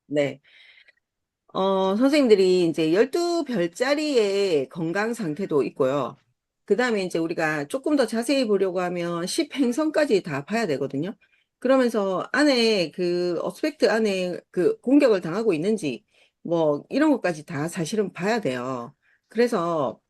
네. 선생님들이 이제 12별짜리의 건강 상태도 있고요. 그 다음에 이제 우리가 조금 더 자세히 보려고 하면 10행성까지 다 봐야 되거든요. 그러면서 안에 그 어스펙트 안에 그 공격을 당하고 있는지 뭐 이런 것까지 다 사실은 봐야 돼요. 그래서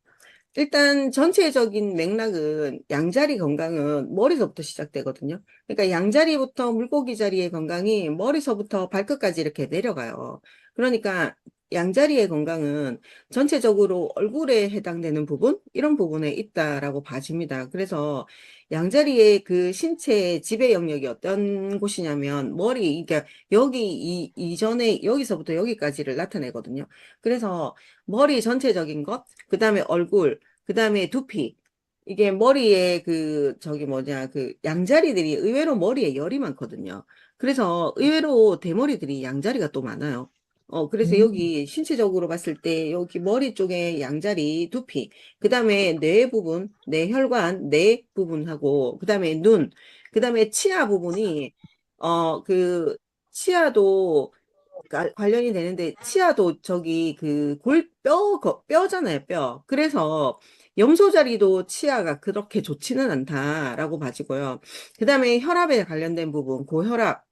일단 전체적인 맥락은 양자리 건강은 머리서부터 시작되거든요. 그러니까 양자리부터 물고기 자리의 건강이 머리서부터 발끝까지 이렇게 내려가요. 그러니까 양자리의 건강은 전체적으로 얼굴에 해당되는 부분, 이런 부분에 있다라고 봐집니다. 그래서 양자리의 그 신체 지배 영역이 어떤 곳이냐면 머리, 그러니까 여기 이전에 여기서부터 여기까지를 나타내거든요. 그래서 머리 전체적인 것, 그 다음에 얼굴, 그 다음에 두피. 이게 머리에 그, 저기 뭐냐, 그 양자리들이 의외로 머리에 열이 많거든요. 그래서 의외로 대머리들이 양자리가 또 많아요. 그래서 음. 여기 신체적으로 봤을 때 여기 머리 쪽에 양자리, 두피, 그 다음에 뇌 부분, 뇌혈관, 뇌 부분하고, 그 다음에 눈, 그 다음에 치아 부분이, 그, 치아도 관련이 되는데 치아도 저기 그 뼈잖아요, 뼈. 그래서 염소 자리도 치아가 그렇게 좋지는 않다라고 봐지고요. 그다음에 혈압에 관련된 부분, 고혈압,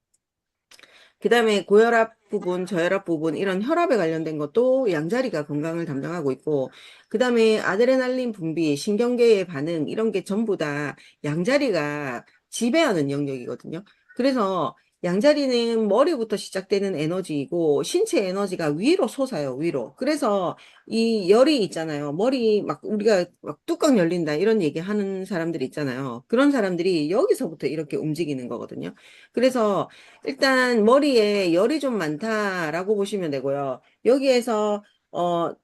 그다음에 고혈압 부분, 저혈압 부분 이런 혈압에 관련된 것도 양자리가 건강을 담당하고 있고 그다음에 아드레날린 분비, 신경계의 반응 이런 게 전부 다 양자리가 지배하는 영역이거든요. 그래서 양자리는 머리부터 시작되는 에너지이고 신체 에너지가 위로 솟아요, 위로. 그래서 이 열이 있잖아요. 머리 막 우리가 막 뚜껑 열린다 이런 얘기 하는 사람들 있잖아요. 그런 사람들이 여기서부터 이렇게 움직이는 거거든요. 그래서 일단 머리에 열이 좀 많다라고 보시면 되고요. 여기에서 어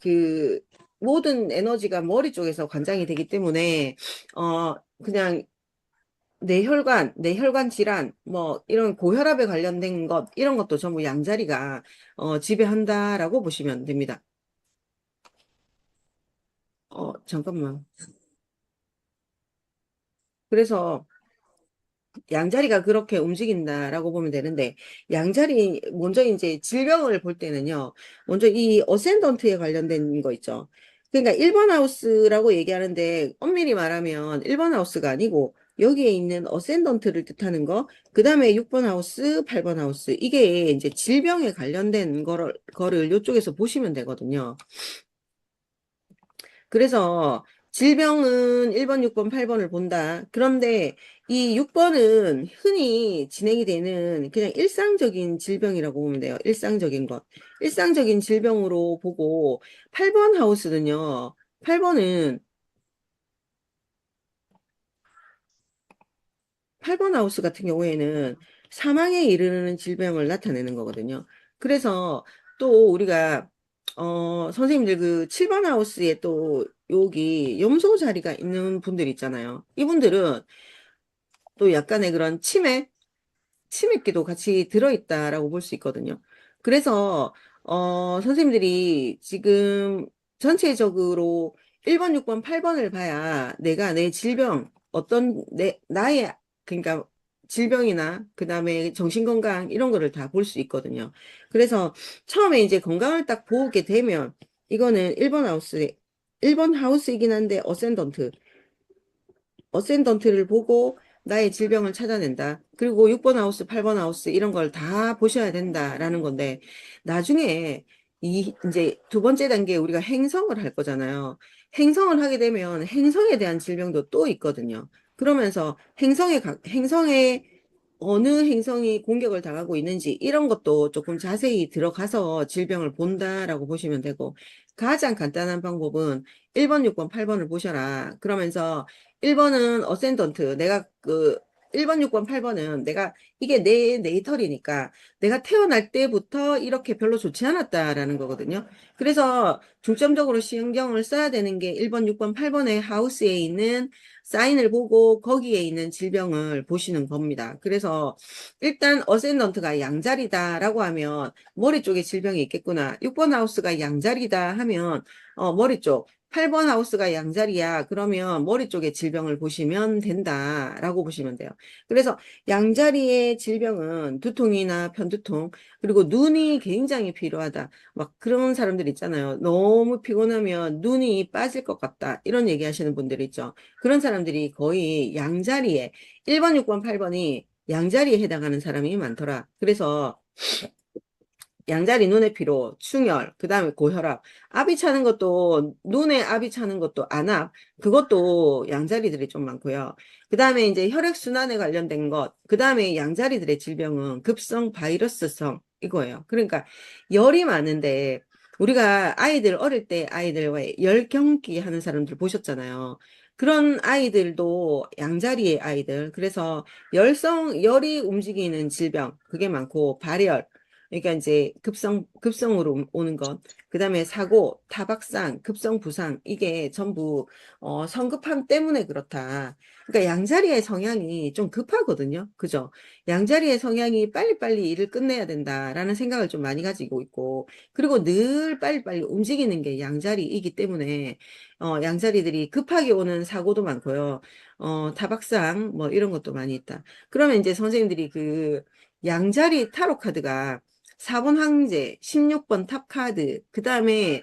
그 모든 에너지가 머리 쪽에서 관장이 되기 때문에 그냥 뇌혈관 질환 뭐 이런 고혈압에 관련된 것 이런 것도 전부 양자리가 지배한다라고 보시면 됩니다. 잠깐만. 그래서 양자리가 그렇게 움직인다라고 보면 되는데, 양자리, 먼저 이제 질병을 볼 때는요, 먼저 이 어센던트에 관련된 거 있죠. 그러니까 1번 하우스라고 얘기하는데, 엄밀히 말하면 1번 하우스가 아니고, 여기에 있는 어센던트를 뜻하는 거, 그 다음에 6번 하우스, 8번 하우스, 이게 이제 질병에 관련된 거를 이쪽에서 보시면 되거든요. 그래서 질병은 1번, 6번, 8번을 본다. 그런데 이 6번은 흔히 진행이 되는 그냥 일상적인 질병이라고 보면 돼요. 일상적인 것. 일상적인 질병으로 보고 8번 하우스는요. 8번은 8번 하우스 같은 경우에는 사망에 이르는 질병을 나타내는 거거든요. 그래서 또 우리가 선생님들 그 7번 하우스에 또 여기 염소 자리가 있는 분들 있잖아요. 이분들은 또 약간의 그런 치맥기도 같이 들어있다라고 볼 수 있거든요. 그래서 선생님들이 지금 전체적으로 1번, 6번, 8번을 봐야 내가 내 질병, 나의, 그러니까 질병이나 그다음에 정신건강 이런 거를 다 볼 수 있거든요. 그래서 처음에 이제 건강을 딱 보게 되면 이거는 1번 하우스이긴 한데 어센던트를 보고 나의 질병을 찾아낸다. 그리고 6번 하우스, 8번 하우스 이런 걸 다 보셔야 된다라는 건데 나중에 이제 두 번째 단계에 우리가 행성을 할 거잖아요. 행성을 하게 되면 행성에 대한 질병도 또 있거든요. 그러면서 행성에 어느 행성이 공격을 당하고 있는지 이런 것도 조금 자세히 들어가서 질병을 본다라고 보시면 되고 가장 간단한 방법은 1번, 6번, 8번을 보셔라. 그러면서 1번은 어센던트. 내가 1번, 6번, 8번은 내가 이게 내 네이털이니까 내가 태어날 때부터 이렇게 별로 좋지 않았다라는 거거든요. 그래서 중점적으로 신경을 써야 되는 게 1번, 6번, 8번의 하우스에 있는 사인을 보고 거기에 있는 질병을 보시는 겁니다. 그래서 일단 어센던트가 양자리다라고 하면 머리 쪽에 질병이 있겠구나. 6번 하우스가 양자리다 하면 머리 쪽, 8번 하우스가 양자리야. 그러면 머리 쪽에 질병을 보시면 된다라고 보시면 돼요. 그래서 양자리의 질병은 두통이나 편두통, 그리고 눈이 굉장히 필요하다. 막 그런 사람들 있잖아요. 너무 피곤하면 눈이 빠질 것 같다. 이런 얘기 하시는 분들 있죠. 그런 사람들이 거의 양자리에 1번, 6번, 8번이 양자리에 해당하는 사람이 많더라. 그래서 양자리 눈의 피로, 충혈, 그 다음에 고혈압, 압이 차는 것도, 눈에 압이 차는 것도 안압, 그것도 양자리들이 좀 많고요. 그 다음에 이제 혈액순환에 관련된 것, 그 다음에 양자리들의 질병은 급성 바이러스성, 이거예요. 그러니까 열이 많은데, 우리가 아이들, 어릴 때 아이들 왜 열경기 하는 사람들 보셨잖아요. 그런 아이들도 양자리의 아이들. 그래서 열이 움직이는 질병, 그게 많고, 발열, 그러니까 이제 급성으로 오는 것, 그 다음에 사고, 타박상, 급성 부상, 이게 전부, 성급함 때문에 그렇다. 그러니까 양자리의 성향이 좀 급하거든요. 그죠? 양자리의 성향이 빨리빨리 일을 끝내야 된다라는 생각을 좀 많이 가지고 있고, 그리고 늘 빨리빨리 움직이는 게 양자리이기 때문에, 양자리들이 급하게 오는 사고도 많고요. 타박상, 뭐 이런 것도 많이 있다. 그러면 이제 선생님들이 그, 양자리 타로 카드가 4번 황제, 16번 탑카드, 그 다음에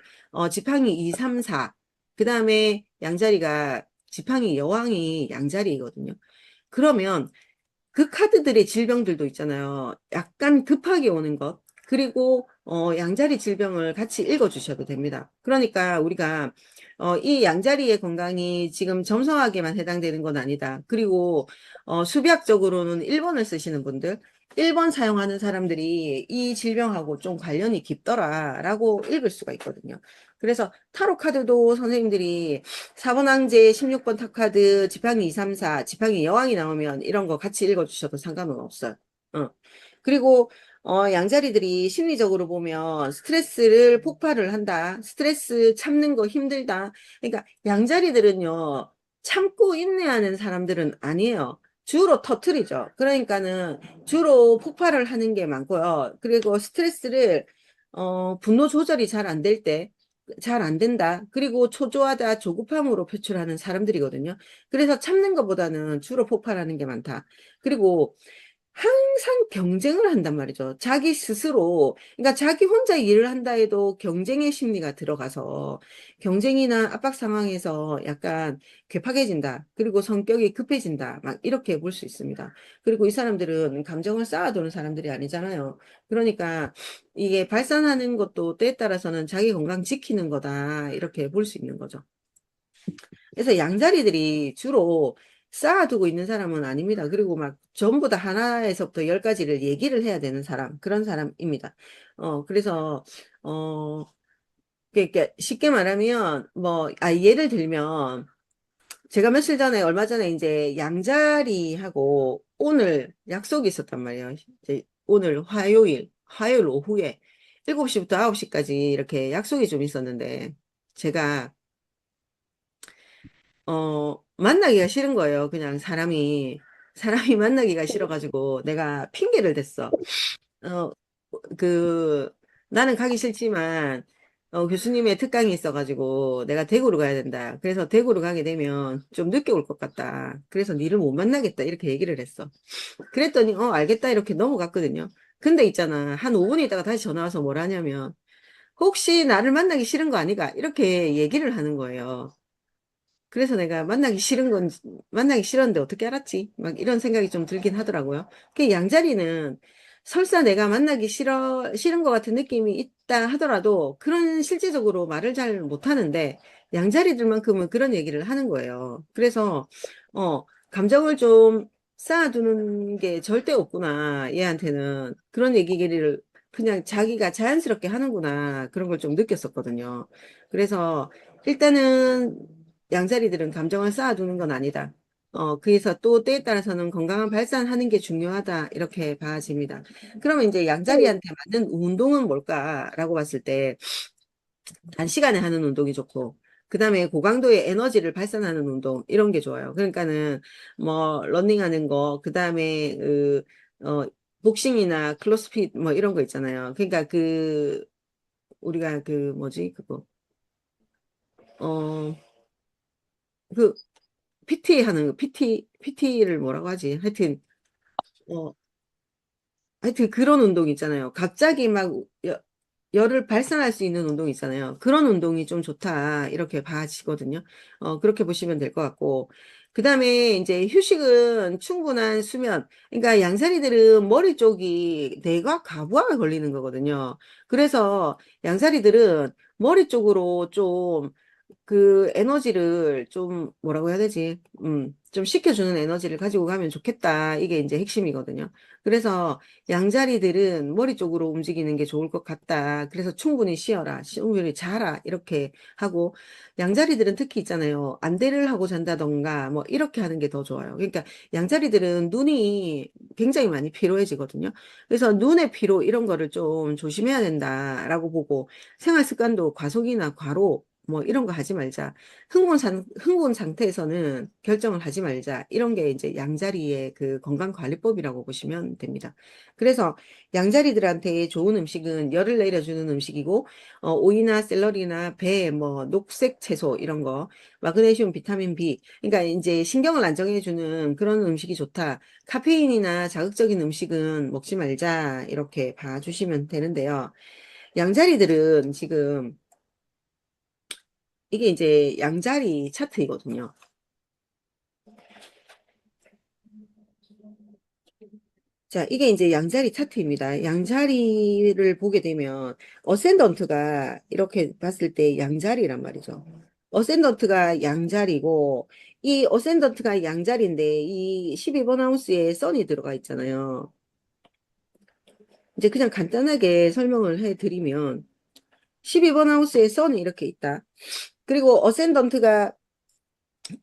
지팡이 2, 3, 4, 그 다음에 양자리가 지팡이 여왕이 양자리거든요. 그러면 그 카드들의 질병들도 있잖아요. 약간 급하게 오는 것. 그리고 양자리 질병을 같이 읽어주셔도 됩니다. 그러니까 우리가 이 양자리의 건강이 지금 점성학에만 해당되는 건 아니다. 그리고 수비학적으로는 1번을 쓰시는 분들, 1번 사용하는 사람들이 이 질병하고 좀 관련이 깊더라라고 읽을 수가 있거든요. 그래서 타로 카드도 선생님들이 4번 황제, 16번 탑카드, 지팡이 2, 3, 4, 지팡이 여왕이 나오면 이런 거 같이 읽어주셔도 상관은 없어요. 어. 그리고 양자리들이 심리적으로 보면 스트레스를 폭발을 한다. 스트레스 참는 거 힘들다. 그러니까 양자리들은요, 참고 인내하는 사람들은 아니에요. 주로 터트리죠. 그러니까는 주로 폭발을 하는 게 많고요. 그리고 스트레스를 분노 조절이 잘 안 될 때, 잘 안 된다. 그리고 초조하다, 조급함으로 표출하는 사람들이거든요. 그래서 참는 것보다는 주로 폭발하는 게 많다. 그리고 항상 경쟁을 한단 말이죠. 자기 스스로, 그러니까 자기 혼자 일을 한다 해도 경쟁의 심리가 들어가서 경쟁이나 압박 상황에서 약간 괴팍해진다. 그리고 성격이 급해진다. 막 이렇게 볼 수 있습니다. 그리고 이 사람들은 감정을 쌓아두는 사람들이 아니잖아요. 그러니까 이게 발산하는 것도 때에 따라서는 자기 건강 지키는 거다. 이렇게 볼 수 있는 거죠. 그래서 양자리들이 주로 쌓아두고 있는 사람은 아닙니다. 그리고 막 전부 다 하나에서부터 열 가지를 얘기를 해야 되는 사람, 그런 사람입니다. 그래서, 그러니까 쉽게 말하면, 예를 들면, 제가 며칠 전에, 얼마 전에 이제 양자리하고 오늘 약속이 있었단 말이에요. 이제 오늘 화요일 오후에 7시부터 9시까지 이렇게 약속이 좀 있었는데, 제가 만나기가 싫은 거예요. 그냥 사람이 만나기가 싫어가지고 내가 핑계를 댔어. 어, 그, 나는 가기 싫지만, 교수님의 특강이 있어가지고 내가 대구로 가야 된다. 그래서 대구로 가게 되면 좀 늦게 올 것 같다. 그래서 니를 못 만나겠다. 이렇게 얘기를 했어. 그랬더니, 알겠다. 이렇게 넘어갔거든요. 근데 있잖아. 한 5분 있다가 다시 전화 와서 뭘 하냐면, 혹시 나를 만나기 싫은 거 아니가? 이렇게 얘기를 하는 거예요. 그래서 내가 만나기 싫었는데 어떻게 알았지? 막 이런 생각이 좀 들긴 하더라고요. 그 양자리는 설사 내가 만나기 싫은 것 같은 느낌이 있다 하더라도 그런 실제적으로 말을 잘 못하는데 양자리들만큼은 그런 얘기를 하는 거예요. 그래서, 감정을 좀 쌓아두는 게 절대 없구나, 얘한테는. 그런 얘기를 그냥 자기가 자연스럽게 하는구나, 그런 걸 좀 느꼈었거든요. 그래서 일단은 양자리들은 감정을 쌓아두는 건 아니다. 그래서 또 때에 따라서는 건강한 발산하는 게 중요하다. 이렇게 봐집니다. 그러면 이제 양자리한테 맞는 운동은 뭘까라고 봤을 때 단시간에 하는 운동이 좋고, 그 다음에 고강도의 에너지를 발산하는 운동, 이런 게 좋아요. 그러니까는 뭐, 러닝하는 거, 그 다음에 어, 복싱이나 클로스핏 뭐 이런 거 있잖아요. 그러니까 우리가 뭐지, 그거. 어, 그, PT 하는, PT를 뭐라고 하지? 어, 하여튼 그런 운동 있잖아요. 갑자기 막 열을 발산할 수 있는 운동 있잖아요. 그런 운동이 좀 좋다. 이렇게 봐지거든요. 그렇게 보시면 될 것 같고. 그 다음에 이제 휴식은 충분한 수면. 그러니까 양사리들은 머리 쪽이 뇌가 과부하가 걸리는 거거든요. 그래서 양사리들은 머리 쪽으로 좀 그 에너지를 좀 뭐라고 해야 되지? 좀 식혀주는 에너지를 가지고 가면 좋겠다. 이게 이제 핵심이거든요. 그래서 양자리들은 머리 쪽으로 움직이는 게 좋을 것 같다. 그래서 충분히 쉬어라. 충분히 자라. 이렇게 하고, 양자리들은 특히 있잖아요. 안대를 하고 잔다던가, 뭐, 이렇게 하는 게 더 좋아요. 그러니까 양자리들은 눈이 굉장히 많이 피로해지거든요. 그래서 눈의 피로, 이런 거를 좀 조심해야 된다라고 보고, 생활 습관도 과속이나 과로, 뭐, 이런 거 하지 말자. 흥분 상태에서는 결정을 하지 말자. 이런 게 이제 양자리의 그 건강관리법이라고 보시면 됩니다. 그래서 양자리들한테 좋은 음식은 열을 내려주는 음식이고, 오이나 샐러리나 배, 뭐, 녹색 채소, 이런 거, 마그네슘, 비타민 B. 그러니까 이제 신경을 안정해주는 그런 음식이 좋다. 카페인이나 자극적인 음식은 먹지 말자. 이렇게 봐주시면 되는데요. 양자리들은 지금 이게 이제 양자리 차트이거든요. 자, 이게 이제 양자리 차트입니다. 양자리를 보게 되면 어센던트가 이렇게 봤을 때 양자리란 말이죠. 어센던트가 양자리고 이 어센던트가 양자리인데 이 12번 하우스에 선이 들어가 있잖아요. 이제 그냥 간단하게 설명을 해드리면 12번 하우스에 선이 이렇게 있다. 그리고 어센던트가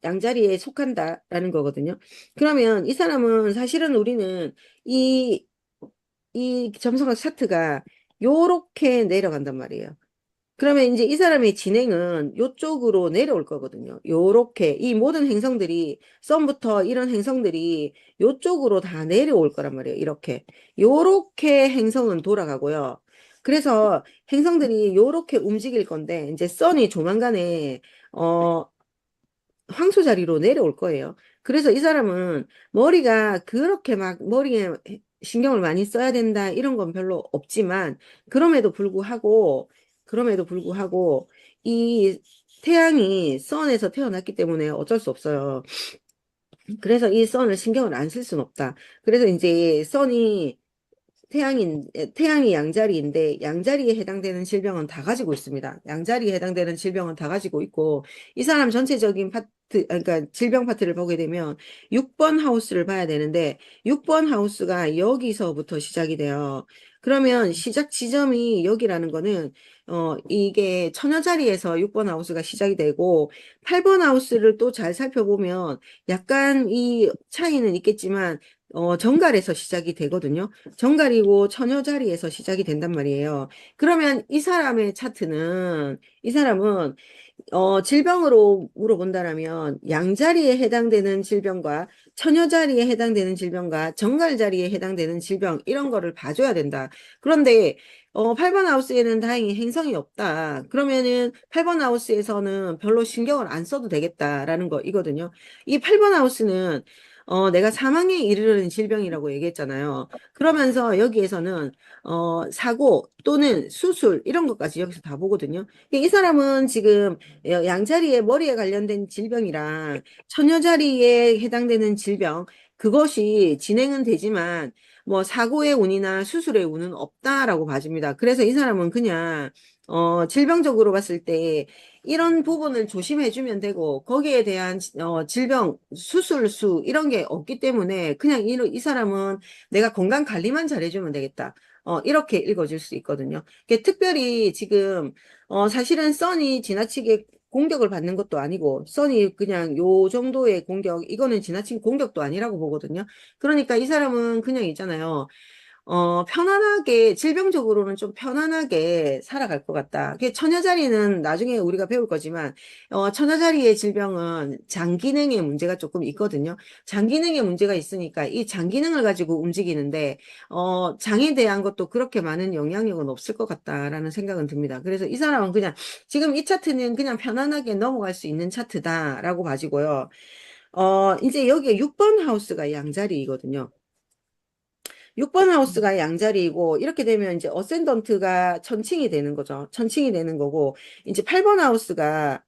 양자리에 속한다라는 거거든요. 그러면 이 사람은 사실은 우리는 이, 이 점성학 차트가 요렇게 내려간단 말이에요. 그러면 이제 이 사람의 진행은 요쪽으로 내려올 거거든요. 요렇게 이 모든 행성들이 썸부터 이런 행성들이 요쪽으로 다 내려올 거란 말이에요. 이렇게 요렇게 행성은 돌아가고요. 그래서 행성들이 요렇게 움직일 건데 이제 선이 조만간에 어 황소 자리로 내려올 거예요. 그래서 이 사람은 머리가 그렇게 막 머리에 신경을 많이 써야 된다 이런 건 별로 없지만 그럼에도 불구하고 이 태양이 선에서 태어났기 때문에 어쩔 수 없어요. 그래서 이 선을 신경을 안 쓸 수는 없다. 그래서 이제 선이 태양이 양자리인데 양자리에 해당되는 질병은 다 가지고 있습니다. 양자리에 해당되는 질병은 다 가지고 있고 이 사람 전체적인 파트 그러니까 질병 파트를 보게 되면 6번 하우스를 봐야 되는데 6번 하우스가 여기서부터 시작이 돼요. 그러면 시작 지점이 여기라는 거는 이게 처녀자리에서 6번 하우스가 시작이 되고 8번 하우스를 또 잘 살펴보면 약간 이 차이는 있겠지만 정갈에서 시작이 되거든요. 정갈이고 처녀 자리에서 시작이 된단 말이에요. 그러면 이 사람은 질병으로 물어본다라면 양자리에 해당되는 질병과 처녀 자리에 해당되는 질병과 정갈 자리에 해당되는 질병 이런 거를 봐줘야 된다. 그런데 8번 하우스에는 다행히 행성이 없다. 그러면은 8번 하우스에서는 별로 신경을 안 써도 되겠다라는 거 이거든요. 이 8번 하우스는 내가 사망에 이르는 질병이라고 얘기했잖아요. 그러면서 여기에서는 사고 또는 수술 이런 것까지 여기서 다 보거든요. 이 사람은 지금 양자리에 머리에 관련된 질병이랑 처녀자리에 해당되는 질병 그것이 진행은 되지만 뭐 사고의 운이나 수술의 운은 없다라고 봐집니다. 그래서 이 사람은 그냥 질병적으로 봤을 때 이런 부분을 조심해주면 되고 거기에 대한 질병 수술수 이런 게 없기 때문에 그냥 이 사람은 내가 건강 관리만 잘해주면 되겠다. 이렇게 읽어줄 수 있거든요. 특별히 지금 사실은 써니 지나치게 공격을 받는 것도 아니고 써니 그냥 요 정도의 공격 이거는 지나친 공격도 아니라고 보거든요. 그러니까 이 사람은 그냥 있잖아요. 편안하게, 질병적으로는 좀 편안하게 살아갈 것 같다. 그게 처녀자리는 나중에 우리가 배울 거지만, 처녀자리의 질병은 장기능의 문제가 조금 있거든요. 장기능의 문제가 있으니까 이 장기능을 가지고 움직이는데, 장에 대한 것도 그렇게 많은 영향력은 없을 것 같다라는 생각은 듭니다. 그래서 이 사람은 그냥, 지금 이 차트는 그냥 편안하게 넘어갈 수 있는 차트다라고 봐지고요. 이제 여기에 6번 하우스가 양자리이거든요. 6번 하우스가 양자리이고 이렇게 되면 이제 어센던트가 천칭이 되는 거죠. 천칭이 되는 거고 이제 8번 하우스가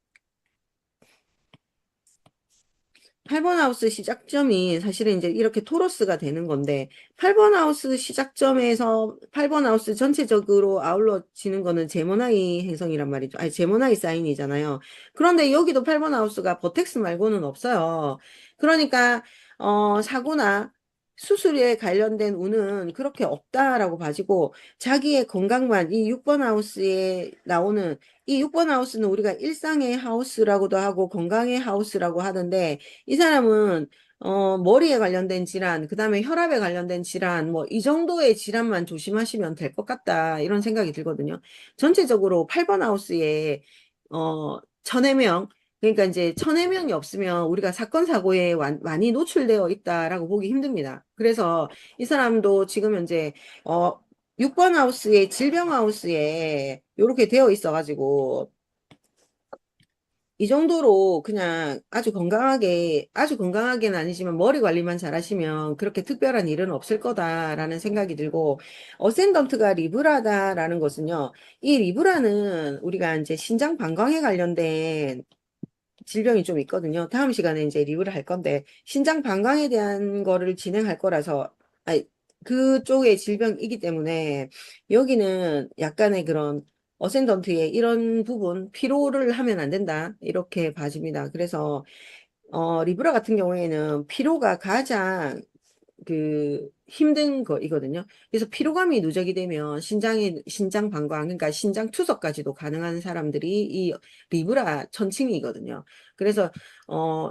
8번 하우스 시작점이 사실은 이제 이렇게 토러스가 되는 건데 8번 하우스 시작점에서 8번 하우스 전체적으로 아울러지는 거는 제모나이 행성이란 말이죠. 아니 제모나이 사인이잖아요. 그런데 여기도 8번 하우스가 버텍스 말고는 없어요. 그러니까 사고나 수술에 관련된 운은 그렇게 없다라고 봐지고 자기의 건강만 이 6번 하우스에 나오는 이 6번 하우스는 우리가 일상의 하우스라고도 하고 건강의 하우스라고 하는데 이 사람은 머리에 관련된 질환, 그다음에 혈압에 관련된 질환, 뭐 이 정도의 질환만 조심하시면 될 것 같다. 이런 생각이 들거든요. 전체적으로 8번 하우스에 천여 명, 그러니까 이제 천여 명이 없으면 우리가 사건 사고에 많이 노출되어 있다라고 보기 힘듭니다. 그래서 이 사람도 지금 현재 어 6번 하우스에 질병 하우스에 이렇게 되어 있어가지고 이 정도로 그냥 아주 건강하게는 아니지만 머리 관리만 잘 하시면 그렇게 특별한 일은 없을 거다라는 생각이 들고, 어센던트가 리브라다라는 것은요, 이 리브라는 우리가 이제 신장 방광에 관련된 질병이 좀 있거든요. 다음 시간에 이제 리뷰를 할 건데, 신장 방광에 대한 거를 진행할 거라서, 아니, 그쪽의 질병이기 때문에, 여기는 약간의 그런 어센던트의 이런 부분, 피로를 하면 안 된다. 이렇게 봐집니다. 그래서, 리브라 같은 경우에는 피로가 가장 힘든 거이거든요. 그래서 피로감이 누적이 되면 신장 방광, 그러니까 신장 투석까지도 가능한 사람들이 이 리브라 천칭이거든요. 그래서,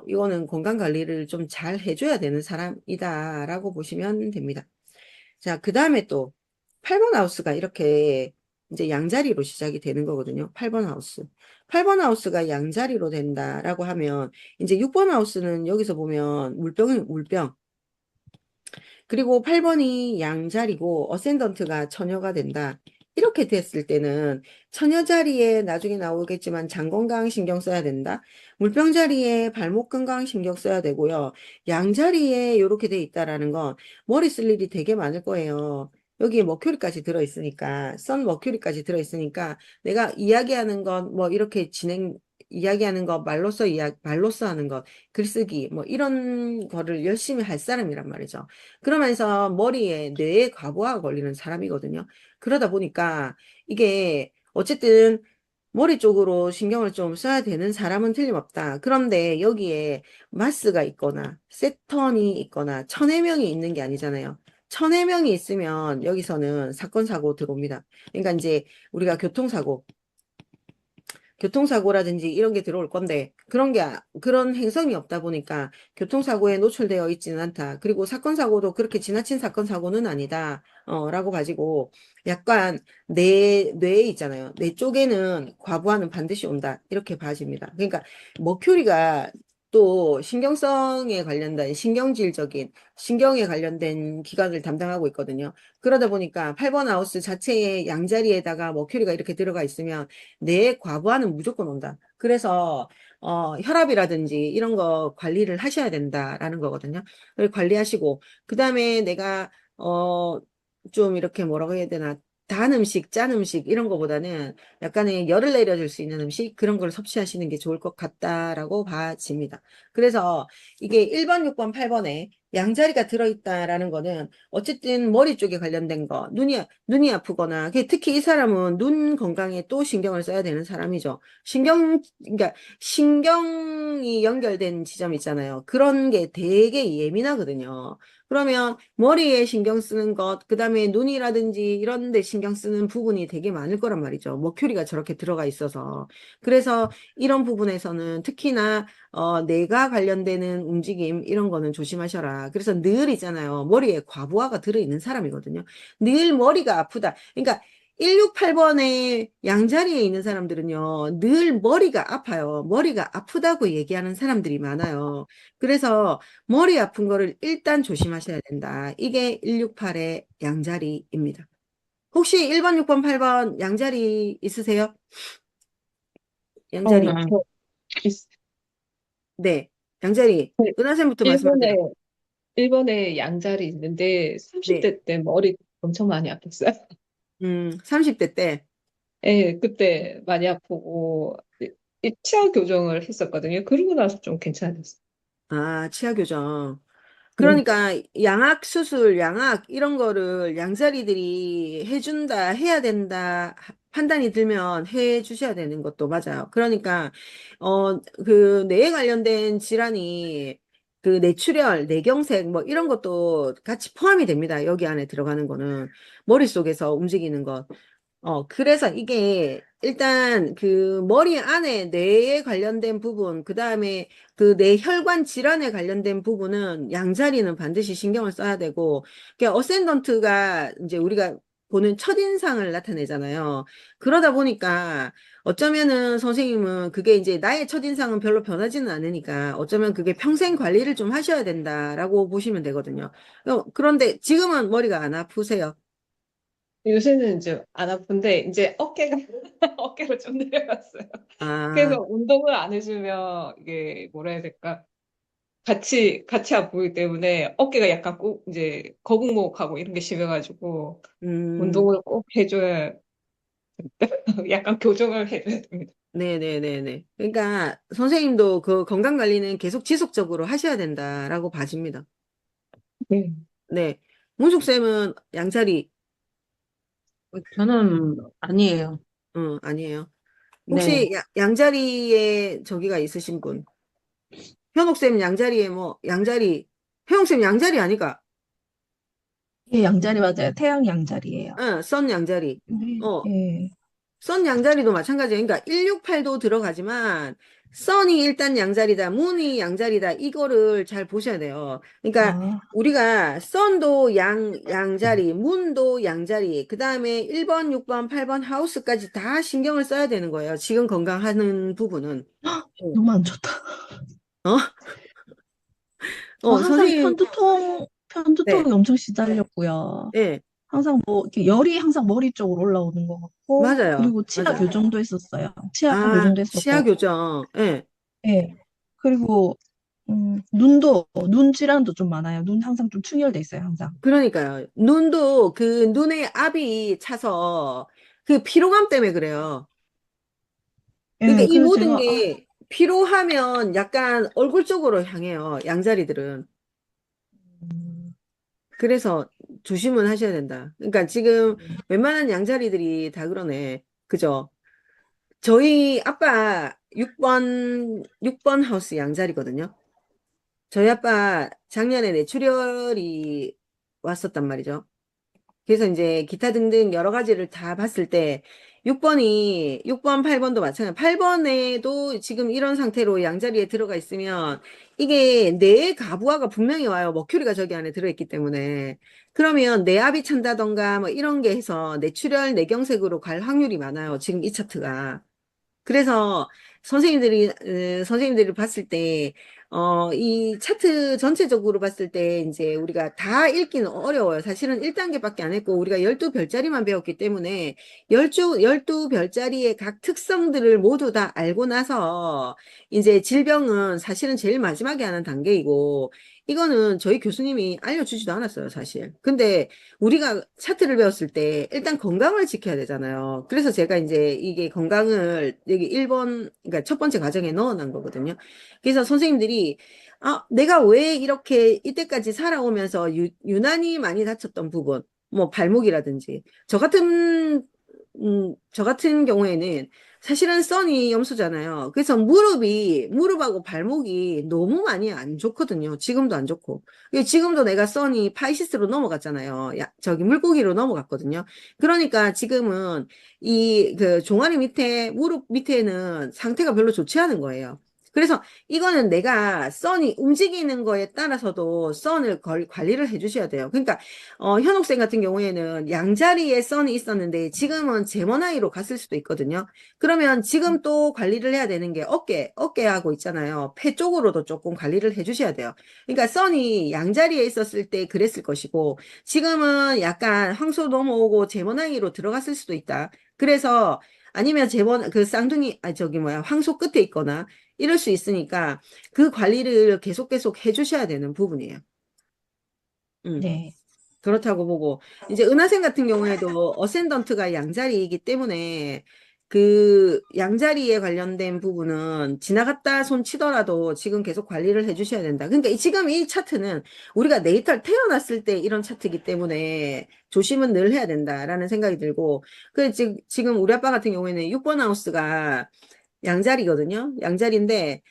이거는 건강 관리를 좀 잘 해줘야 되는 사람이다라고 보시면 됩니다. 자, 그 다음에 또 8번 하우스가 이렇게 이제 양자리로 시작이 되는 거거든요. 8번 하우스. 8번 하우스가 양자리로 된다라고 하면 이제 6번 하우스는 여기서 보면 물병. 그리고 8번이 양자리고 어센던트가 처녀가 된다. 이렇게 됐을 때는 처녀 자리에 나중에 나오겠지만 장 건강 신경 써야 된다. 물병 자리에 발목 건강 신경 써야 되고요. 양 자리에 이렇게 돼 있다라는 건 머리 쓸 일이 되게 많을 거예요. 여기에 머큐리까지 들어있으니까, 선 머큐리까지 들어있으니까, 내가 이야기하는 건 뭐 이렇게 이야기하는 거, 말로써 하는 것, 글쓰기, 뭐 이런 거를 열심히 할 사람이란 말이죠. 그러면서 뇌에 과부하가 걸리는 사람이거든요. 그러다 보니까 이게 어쨌든 머리 쪽으로 신경을 좀 써야 되는 사람은 틀림없다. 그런데 여기에 마스가 있거나 세턴이 있거나 천여 명이 있는 게 아니잖아요. 천여 명이 있으면 여기서는 사건, 사고 들어옵니다. 그러니까 이제 우리가 교통사고라든지 이런 게 들어올 건데 그런 행성이 없다 보니까 교통사고에 노출되어 있지는 않다. 그리고 사건 사고도 그렇게 지나친 사건 사고는 아니다. 라고 가지고 약간 뇌에 있잖아요. 뇌 쪽에는 과부하는 반드시 온다. 이렇게 봐집니다. 그러니까 머큐리가 또 신경성에 관련된 신경에 관련된 기관을 담당하고 있거든요. 그러다 보니까 8번 하우스 자체의 양자리에다가 머큐리가 이렇게 들어가 있으면 내 과부하는 무조건 온다. 그래서 혈압이라든지 이런 거 관리를 하셔야 된다라는 거거든요. 그걸 관리하시고 그다음에 내가 좀 이렇게 뭐라고 해야 되나 단 음식, 짠 음식 이런 거보다는 약간의 열을 내려줄 수 있는 음식 그런 걸 섭취하시는 게 좋을 것 같다라고 봐집니다. 그래서 이게 1번, 6번, 8번에 양자리가 들어있다라는 거는 어쨌든 머리 쪽에 관련된 거, 눈이 아프거나, 특히 이 사람은 눈 건강에 또 신경을 써야 되는 사람이죠. 그러니까 신경이 연결된 지점 있잖아요. 그런 게 되게 예민하거든요. 그러면 머리에 신경 쓰는 것, 그 다음에 눈이라든지 이런 데 신경 쓰는 부분이 되게 많을 거란 말이죠. 머큐리가 저렇게 들어가 있어서. 그래서 이런 부분에서는 특히나 뇌가 관련되는 움직임 이런 거는 조심하셔라. 아프다. 그래서 늘 있잖아요. 머리에 과부하가 들어있는 사람이거든요. 늘 머리가 아프다. 그러니까 168번의 양자리에 있는 사람들은요, 늘 머리가 아파요. 머리가 아프다고 얘기하는 사람들이 많아요. 그래서 머리 아픈 거를 일단 조심하셔야 된다. 이게 168의 양자리입니다. 혹시 1번, 6번, 8번 양자리 있으세요? 어, 양자리. 저 있- 네. 양자리. 네, 은하쌤부터 말씀하세요. 일본에 일본에 양자리 있는데 네. 30대 때 머리 엄청 많이 아팠어요. 30대 때. 예, 그때 많이 아프고 이 치아 교정을 했었거든요. 그러고 나서 좀 괜찮았어요. 아, 치아 교정. 네. 그러니까 양악 수술, 양악 이런 거를 양자리들이 해준다, 해야 된다 판단이 들면 해 주셔야 되는 것도 맞아요. 그러니까 그 뇌에 관련된 질환이 그 뇌출혈, 뇌경색 뭐 이런 것도 같이 포함이 됩니다. 여기 안에 들어가는 거는 머릿속에서 움직이는 것. 그래서 이게 일단 그 머리 안에 뇌에 관련된 부분, 그 다음에 그 뇌혈관 질환에 관련된 부분은 양자리는 반드시 신경을 써야 되고, 그러니까 어센던트가 이제 우리가 보는 첫인상을 나타내잖아요. 그러다 보니까 어쩌면은 선생님은 그게 이제 나의 첫인상은 별로 변하지는 않으니까 어쩌면 그게 평생 관리를 좀 하셔야 된다라고 보시면 되거든요. 그런데 지금은 머리가 안 아프세요? 요새는 이제 안 아픈데 이제 어깨가 어깨로 좀 내려갔어요. 아, 그래서 운동을 안 해주면 이게 뭐라 해야 될까? 같이 아프기 때문에 어깨가 약간 꼭 이제 거북목하고 이런 게 심해가지고 음. 운동을 꼭 해줘야 약간 교정을 해줘야 됩니다. 네네네네. 그러니까 선생님도 그 건강 관리는 계속 지속적으로 하셔야 된다라고 봐집니다. 네. 네. 문숙 쌤은 양자리, 저는 아니에요. 아니에요. 네. 혹시 양자리에 저기가 있으신 분? 현옥 쌤 양자리에 뭐, 양자리, 현옥 쌤 양자리 아니까? 예, 양자리 맞아요. 태양 양자리예요. 응, 썬 양자리. 네. 어, 예. 선 양자리도 마찬가지예요. 그러니까 168도 들어가지만 선이 일단 양자리다, 문이 양자리다 이거를 잘 보셔야 돼요. 그러니까 아, 우리가 선도 양자리, 문도 양자리, 그 다음에 1번, 6번, 8번 하우스까지 다 신경을 써야 되는 거예요. 지금 건강하는 부분은. 어? 너무 안 좋다. 어? 항상 선생님, 네, 편두통이 엄청 시달렸고요. 네, 항상 뭐, 이렇게 열이 항상 머리 쪽으로 올라오는 것 같고, 맞아요. 그리고 치아 맞아. 교정도 했었어요. 치아 아, 교정도 치아 했었고, 교정. 예. 예. 그리고, 눈 질환도 좀 많아요. 눈 항상 좀 충혈돼 있어요, 항상. 그러니까요. 눈도 그 눈에 압이 차서 그 피로감 때문에 그래요. 그러니까 예, 이 그래서 모든 제가, 게 피로하면 약간 얼굴 쪽으로 향해요. 양자리들은. 음, 그래서 조심은 하셔야 된다. 그러니까 지금 웬만한 양자리들이 다 그러네. 그죠? 저희 아빠 6번 하우스 양자리거든요. 저희 아빠 작년에 뇌출혈이 왔었단 말이죠. 그래서 이제 기타 등등 여러 가지를 다 봤을 때 6번, 8번도 마찬가지. 8번에도 지금 이런 상태로 양자리에 들어가 있으면 이게 뇌의 가부화가 분명히 와요. 머큐리가 저기 안에 들어있기 때문에. 그러면 뇌압이 찬다던가 뭐 이런 게 해서 뇌출혈, 뇌경색으로 갈 확률이 많아요. 지금 이 차트가. 그래서 선생님들이 봤을 때, 이 차트 전체적으로 봤을 때, 이제 우리가 다 읽기는 어려워요. 사실은 1단계밖에 안 했고, 우리가 12별자리만 배웠기 때문에, 12별자리의 각 특성들을 모두 다 알고 나서, 이제 질병은 사실은 제일 마지막에 하는 단계이고, 이거는 저희 교수님이 알려주지도 않았어요, 사실. 근데 우리가 차트를 배웠을 때 일단 건강을 지켜야 되잖아요. 그래서 제가 이제 이게 건강을 여기 1번, 그러니까 첫 번째 과정에 넣어놓은 거거든요. 그래서 선생님들이 내가 왜 이렇게 이때까지 살아오면서 유난히 많이 다쳤던 부분, 뭐 발목이라든지 저 같은 경우에는 사실은 써니 염소잖아요. 그래서 무릎하고 발목이 너무 많이 안 좋거든요. 지금도 안 좋고. 지금도 내가 써니 파이시스로 넘어갔잖아요. 저기 물고기로 넘어갔거든요. 그러니까 지금은 이 그 종아리 밑에, 무릎 밑에는 상태가 별로 좋지 않은 거예요. 그래서 이거는 내가 선이 움직이는 거에 따라서도 선을 관리를 해주셔야 돼요. 그러니까 현옥쌤 같은 경우에는 양자리에 선이 있었는데 지금은 제모나이로 갔을 수도 있거든요. 그러면 지금 또 관리를 해야 되는 게 어깨하고 있잖아요. 폐 쪽으로도 조금 관리를 해주셔야 돼요. 그러니까 선이 양자리에 있었을 때 그랬을 것이고 지금은 약간 황소 넘어오고 제모나이로 들어갔을 수도 있다. 그래서 아니면 그 쌍둥이, 저기 뭐야, 황소 끝에 있거나 이럴 수 있으니까 그 관리를 계속 해주셔야 되는 부분이에요. 음, 네. 그렇다고 보고 이제 은하생 같은 경우에도 어센던트가 양자리이기 때문에 그 양자리에 관련된 부분은 지나갔다 손 치더라도 지금 계속 관리를 해주셔야 된다. 그러니까 지금 이 차트는 우리가 네이탈 태어났을 때 이런 차트이기 때문에 조심은 늘 해야 된다라는 생각이 들고 그 지금 우리 아빠 같은 경우에는 6번 하우스가 양자리거든요. 양자리인데,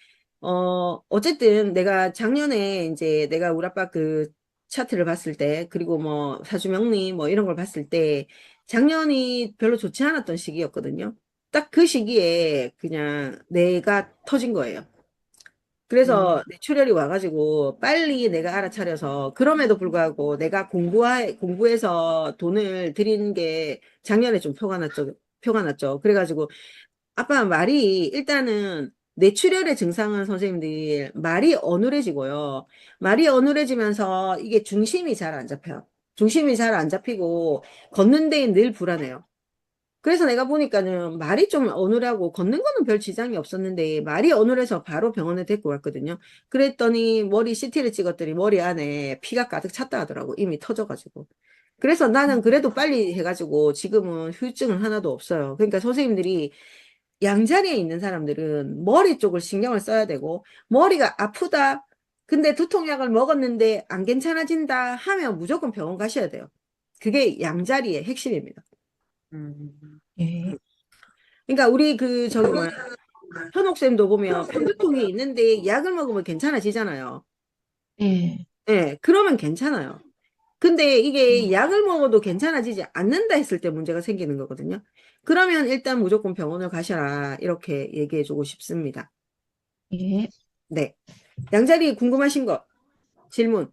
어쨌든 내가 작년에 이제 내가 우리 아빠 그 차트를 봤을 때, 그리고 뭐 사주명리 뭐 이런 걸 봤을 때, 작년이 별로 좋지 않았던 시기였거든요. 딱 그 시기에 그냥 내가 터진 거예요. 그래서 뇌출혈이 와가지고 빨리 내가 알아차려서 그럼에도 불구하고 내가 공부해서 돈을 들인 게 작년에 좀 표가 났죠. 표가 났죠. 그래가지고 아빠 말이 일단은 뇌출혈의 증상은 선생님들이 말이 어눌해지고요. 말이 어눌해지면서 이게 중심이 잘 안 잡혀요. 중심이 잘 안 잡히고 걷는 데에 늘 불안해요. 그래서 내가 보니까는 말이 좀 어눌하고 걷는 거는 별 지장이 없었는데 말이 어눌해서 바로 병원에 데리고 갔거든요. 그랬더니 머리 CT를 찍었더니 머리 안에 피가 가득 찼다 하더라고. 이미 터져가지고. 그래서 나는 그래도 빨리 해가지고 지금은 후유증은 하나도 없어요. 그러니까 선생님들이 양자리에 있는 사람들은 머리 쪽을 신경을 써야 되고, 머리가 아프다. 근데 두통약을 먹었는데 안 괜찮아진다 하면 무조건 병원 가셔야 돼요. 그게 양자리의 핵심입니다. 예. 그러니까 우리 저기 뭐야, 현옥쌤도 보면 편두통이 있는데 약을 먹으면 괜찮아지잖아요. 예. 예, 그러면 괜찮아요. 근데 이게 약을 먹어도 괜찮아지지 않는다 했을 때 문제가 생기는 거거든요. 그러면 일단 무조건 병원을 가셔라. 이렇게 얘기해 주고 싶습니다. 예. 네. 양자리 궁금하신 거 질문.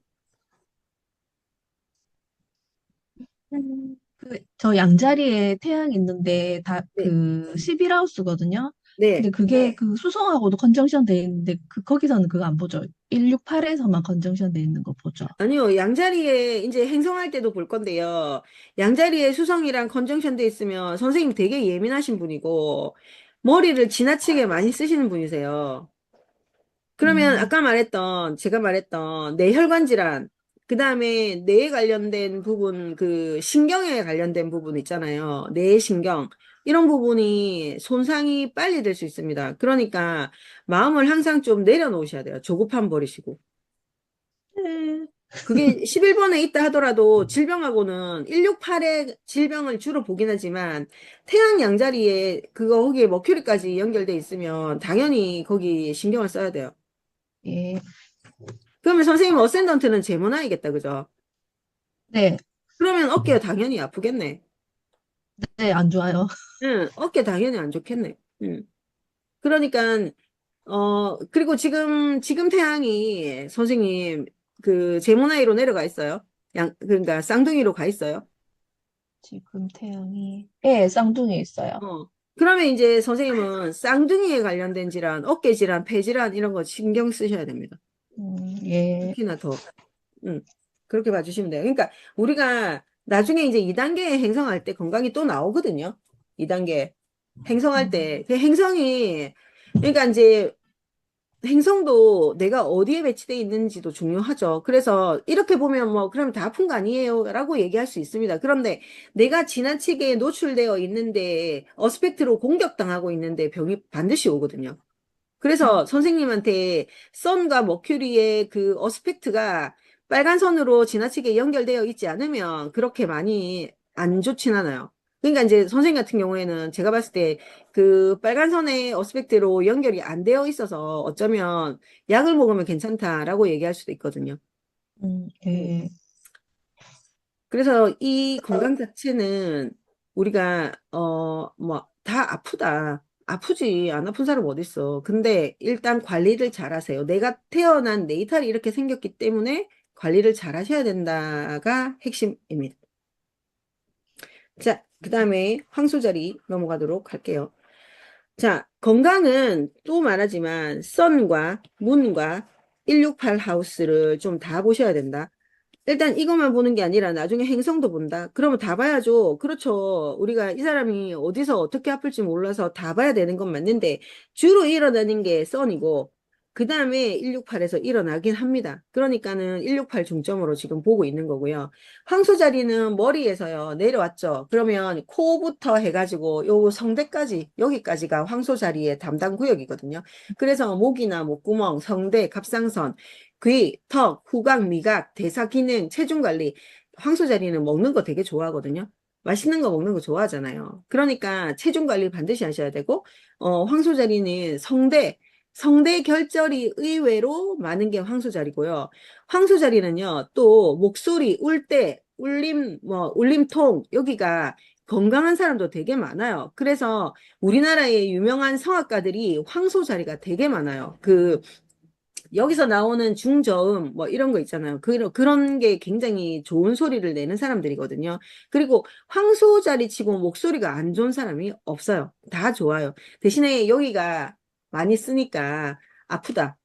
저 양자리에 태양이 있는데 다 네. 그 11하우스거든요. 네. 근데 그게 그 수성하고도 컨정션 돼 있는데 거기서는 그거 안 보죠. 168에서만 컨정션 돼 있는 거 보죠. 아니요. 양자리에 이제 행성할 때도 볼 건데요. 양자리에 수성이랑 컨정션 돼 있으면 선생님 되게 예민하신 분이고 머리를 지나치게 많이 쓰시는 분이세요. 그러면 음, 아까 제가 말했던 뇌혈관 질환, 그 다음에 뇌에 관련된 부분, 그 신경에 관련된 부분 있잖아요. 뇌신경. 이런 부분이 손상이 빨리 될 수 있습니다. 그러니까 마음을 항상 좀 내려놓으셔야 돼요. 조급함 버리시고. 네. 그게 11번에 있다 하더라도 질병하고는 168의 질병을 주로 보긴 하지만 태양 양자리에 거기에 머큐리까지 연결돼 있으면 당연히 거기 신경을 써야 돼요. 예. 그러면 선생님 어센던트는 제모나이겠다, 그죠? 네. 그러면 어깨가 당연히 아프겠네. 네, 안 좋아요. 응, 어깨 당연히 안 좋겠네. 응. 그러니까, 그리고 지금 태양이 선생님, 그 제모나이로 내려가 있어요. 그러니까 쌍둥이로 가 있어요. 지금 태양이 예, 쌍둥이 있어요. 그러면 이제 선생님은 쌍둥이에 관련된 질환, 어깨 질환, 폐 질환 이런 거 신경 쓰셔야 됩니다. 예. 특히나 더. 음, 그렇게 봐주시면 돼요. 그러니까 우리가 나중에 이제 2단계 행성할 때 건강이 또 나오거든요. 2단계 행성할 음, 때. 그 행성이, 그러니까 이제 행성도 내가 어디에 배치되어 있는지도 중요하죠. 그래서 이렇게 보면 뭐, 그럼 다 아픈 거 아니에요? 라고 얘기할 수 있습니다. 그런데 내가 지나치게 노출되어 있는데, 어스펙트로 공격당하고 있는데 병이 반드시 오거든요. 그래서 선생님한테 선과 머큐리의 그 어스펙트가 빨간 선으로 지나치게 연결되어 있지 않으면 그렇게 많이 안 좋진 않아요. 그러니까 이제 선생님 같은 경우에는 제가 봤을 때 그 빨간 선의 어스펙트로 연결이 안 되어 있어서 어쩌면 약을 먹으면 괜찮다라고 얘기할 수도 있거든요. 음. 예. 그래서 이 건강 자체는 우리가 뭐 다 아프다. 아프지. 안 아픈 사람 어디 있어. 근데 일단 관리를 잘 하세요. 내가 태어난 내 이탈이 이렇게 생겼기 때문에 관리를 잘 하셔야 된다가 핵심입니다. 자, 그 다음에 황소자리 넘어가도록 할게요. 자, 건강은 또 말하지만 선과 문과 168 하우스를 좀 다 보셔야 된다. 일단 이것만 보는 게 아니라 나중에 행성도 본다. 그러면 다 봐야죠. 그렇죠. 우리가 이 사람이 어디서 어떻게 아플지 몰라서 다 봐야 되는 건 맞는데 주로 일어나는 게 선이고 그 다음에 168에서 일어나긴 합니다. 그러니까는 168 중점으로 지금 보고 있는 거고요. 황소자리는 머리에서요 내려왔죠. 그러면 코부터 해가지고 요 성대까지 여기까지가 황소자리의 담당 구역이거든요. 그래서 목이나 목구멍, 성대, 갑상선 귀, 턱, 후각, 미각, 대사 기능, 체중 관리. 황소자리는 먹는 거 되게 좋아하거든요. 맛있는 거 먹는 거 좋아하잖아요. 그러니까 체중 관리 반드시 하셔야 되고, 황소자리는 성대 결절이 의외로 많은 게 황소자리고요. 황소자리는요, 또 목소리, 울 때, 울림, 울림통, 여기가 건강한 사람도 되게 많아요. 그래서 우리나라의 유명한 성악가들이 황소자리가 되게 많아요. 여기서 나오는 중저음 뭐 이런 거 있잖아요. 그런 게 굉장히 좋은 소리를 내는 사람들이거든요. 그리고 황소자리 치고 목소리가 안 좋은 사람이 없어요. 다 좋아요. 대신에 여기가 많이 쓰니까 아프다.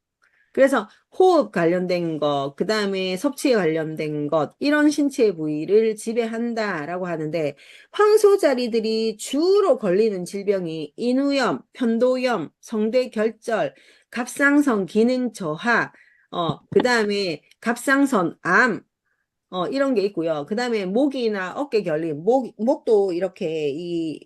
그래서 호흡 관련된 것, 그 다음에 섭취에 관련된 것, 이런 신체 부위를 지배한다라고 하는데, 황소자리들이 주로 걸리는 질병이 인후염, 편도염, 성대결절, 갑상선 기능 저하, 그 다음에 갑상선 암, 이런 게 있고요. 그 다음에 목이나 어깨 결림, 목도 이렇게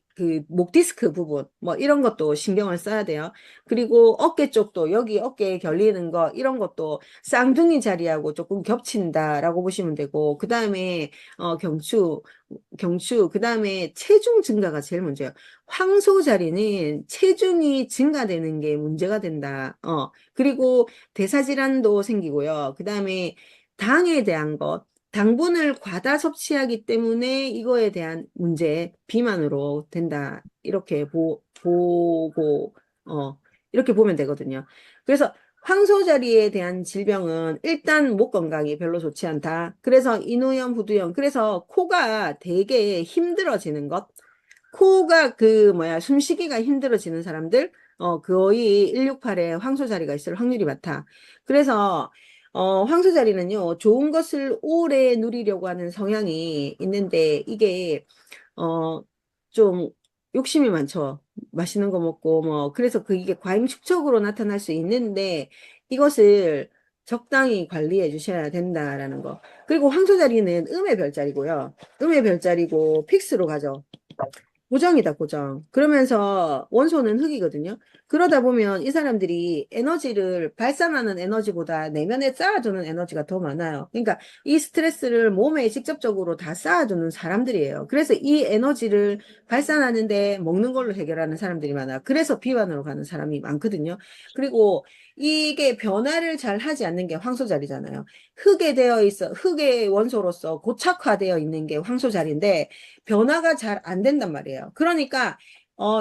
목 디스크 부분, 뭐 이런 것도 신경을 써야 돼요. 그리고 어깨 쪽도 여기 어깨에 결리는 거, 이런 것도 쌍둥이 자리하고 조금 겹친다라고 보시면 되고, 그 다음에, 경추, 그 다음에 체중 증가가 제일 문제예요. 황소 자리는 체중이 증가되는 게 문제가 된다. 그리고 대사질환도 생기고요. 그 다음에 당에 대한 것, 당분을 과다 섭취하기 때문에 이거에 대한 문제, 비만으로 된다. 이렇게 보고, 이렇게 보면 되거든요. 그래서 황소자리에 대한 질병은 일단 목 건강이 별로 좋지 않다. 그래서 인후염, 후두염, 그래서 코가 되게 힘들어지는 것. 코가 숨쉬기가 힘들어지는 사람들, 거의 168에 황소자리가 있을 확률이 많다. 그래서 황소자리는요, 좋은 것을 오래 누리려고 하는 성향이 있는데, 이게, 어, 좀 욕심이 많죠. 맛있는 거 먹고, 그래서 이게 과잉축적으로 나타날 수 있는데, 이것을 적당히 관리해 주셔야 된다라는 거. 그리고 황소자리는 음의 별자리고요. 음의 별자리고, 픽스로 가죠. 고정이다, 고정. 그러면서 원소는 흙이거든요. 그러다 보면 이 사람들이 에너지를 발산하는 에너지보다 내면에 쌓아두는 에너지가 더 많아요. 그러니까 이 스트레스를 몸에 직접적으로 다 쌓아두는 사람들이에요. 그래서 이 에너지를 발산하는데 먹는 걸로 해결하는 사람들이 많아요. 그래서 비만으로 가는 사람이 많거든요. 그리고 이게 변화를 잘 하지 않는 게 황소자리잖아요. 흙의 원소로서 고착화되어 있는 게 황소자리인데, 변화가 잘 안 된단 말이에요. 그러니까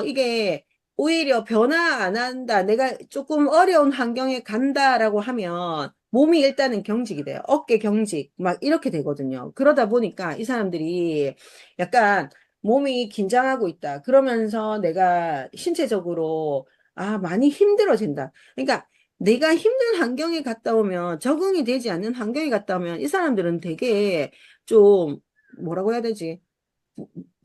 이게 오히려 변화 안 한다. 내가 조금 어려운 환경에 간다라고 하면 몸이 일단은 경직이 돼요. 어깨 경직 막 이렇게 되거든요. 그러다 보니까 이 사람들이 약간 몸이 긴장하고 있다. 그러면서 내가 신체적으로 많이 힘들어진다. 그러니까 내가 힘든 환경에 갔다 오면 적응이 되지 않는 환경에 갔다 오면 이 사람들은 되게 좀 뭐라고 해야 되지?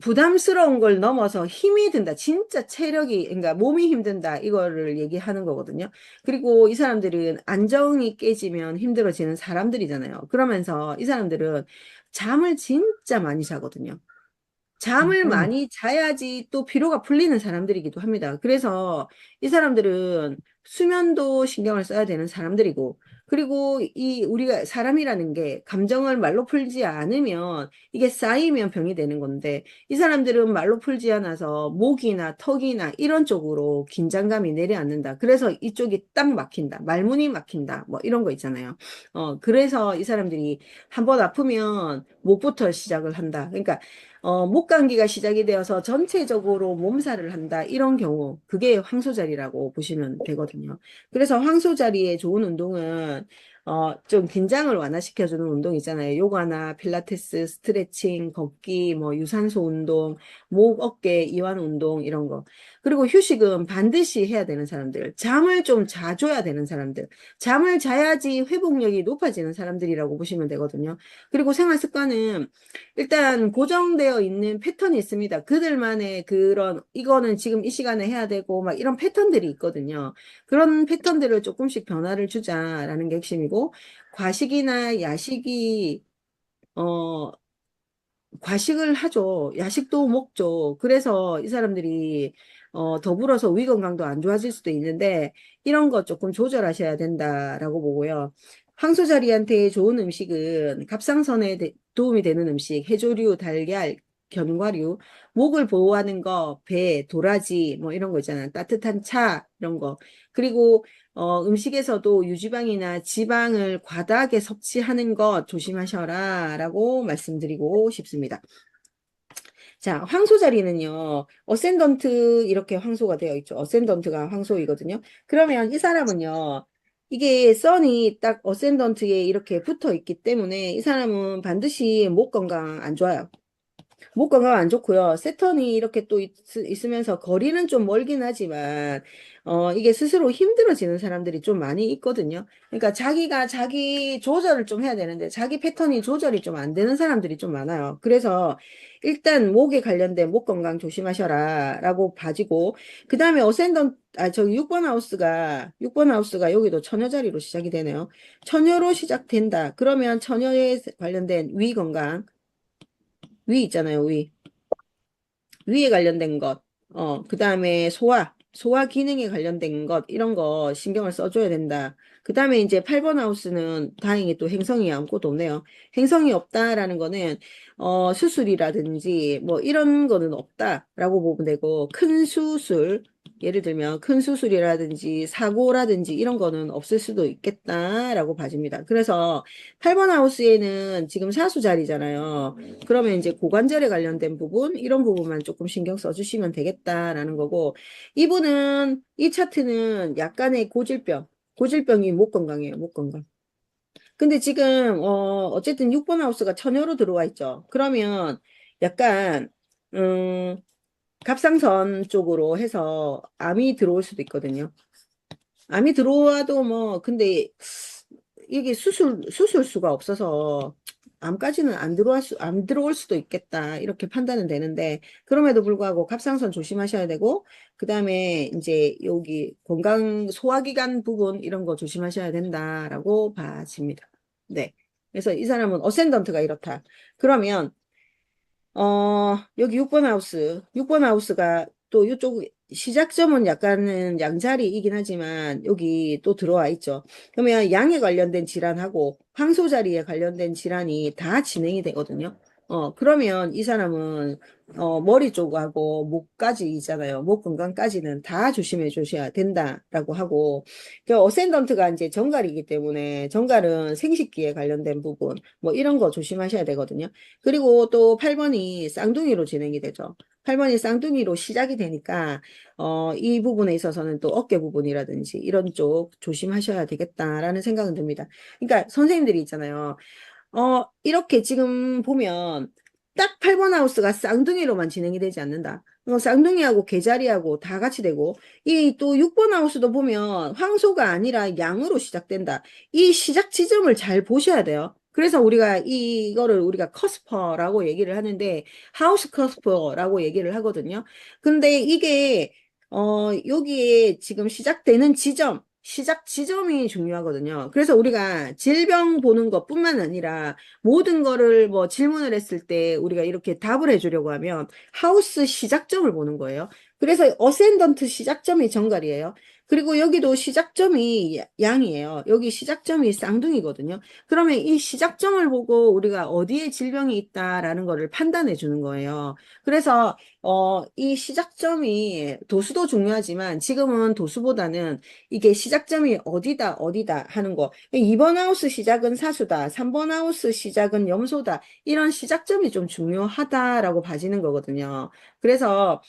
부담스러운 걸 넘어서 힘이 든다. 진짜 체력이, 그러니까 몸이 힘든다. 이거를 얘기하는 거거든요. 그리고 이 사람들은 안정이 깨지면 힘들어지는 사람들이잖아요. 그러면서 이 사람들은 잠을 진짜 많이 자거든요. 잠을 음. 많이 자야지 또 피로가 풀리는 사람들이기도 합니다. 그래서 이 사람들은 수면도 신경을 써야 되는 사람들이고, 그리고 우리가 사람이라는 게 감정을 말로 풀지 않으면 이게 쌓이면 병이 되는 건데, 이 사람들은 말로 풀지 않아서 목이나 턱이나 이런 쪽으로 긴장감이 내려앉는다. 그래서 이쪽이 딱 막힌다. 말문이 막힌다. 뭐 이런 거 있잖아요. 그래서 이 사람들이 한번 아프면 목부터 시작을 한다. 그러니까 목감기가 시작이 되어서 전체적으로 몸살을 한다. 이런 경우, 그게 황소자리라고 보시면 되거든요. 그래서 황소자리에 좋은 운동은, 좀 긴장을 완화시켜주는 운동 있잖아요. 요가나 필라테스, 스트레칭, 걷기, 뭐, 유산소 운동, 목, 어깨, 이완 운동, 이런 거. 그리고 휴식은 반드시 해야 되는 사람들, 잠을 좀 자줘야 되는 사람들, 잠을 자야지 회복력이 높아지는 사람들이라고 보시면 되거든요. 그리고 생활 습관은 일단 고정되어 있는 패턴이 있습니다. 그들만의 그런, 이거는 지금 이 시간에 해야 되고, 막 이런 패턴들이 있거든요. 그런 패턴들을 조금씩 변화를 주자라는 게 핵심이고, 과식이나 야식이, 어, 과식을 하죠. 야식도 먹죠. 그래서 이 사람들이 더불어서 위 건강도 안 좋아질 수도 있는데 이런 거 조금 조절하셔야 된다라고 보고요. 황소자리한테 좋은 음식은 갑상선에 도움이 되는 음식, 해조류, 달걀, 견과류, 목을 보호하는 거, 배, 도라지 뭐 이런 거 있잖아요. 따뜻한 차 이런 거. 그리고 음식에서도 유지방이나 지방을 과다하게 섭취하는 것 조심하셔라 라고 말씀드리고 싶습니다. 자, 황소 자리는요, 어센던트 이렇게 황소가 되어 있죠. 어센던트가 황소이거든요. 그러면 이 사람은요, 이게 선이 딱 어센던트에 이렇게 붙어 있기 때문에 이 사람은 반드시 목 건강 안 좋아요. 목 건강 안 좋고요. 세턴이 이렇게 또 있으면서 거리는 좀 멀긴 하지만, 이게 스스로 힘들어지는 사람들이 좀 많이 있거든요. 그러니까 자기가 자기 조절을 좀 해야 되는데, 자기 패턴이 조절이 좀 안 되는 사람들이 좀 많아요. 그래서 일단 목에 관련된 목 건강 조심하셔라 라고 봐지고, 그 다음에 저기 6번 하우스가 여기도 처녀 자리로 시작이 되네요. 처녀로 시작된다. 그러면 처녀에 관련된 위 건강, 위 있잖아요, 위. 위에 관련된 것, 그 다음에 소화 기능에 관련된 것, 이런 거 신경을 써줘야 된다. 그 다음에 이제 8번 하우스는 다행히 또 행성이 아무것도 없네요. 행성이 없다라는 거는, 수술이라든지 뭐 이런 거는 없다라고 보면 되고, 큰 수술, 예를 들면 큰 수술이라든지 사고라든지 이런 거는 없을 수도 있겠다라고 봐집니다. 그래서 8번 하우스에는 지금 사수 자리잖아요. 그러면 이제 고관절에 관련된 부분, 이런 부분만 조금 신경 써주시면 되겠다라는 거고, 이 차트는 약간의 고질병이 목 건강이에요, 목 건강. 근데 지금, 어쨌든 6번 하우스가 처녀로 들어와 있죠. 그러면 약간, 음, 갑상선 쪽으로 해서 암이 들어올 수도 있거든요. 암이 들어와도 뭐, 근데 이게 수술수가 없어서 암까지는 안 들어올 수도 있겠다. 이렇게 판단은 되는데, 그럼에도 불구하고 갑상선 조심하셔야 되고, 그 다음에 이제 여기 소화기관 부분 이런 거 조심하셔야 된다라고 봐집니다. 네. 그래서 이 사람은 어센던트가 이렇다. 그러면 여기 6번 하우스. 6번 하우스가 또 이쪽 시작점은 약간은 양자리이긴 하지만 여기 또 들어와 있죠. 그러면 양에 관련된 질환하고 황소자리에 관련된 질환이 다 진행이 되거든요. 그러면 이 사람은 머리 쪽하고 목까지 있잖아요. 목 건강까지는 다 조심해 주셔야 된다라고 하고 그 어센던트가 이제 정갈이기 때문에 정갈은 생식기에 관련된 부분 뭐 이런 거 조심하셔야 되거든요. 그리고 또 8번이 쌍둥이로 진행이 되죠. 8번이 쌍둥이로 시작이 되니까 이 부분에 있어서는 또 어깨 부분이라든지 이런 쪽 조심하셔야 되겠다라는 생각은 듭니다. 그러니까 선생님들이 있잖아요. 이렇게 지금 보면 딱 8번 하우스가 쌍둥이로만 진행이 되지 않는다. 쌍둥이하고 개자리하고 다 같이 되고 이 또 6번 하우스도 보면 황소가 아니라 양으로 시작된다. 이 시작 지점을 잘 보셔야 돼요. 그래서 우리가 이거를 우리가 커스퍼라고 얘기를 하는데 하우스 커스퍼라고 얘기를 하거든요. 근데 이게 여기에 지금 시작되는 시작 지점이 중요하거든요. 그래서 우리가 질병 보는 것뿐만 아니라 모든 거를 뭐 질문을 했을 때 우리가 이렇게 답을 해주려고 하면 하우스 시작점을 보는 거예요. 그래서 어센던트 시작점이 정갈이에요. 그리고 여기도 시작점이 양이에요. 여기 시작점이 쌍둥이거든요. 그러면 이 시작점을 보고 우리가 어디에 질병이 있다라는 거를 판단해 주는 거예요. 그래서 이 시작점이 도수도 중요하지만 지금은 도수보다는 이게 시작점이 어디다 어디다 하는 거. 2번 하우스 시작은 사수다. 3번 하우스 시작은 염소다. 이런 시작점이 좀 중요하다라고 봐지는 거거든요. 그래서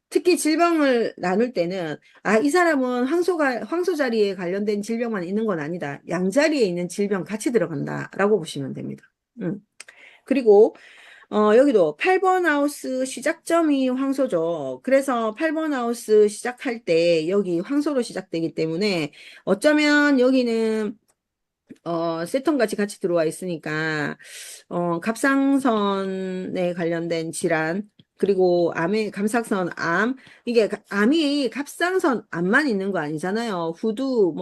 특히 질병을 나눌 때는, 아, 이 사람은 황소 자리에 관련된 질병만 있는 건 아니다. 양자리에 있는 질병 같이 들어간다라고 보시면 됩니다. 그리고, 여기도 8번 하우스 시작점이 황소죠. 그래서 8번 하우스 시작할 때 여기 황소로 시작되기 때문에 어쩌면 여기는 세턴 같이 들어와 있으니까, 갑상선에 관련된 질환, 그리고 감삭선 암, 이게 암이 갑상선 암만 있는 거 아니잖아요. 후두,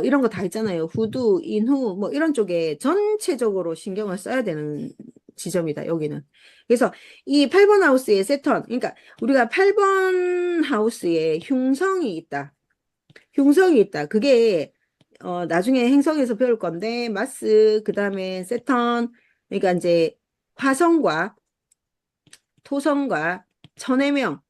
이런 거 다 있잖아요. 후두, 인후, 이런 쪽에 전체적으로 신경을 써야 되는 지점이다, 여기는. 그래서 이 8번 하우스의 세턴, 그러니까 우리가 8번 하우스에 흉성이 있다. 흉성이 있다. 그게 나중에 행성에서 배울 건데 마스 그다음에 세턴 그러니까 이제 화성과 토성과 천해명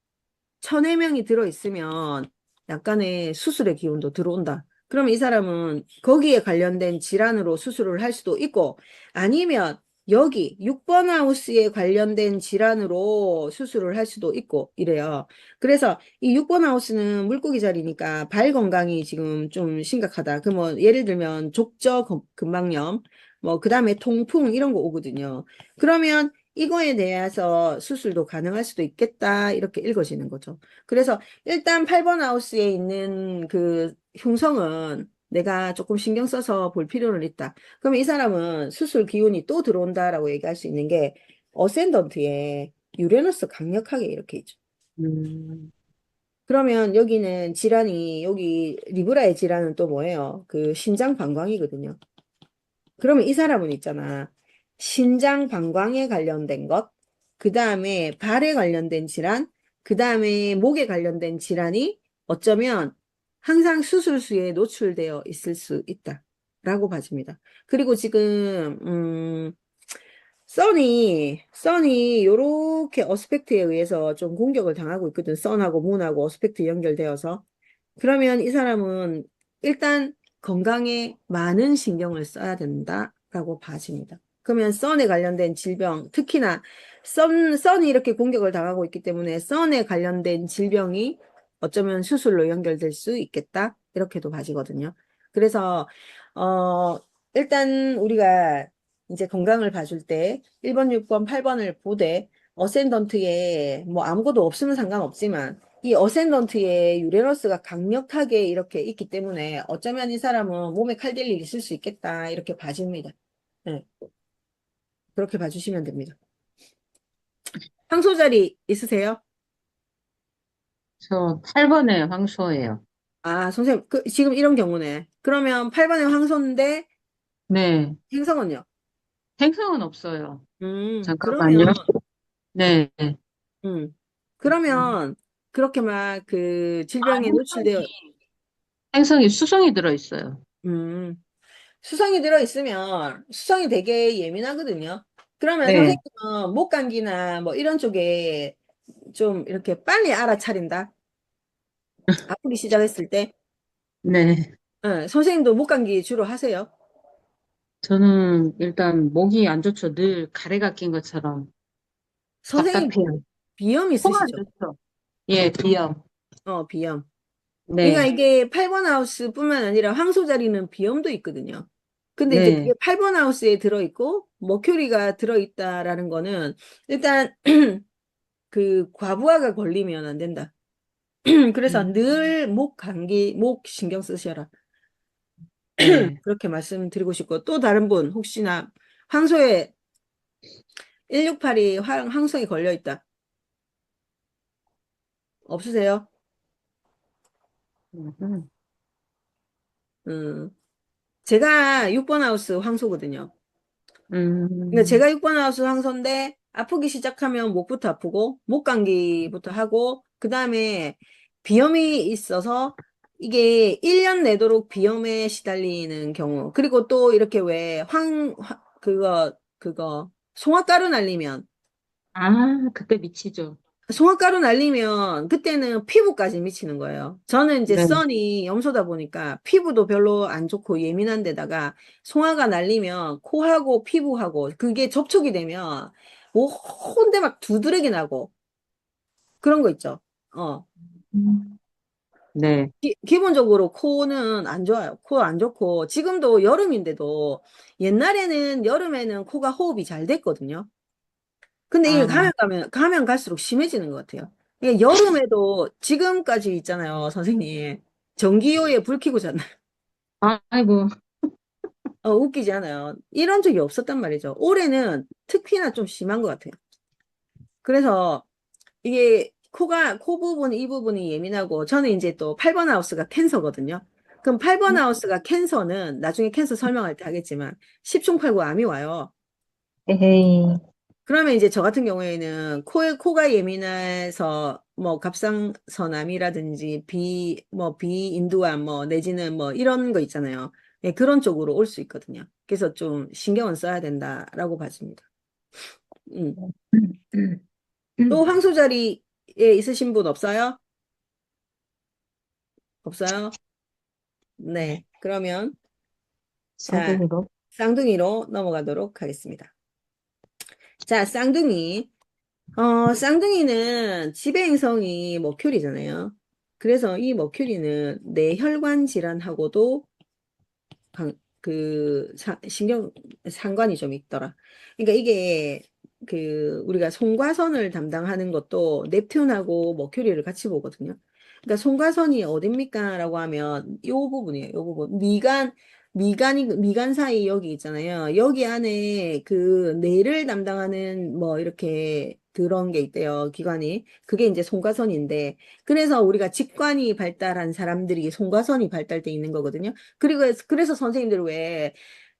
천해명이 들어있으면 약간의 수술의 기운도 들어온다. 그럼 이 사람은 거기에 관련된 질환으로 수술을 할 수도 있고 아니면 여기 6번 하우스에 관련된 질환으로 수술을 할 수도 있고 이래요. 그래서 이 6번 하우스는 물고기 자리니까 발 건강이 지금 좀 심각하다. 그 뭐 예를 들면 족저 근막염 그다음에 통풍 이런 거 오거든요. 그러면 이거에 대해서 수술도 가능할 수도 있겠다. 이렇게 읽어지는 거죠. 그래서 일단 8번 하우스에 있는 그 흉성은 내가 조금 신경 써서 볼 필요는 있다. 그러면 이 사람은 수술 기운이 또 들어온다라고 얘기할 수 있는 게 어센던트에 유레너스 강력하게 이렇게 있죠. 음, 그러면 여기는 질환이 여기 리브라의 질환은 또 뭐예요? 그 신장 방광이거든요. 그러면 이 사람은 있잖아. 신장 방광에 관련된 것, 그 다음에 발에 관련된 질환, 그 다음에 목에 관련된 질환이 어쩌면 항상 수술수에 노출되어 있을 수 있다라고 봐집니다. 그리고 지금 써니 요렇게 어스펙트에 의해서 좀 공격을 당하고 있거든. 선하고 문하고 어스펙트 연결되어서. 그러면 이 사람은 일단 건강에 많은 신경을 써야 된다라고 봐집니다. 그러면 선에 관련된 질병, 특히나 선이 이렇게 공격을 당하고 있기 때문에 선에 관련된 질병이 어쩌면 수술로 연결될 수 있겠다. 이렇게도 봐지거든요. 그래서 일단 우리가 이제 건강을 봐줄 때 1번, 6번, 8번을 보되 어센던트에 뭐 아무것도 없으면 상관없지만 이 어센던트에 유레너스가 강력하게 이렇게 있기 때문에 어쩌면 이 사람은 몸에 칼될 일이 있을 수 있겠다 이렇게 봐집니다. 네, 그렇게 봐주시면 됩니다. 황소자리 있으세요? 저 8번에 황소예요. 아, 선생님, 지금 이런 경우네. 그러면 8번에 황소인데 네, 행성은요? 행성은 없어요. 잠깐만요. 그러면 네. 음, 음. 그러면 그렇게 막 그 아, 질병에 노출되어 행성이 수성이 들어있어요. 음, 수성이 들어있으면 수성이 되게 예민하거든요. 그러면 네, 선생님은 목감기나 뭐 이런 쪽에 좀 이렇게 빨리 알아차린다. 아프기 시작했을 때. 네. 선생님도 목감기 주로 하세요. 저는 일단 목이 안 좋죠. 늘 가래가 낀 것처럼 선생님 답답해요. 비염 코가 안 있으시죠? 좋죠. 예, 비염. 비염. 그러니까 네, 이게 8번 하우스뿐만 아니라 황소 자리는 비염도 있거든요. 근데 이제 그게 네. 8번 하우스에 들어있고 머큐리가 들어있다라는 거는 일단 그 과부하가 걸리면 안 된다. 그래서 음, 늘 목 감기, 목 신경 쓰셔라. 네. 그렇게 말씀드리고 싶고, 또 다른 분, 혹시나 황소에 168이 황소에 걸려 있다. 없으세요? 음, 음, 제가 6번 하우스 황소거든요. 그러니까 음, 제가 6번 하우스 황소인데, 아프기 시작하면 목부터 아프고, 목 감기부터 하고, 그 다음에 비염이 있어서 이게 1년 내도록 비염에 시달리는 경우, 그리고 또 이렇게 왜 송화가루 날리면, 아, 그때 미치죠. 송화가루 날리면 그때는 피부까지 미치는 거예요. 저는 이제 네. 써니 염소다 보니까 피부도 별로 안 좋고 예민한 데다가 송화가 날리면 코하고 피부하고 그게 접촉이 되면 뭐 혼데 막 두드러기 나고 그런 거 있죠. 어. 음. 네. 기본적으로 코는 안 좋아요. 코 안 좋고 지금도 여름인데도 옛날에는 여름에는 코가 호흡이 잘 됐거든요. 근데 이게 아, 가면 갈수록 심해지는 것 같아요. 이게 여름에도 지금까지 있잖아요, 선생님. 전기요에 불 켜고 잤나요? 아이고, 웃기지 않아요. 이런 적이 없었단 말이죠. 올해는 특히나 좀 심한 것 같아요. 그래서 이게 코 부분, 이 부분이 예민하고, 저는 이제 또 8번 하우스가 캔서거든요. 그럼 8번 하우스가 캔서는 나중에 캔서 설명할 때 하겠지만, 10중 8구 암이 와요. 에헤이. 그러면 이제 저 같은 경우에는 코가 예민해서 뭐 갑상선암이라든지 비인두암 내지는 뭐 이런 거 있잖아요. 예, 그런 쪽으로 올 수 있거든요. 그래서 좀 신경은 써야 된다라고 봐집니다. 음. 또 황소 자리에 있으신 분 없어요? 없어요? 네. 그러면 자, 쌍둥이로. 쌍둥이로 넘어가도록 하겠습니다. 자, 쌍둥이는 지배행성이 머큐리잖아요. 그래서 이 머큐리는 뇌혈관 질환하고도 신경 상관이 좀 있더라. 그러니까 이게 우리가 송과선을 담당하는 것도 넵튠하고 머큐리를 같이 보거든요. 그러니까 송과선이 어딥니까? 라고 하면 요 부분이에요. 요 부분. 미간 사이 여기 있잖아요. 여기 안에 그 뇌를 담당하는 뭐 이렇게 그런 게 있대요. 기관이. 그게 이제 송과선인데 그래서 우리가 직관이 발달한 사람들이 송과선이 발달돼 있는 거거든요. 그래서 선생님들 왜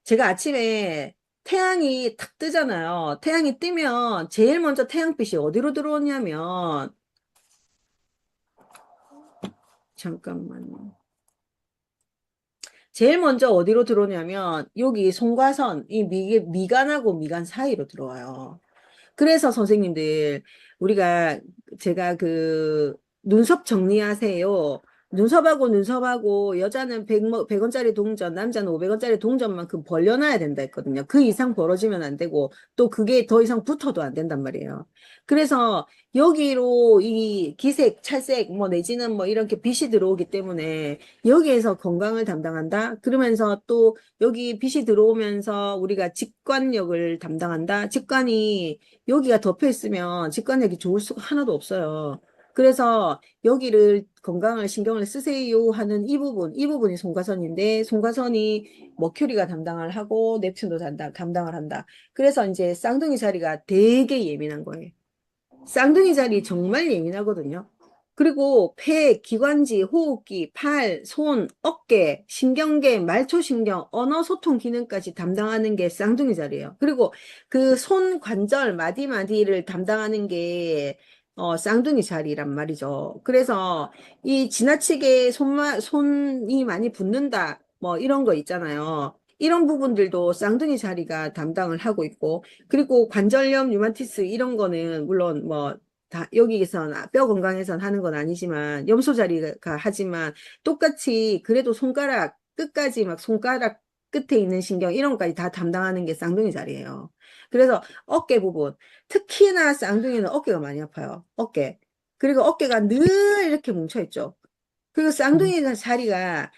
제가 아침에 태양이 탁 뜨잖아요. 태양이 뜨면 제일 먼저 태양빛이 어디로 들어오냐면 잠깐만요. 제일 먼저 어디로 들어오냐면 여기 송과선 이 미간하고 미간 사이로 들어와요. 그래서 선생님들 제가 눈썹 정리하세요. 눈썹하고 여자는 100원짜리 동전, 남자는 500원짜리 동전만큼 벌려놔야 된다 했거든요. 그 이상 벌어지면 안 되고 또 그게 더 이상 붙어도 안 된단 말이에요. 그래서 여기로 이 기색, 찰색 내지는 이렇게 빛이 들어오기 때문에 여기에서 건강을 담당한다. 그러면서 또 여기 빛이 들어오면서 우리가 직관력을 담당한다. 직관이 여기가 덮여 있으면 직관력이 좋을 수가 하나도 없어요. 그래서 여기를 건강을 신경을 쓰세요 하는 이 부분이 송과선인데, 송과선이 머큐리가 담당을 하고, 넵튠도 담당을 한다. 그래서 이제 쌍둥이 자리가 되게 예민한 거예요. 쌍둥이 자리 정말 예민하거든요. 그리고 폐, 기관지, 호흡기, 팔, 손, 어깨, 신경계, 말초신경, 언어소통 기능까지 담당하는 게 쌍둥이 자리예요. 그리고 그 손 관절, 마디마디를 담당하는 게 쌍둥이 자리란 말이죠. 그래서 이 지나치게 손이 많이 붓는다, 이런 거 있잖아요. 이런 부분들도 쌍둥이 자리가 담당을 하고 있고, 그리고 관절염, 류마티스 이런 거는 물론 여기에선 뼈 건강에선 하는 건 아니지만 염소 자리가 하지만 똑같이 그래도 손가락 끝까지 막 손가락 끝에 있는 신경 이런 것까지 다 담당하는 게 쌍둥이 자리예요. 그래서 어깨 부분 특히나 쌍둥이는 어깨가 많이 아파요. 어깨. 그리고 어깨가 늘 이렇게 뭉쳐 있죠. 그리고 쌍둥이 자리가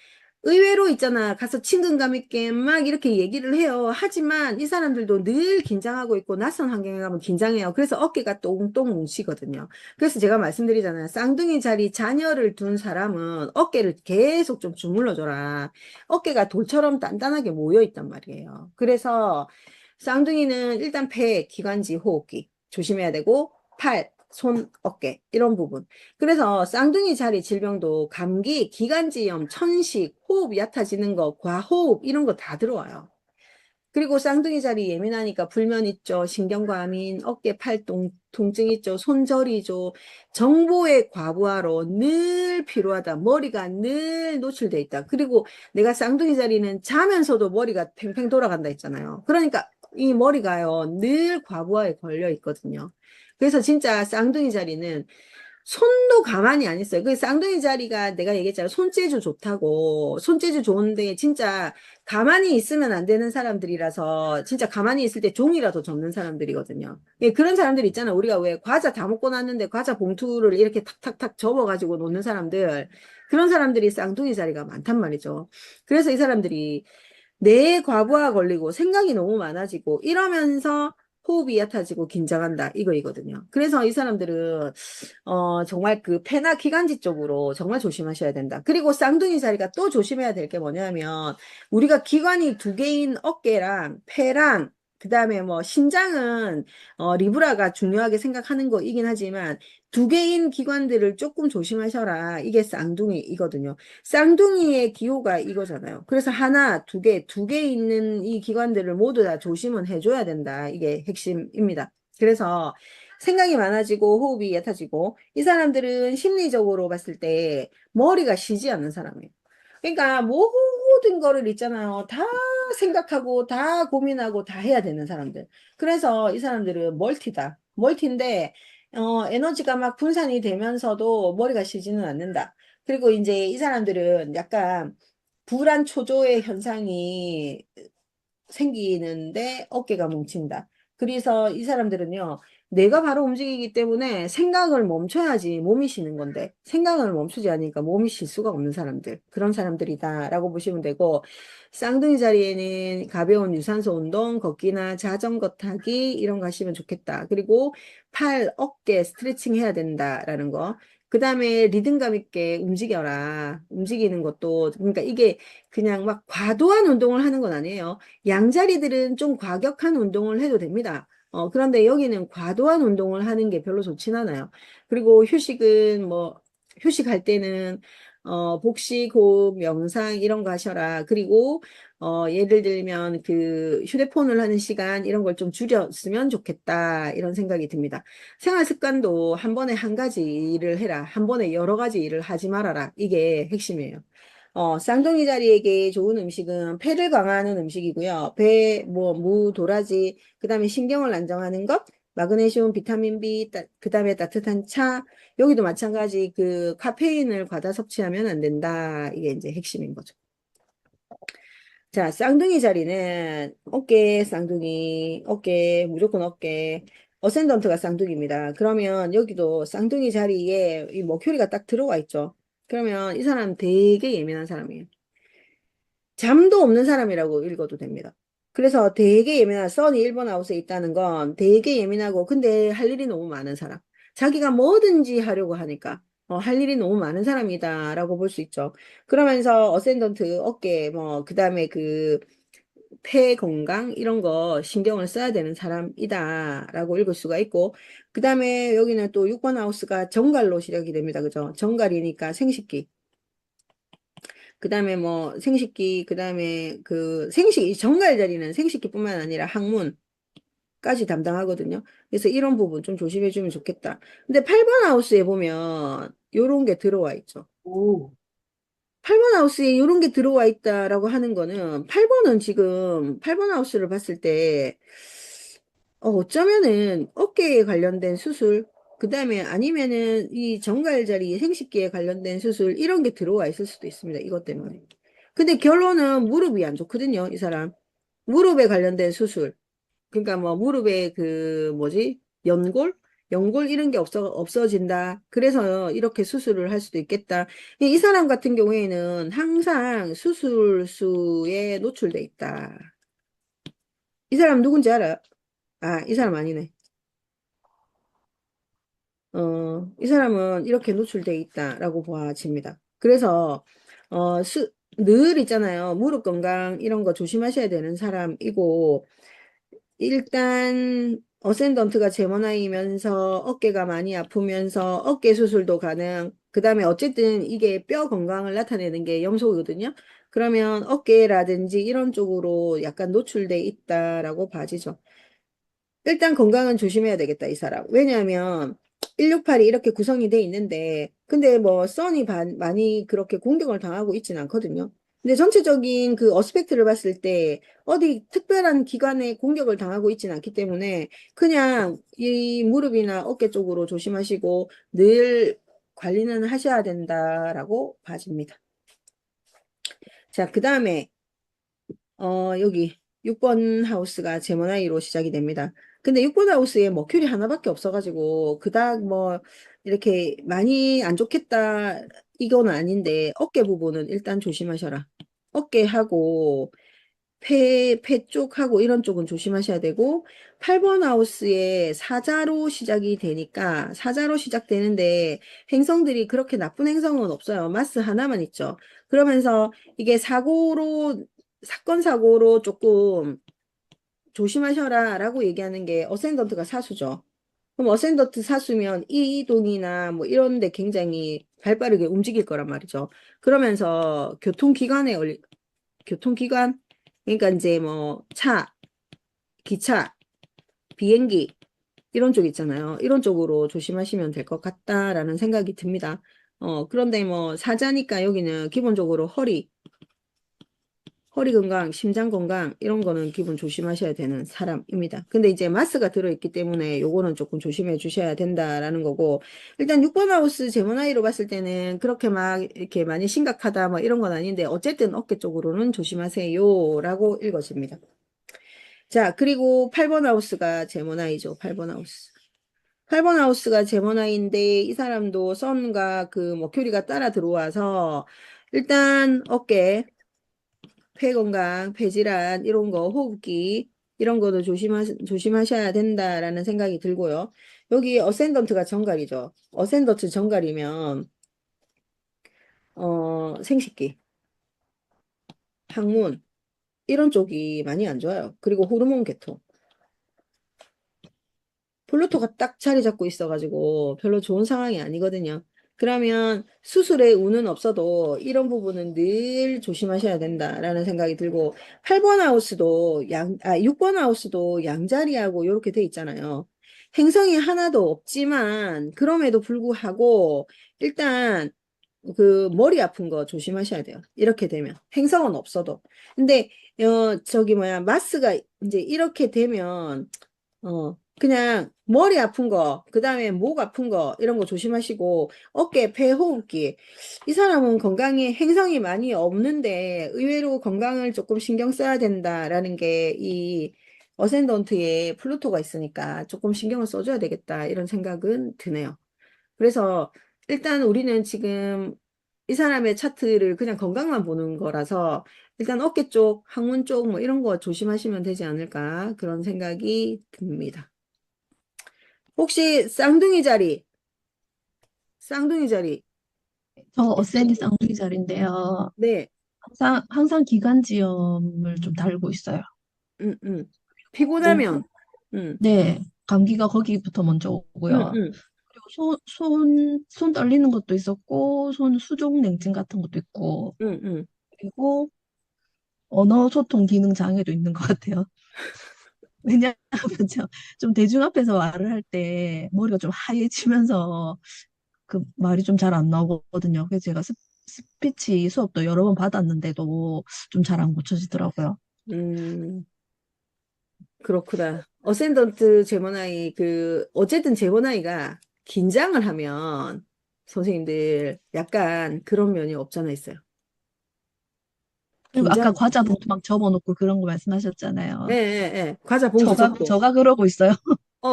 의외로 있잖아. 가서 친근감 있게 막 이렇게 얘기를 해요. 하지만 이 사람들도 늘 긴장하고 있고 낯선 환경에 가면 긴장해요. 그래서 어깨가 똥똥 뭉치거든요. 그래서 제가 말씀드리잖아요. 쌍둥이 자리 자녀를 둔 사람은 어깨를 계속 좀 주물러줘라. 어깨가 돌처럼 단단하게 모여 있단 말이에요. 그래서 쌍둥이는 일단 폐, 기관지, 호흡기 조심해야 되고 팔, 손, 어깨 이런 부분. 그래서 쌍둥이 자리 질병도 감기, 기관지염, 천식, 호흡 얕아지는 거, 과호흡 이런 거 다 들어와요. 그리고 쌍둥이 자리 예민하니까 불면 있죠. 신경과민, 어깨, 팔 통증 있죠. 손저리죠. 정보의 과부하로 늘 피로하다. 머리가 늘 노출돼 있다. 그리고 내가 쌍둥이 자리는 자면서도 머리가 팽팽 돌아간다 했잖아요. 그러니까 이 머리가요, 늘 과부하에 걸려 있거든요. 그래서 진짜 쌍둥이 자리는 손도 가만히 안 있어요. 그 쌍둥이 자리가 내가 얘기했잖아. 손재주 좋다고. 손재주 좋은데 진짜 가만히 있으면 안 되는 사람들이라서 진짜 가만히 있을 때 종이라도 접는 사람들이거든요. 예, 그런 사람들 있잖아. 우리가 왜 과자 다 먹고 났는데 과자 봉투를 이렇게 탁탁탁 접어가지고 놓는 사람들. 그런 사람들이 쌍둥이 자리가 많단 말이죠. 그래서 이 사람들이 뇌에 과부하 걸리고 생각이 너무 많아지고 이러면서 호흡이 얕아지고 긴장한다 이거이거든요. 그래서 이 사람들은 정말 그 폐나 기관지 쪽으로 정말 조심하셔야 된다. 그리고 쌍둥이 자리가 또 조심해야 될 게 뭐냐면 우리가 기관이 두 개인 어깨랑 폐랑 그다음에 뭐 심장은 리브라가 중요하게 생각하는 거이긴 하지만 두 개인 기관들을 조금 조심하셔라. 이게 쌍둥이이거든요. 쌍둥이의 기호가 이거잖아요. 그래서 하나, 두 개 있는 이 기관들을 모두 다 조심은 해줘야 된다. 이게 핵심입니다. 그래서 생각이 많아지고 호흡이 얕아지고 이 사람들은 심리적으로 봤을 때 머리가 쉬지 않는 사람이에요. 그러니까 모든 거를 있잖아요. 다 생각하고 다 고민하고 다 해야 되는 사람들. 그래서 이 사람들은 멀티다. 멀티인데 에너지가 막 분산이 되면서도 머리가 쉬지는 않는다. 그리고 이제 이 사람들은 약간 불안 초조의 현상이 생기는데 어깨가 뭉친다. 그래서 이 사람들은요, 뇌가 바로 움직이기 때문에 생각을 멈춰야지 몸이 쉬는 건데, 생각을 멈추지 않으니까 몸이 쉴 수가 없는 사람들, 그런 사람들이다라고 보시면 되고, 쌍둥이 자리에는 가벼운 유산소 운동, 걷기나 자전거 타기, 이런 거 하시면 좋겠다. 그리고 팔, 어깨 스트레칭 해야 된다라는 거. 그 다음에 리듬감 있게 움직여라. 움직이는 것도, 그러니까 이게 그냥 막 과도한 운동을 하는 건 아니에요. 양자리들은 좀 과격한 운동을 해도 됩니다. 그런데 여기는 과도한 운동을 하는 게 별로 좋진 않아요. 그리고 휴식은 뭐, 휴식할 때는, 복식, 호흡, 명상 이런 거 하셔라. 그리고, 예를 들면 그 휴대폰을 하는 시간 이런 걸 좀 줄였으면 좋겠다. 이런 생각이 듭니다. 생활 습관도 한 번에 한 가지 일을 해라. 한 번에 여러 가지 일을 하지 말아라. 이게 핵심이에요. 쌍둥이 자리에게 좋은 음식은 폐를 강화하는 음식이고요. 배, 뭐, 무, 도라지, 그 다음에 신경을 안정하는 것, 마그네슘, 비타민 B, 그 다음에 따뜻한 차. 여기도 마찬가지 그 카페인을 과다 섭취하면 안 된다. 이게 이제 핵심인 거죠. 자, 쌍둥이 자리는 어깨, 쌍둥이, 어깨, 무조건 어깨. 어센던트가 쌍둥이입니다. 그러면 여기도 쌍둥이 자리에 이 머큐리가 딱 들어와 있죠. 그러면 이 사람 되게 예민한 사람이에요. 잠도 없는 사람이라고 읽어도 됩니다. 그래서 되게 예민한 선이 1번 하우스에 있다는 건 되게 예민하고 근데 할 일이 너무 많은 사람. 자기가 뭐든지 하려고 하니까 할 일이 너무 많은 사람이다라고 볼 수 있죠. 그러면서 어센던트 어깨 뭐 그다음에 그 폐 건강 이런 거 신경을 써야 되는 사람이다라고 읽을 수가 있고 그다음에 여기는 또 6번 하우스가 정갈로 시작이 됩니다. 그죠? 정갈이니까 생식기. 그 다음에 뭐 생식기, 그 다음에 그 생식, 정갈 자리는 생식기뿐만 아니라 항문까지 담당하거든요. 그래서 이런 부분 좀 조심해 주면 좋겠다. 근데 8번 하우스에 보면 요런 게 들어와 있죠. 오, 8번 하우스에 요런 게 들어와 있다라고 하는 거는 8번은 지금 8번 하우스를 봤을 때 어쩌면은 어깨에 관련된 수술, 그 다음에 아니면은 이 정갈자리 생식기에 관련된 수술, 이런 게 들어와 있을 수도 있습니다. 이것 때문에. 근데 결론은 무릎이 안 좋거든요, 이 사람. 무릎에 관련된 수술. 그러니까 뭐 무릎에 그 뭐지? 연골? 연골 이런 게 없어진다. 그래서 이렇게 수술을 할 수도 있겠다. 이 사람 같은 경우에는 항상 수술수에 노출돼 있다. 이 사람 누군지 알아요? 아, 이 사람 아니네. 이 사람은 이렇게 노출돼 있다라고 보아집니다. 그래서, 늘 있잖아요. 무릎 건강 이런 거 조심하셔야 되는 사람이고, 일단, 어센던트가 제모나이면서 어깨가 많이 아프면서 어깨 수술도 가능, 그 다음에 어쨌든 이게 뼈 건강을 나타내는 게 염소거든요. 그러면 어깨라든지 이런 쪽으로 약간 노출돼 있다라고 봐지죠. 일단 건강은 조심해야 되겠다, 이 사람. 왜냐하면 168이 이렇게 구성이 돼 있는데, 근데 뭐 선이 많이 그렇게 공격을 당하고 있지는 않거든요. 근데 전체적인 그 어스펙트를 봤을 때 어디 특별한 기관에 공격을 당하고 있지는 않기 때문에 그냥 이 무릎이나 어깨 쪽으로 조심하시고 늘 관리는 하셔야 된다라고 봐집니다. 자, 그 다음에 여기 6번 하우스가 제모나이로 시작이 됩니다. 근데 6번 하우스에 머큐리 하나밖에 없어가지고 그닥 뭐 이렇게 많이 안 좋겠다 이거는 아닌데 어깨 부분은 일단 조심하셔라. 어깨하고 폐 쪽하고 이런 쪽은 조심하셔야 되고 8번 하우스에 사자로 시작이 되니까 사자로 시작되는데 행성들이 그렇게 나쁜 행성은 없어요. 마스 하나만 있죠. 그러면서 이게 사건 사고로 조금 조심하셔라 라고 얘기하는 게 어센던트가 사수죠. 그럼 어센던트 사수면 이동이나 뭐 이런 데 굉장히 발빠르게 움직일 거란 말이죠. 그러면서 교통기관, 그러니까 이제 뭐 차, 기차, 비행기 이런 쪽 있잖아요. 이런 쪽으로 조심하시면 될 것 같다라는 생각이 듭니다. 그런데 뭐 사자니까 여기는 기본적으로 허리 건강, 심장 건강 이런 거는 기본 조심하셔야 되는 사람입니다. 근데 이제 마스가 들어있기 때문에 요거는 조금 조심해 주셔야 된다라는 거고 일단 6번 하우스 제모나이로 봤을 때는 그렇게 막 이렇게 많이 심각하다 뭐 이런 건 아닌데 어쨌든 어깨 쪽으로는 조심하세요 라고 읽어집니다. 자, 그리고 8번 하우스가 제모나이죠. 8번 하우스. 8번 하우스가 제모나이인데 이 사람도 선과 그 머큐리가 따라 들어와서 일단 어깨 폐 건강, 폐질환, 이런 거, 호흡기, 이런 거도 조심하셔야 된다라는 생각이 들고요. 여기 어센던트가 정갈이죠. 어센던트 정갈이면, 생식기, 항문, 이런 쪽이 많이 안 좋아요. 그리고 호르몬 계통. 플루토가 딱 자리 잡고 있어가지고 별로 좋은 상황이 아니거든요. 그러면 수술에 운은 없어도 이런 부분은 늘 조심하셔야 된다라는 생각이 들고 8번 하우스도 6번 하우스도 양자리하고 이렇게 돼 있잖아요. 행성이 하나도 없지만 그럼에도 불구하고 일단 그 머리 아픈 거 조심하셔야 돼요. 이렇게 되면 행성은 없어도. 근데 저기 뭐야 마스가 이제 이렇게 되면 그냥 머리 아픈 거, 그 다음에 목 아픈 거, 이런 거 조심하시고, 어깨, 폐, 호흡기. 이 사람은 건강에 행성이 많이 없는데, 의외로 건강을 조금 신경 써야 된다라는 게, 이 어센던트에 플루토가 있으니까 조금 신경을 써줘야 되겠다, 이런 생각은 드네요. 그래서, 일단 우리는 지금 이 사람의 차트를 그냥 건강만 보는 거라서, 일단 어깨 쪽, 항문 쪽, 뭐 이런 거 조심하시면 되지 않을까, 그런 생각이 듭니다. 혹시 쌍둥이 자리, 저 어센이 쌍둥이 자리인데요. 네, 항상 기관지염을 좀 달고 있어요. 음, 음. 뭐, 피곤하면, 음, 네, 감기가 거기부터 먼저 음, 오고요. 음, 그리고 손 떨리는 것도 있었고, 손 수족 냉증 같은 것도 있고, 음, 음. 그리고 언어 소통 기능 장애도 있는 것 같아요. 왜냐하면 좀 대중 앞에서 말을 할 때 머리가 좀 하얘지면서 그 말이 좀 잘 안 나오거든요. 그래서 제가 스피치 수업도 여러 번 받았는데도 좀 잘 안 고쳐지더라고요. 음, 그렇구나. 어센던트 제모나이, 어쨌든 제모나이가 긴장을 하면 선생님들 약간 그런 면이 없잖아 있어요. 그리고 아까 긴장, 과자 봉투 막 접어놓고 그런 거 예, 말씀하셨잖아요. 예, 예. 과자 봉투 저가, 접고. 저가 그러고 있어요.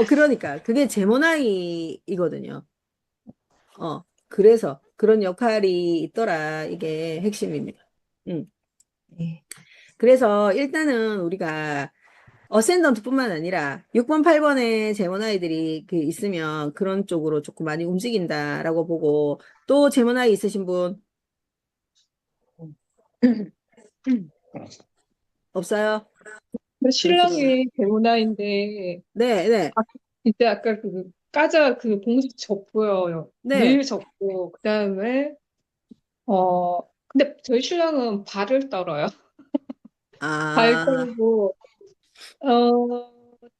그러니까. 그게 제모나이이거든요. 그래서 그런 역할이 있더라. 이게 핵심입니다. 음. 네. 그래서 일단은 우리가 어센던트뿐만 아니라 6번, 8번에 제모나이들이 있으면 그런 쪽으로 조금 많이 움직인다라고 보고 또 제모나이 있으신 분 없어요? 그러시구나. 신랑이 데모나인데, 네, 네. 아, 진짜 아까 그 과자 그 봉지 접고요. 네. 늘 접고, 그다음에, 근데 저희 신랑은 발을 떨어요. 발 아, 떨고,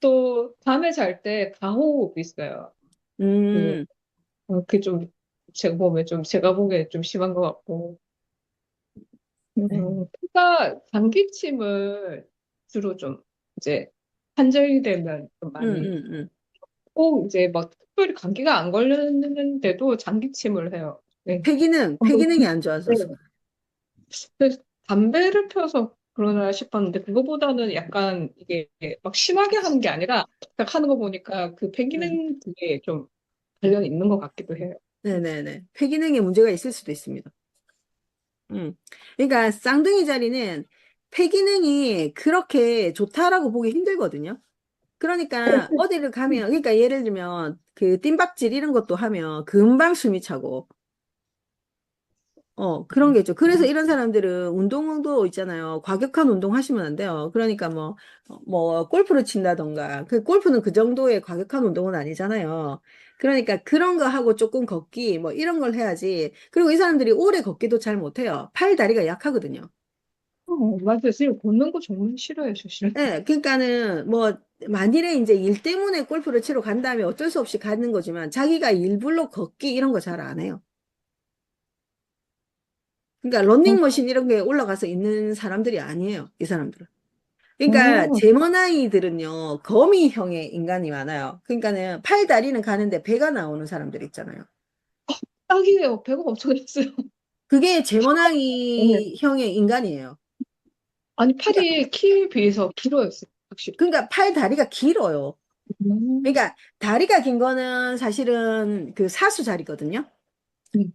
또 밤에 잘 때 가호흡 있어요. 그, 음, 그게 좀, 제가 보기에 좀 심한 것 같고. 네. 피가 감기침을 주로 좀 이제 한절이 되면 좀 음, 많이 음. 꼭 이제 막 특별히 감기가 안 걸렸는데도 장기침을 해요. 네. 폐기능이 안 네. 좋아서. 그래서 담배를 펴서 그러나 싶었는데 그거보다는 약간 이게 막 심하게 하는 게 아니라 딱 하는 거 보니까 그 음, 폐기능 그게 좀 관련이 있는 것 같기도 해요. 네네네. 폐기능에 문제가 있을 수도 있습니다. 그러니까 쌍둥이 자리는 폐기능이 그렇게 좋다라고 보기 힘들거든요. 그러니까 어디를 가면, 그러니까 예를 들면 그 뜀박질 이런 것도 하면 금방 숨이 차고, 그런 게 있죠. 그래서 이런 사람들은 운동도 있잖아요. 과격한 운동 하시면 안 돼요. 그러니까 뭐, 골프를 친다던가, 그 골프는 그 정도의 과격한 운동은 아니잖아요. 그러니까 그런 거 하고 조금 걷기, 뭐 이런 걸 해야지. 그리고 이 사람들이 오래 걷기도 잘 못해요. 팔, 다리가 약하거든요. 맞아요. 지금 걷는 거 정말 싫어요, 저 싫어요. 네, 그러니까는 뭐, 만일에 이제 일 때문에 골프를 치러 간다면 어쩔 수 없이 가는 거지만 자기가 일부러 걷기 이런 거 잘 안 해요. 그러니까 런닝머신 이런 게 올라가서 있는 사람들이 아니에요. 이 사람들은. 그러니까 어, 제머나이들은요, 거미형의 인간이 많아요. 그러니까는 팔, 다리는 가는데 배가 나오는 사람들 있잖아요. 딱이에요. 배가 엄청 했어요. 그게 제머나이형의 인간이에요. 아니, 그러니까, 팔이 키에 비해서 길어요, 확실히. 그러니까 팔, 다리가 길어요. 음, 그러니까 다리가 긴 거는 사실은 그 사수 자리거든요. 음,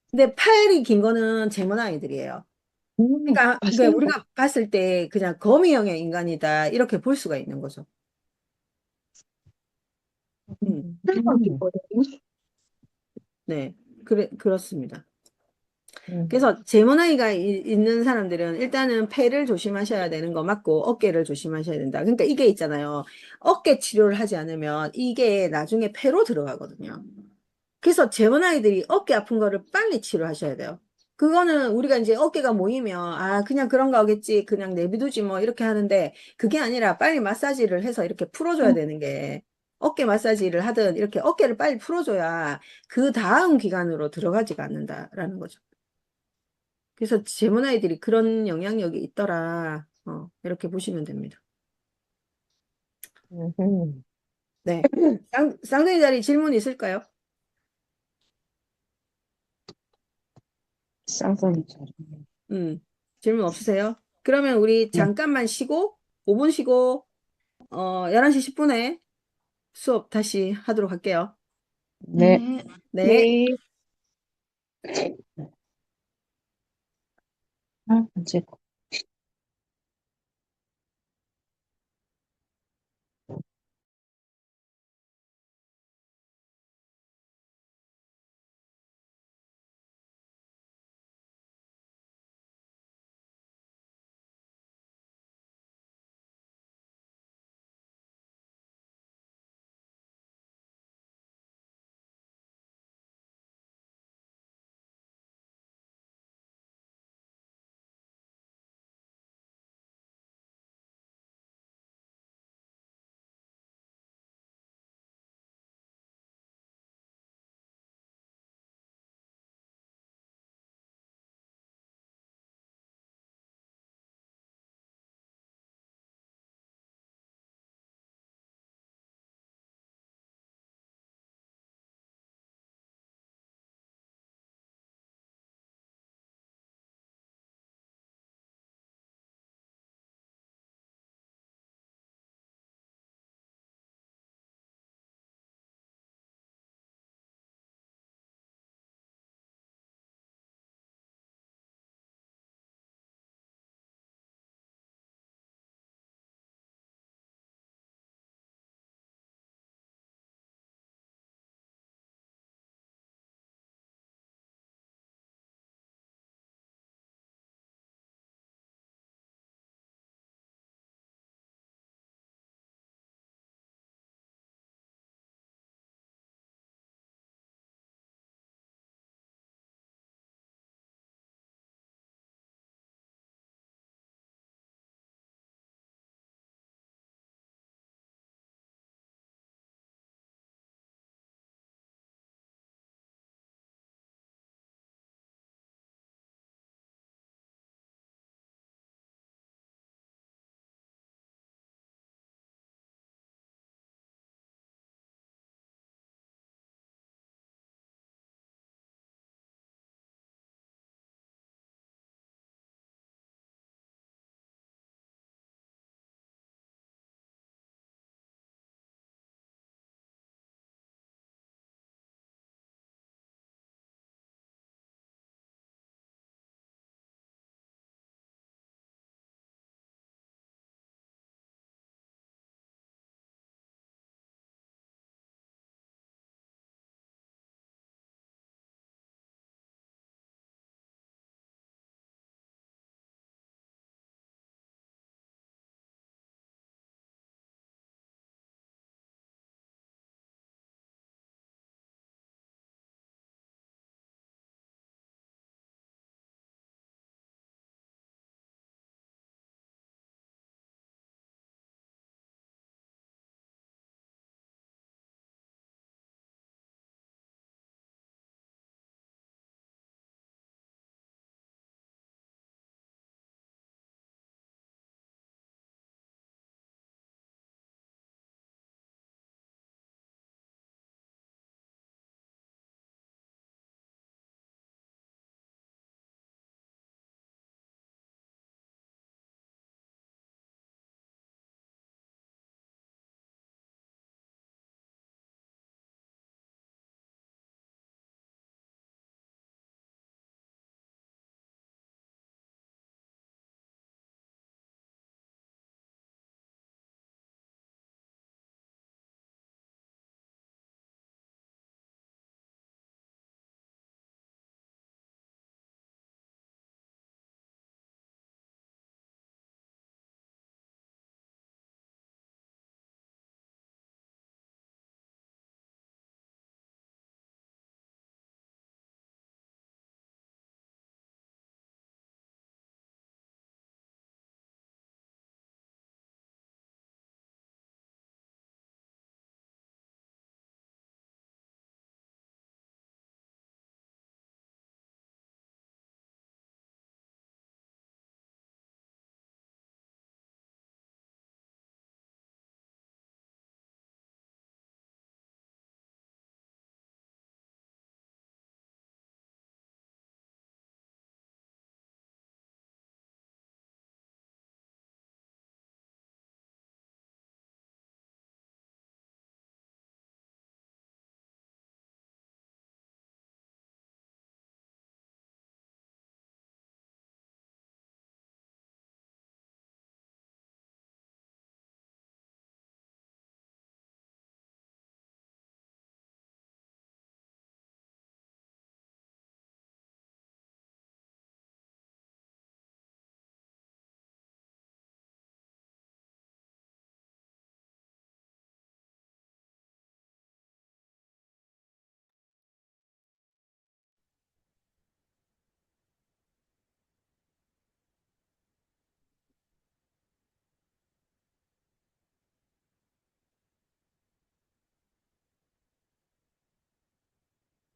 근데 팔이 긴 거는 제모나이들이에요. 그러니까 맞습니다. 우리가 봤을 때 그냥 거미형의 인간이다 이렇게 볼 수가 있는 거죠. 음, 팔만 길거든요. 네, 그렇습니다. 음, 그래서 제모나이가 있는 사람들은 일단은 폐를 조심하셔야 되는 거 맞고 어깨를 조심하셔야 된다. 그러니까 이게 있잖아요. 어깨 치료를 하지 않으면 이게 나중에 폐로 들어가거든요. 그래서 제모나이들이 어깨 아픈 거를 빨리 치료하셔야 돼요. 그거는 우리가 이제 어깨가 모이면 아 그냥 그런 거겠지 그냥 내비두지 뭐 이렇게 하는데 그게 아니라 빨리 마사지를 해서 이렇게 풀어줘야 되는 게 어깨 마사지를 하든 이렇게 어깨를 빨리 풀어줘야 그 다음 기간으로 들어가지가 않는다라는 거죠. 그래서 제모나이들이 그런 영향력이 있더라. 이렇게 보시면 됩니다. 음. 네. 쌍둥이 자리 질문 있을까요? 쌍꺼풀 자리. 음, 질문 없으세요? 그러면 우리 네. 잠깐만 쉬고, 5분 쉬고, 11시 10분에 수업 다시 하도록 할게요. 네. 네. 네. 네. 이제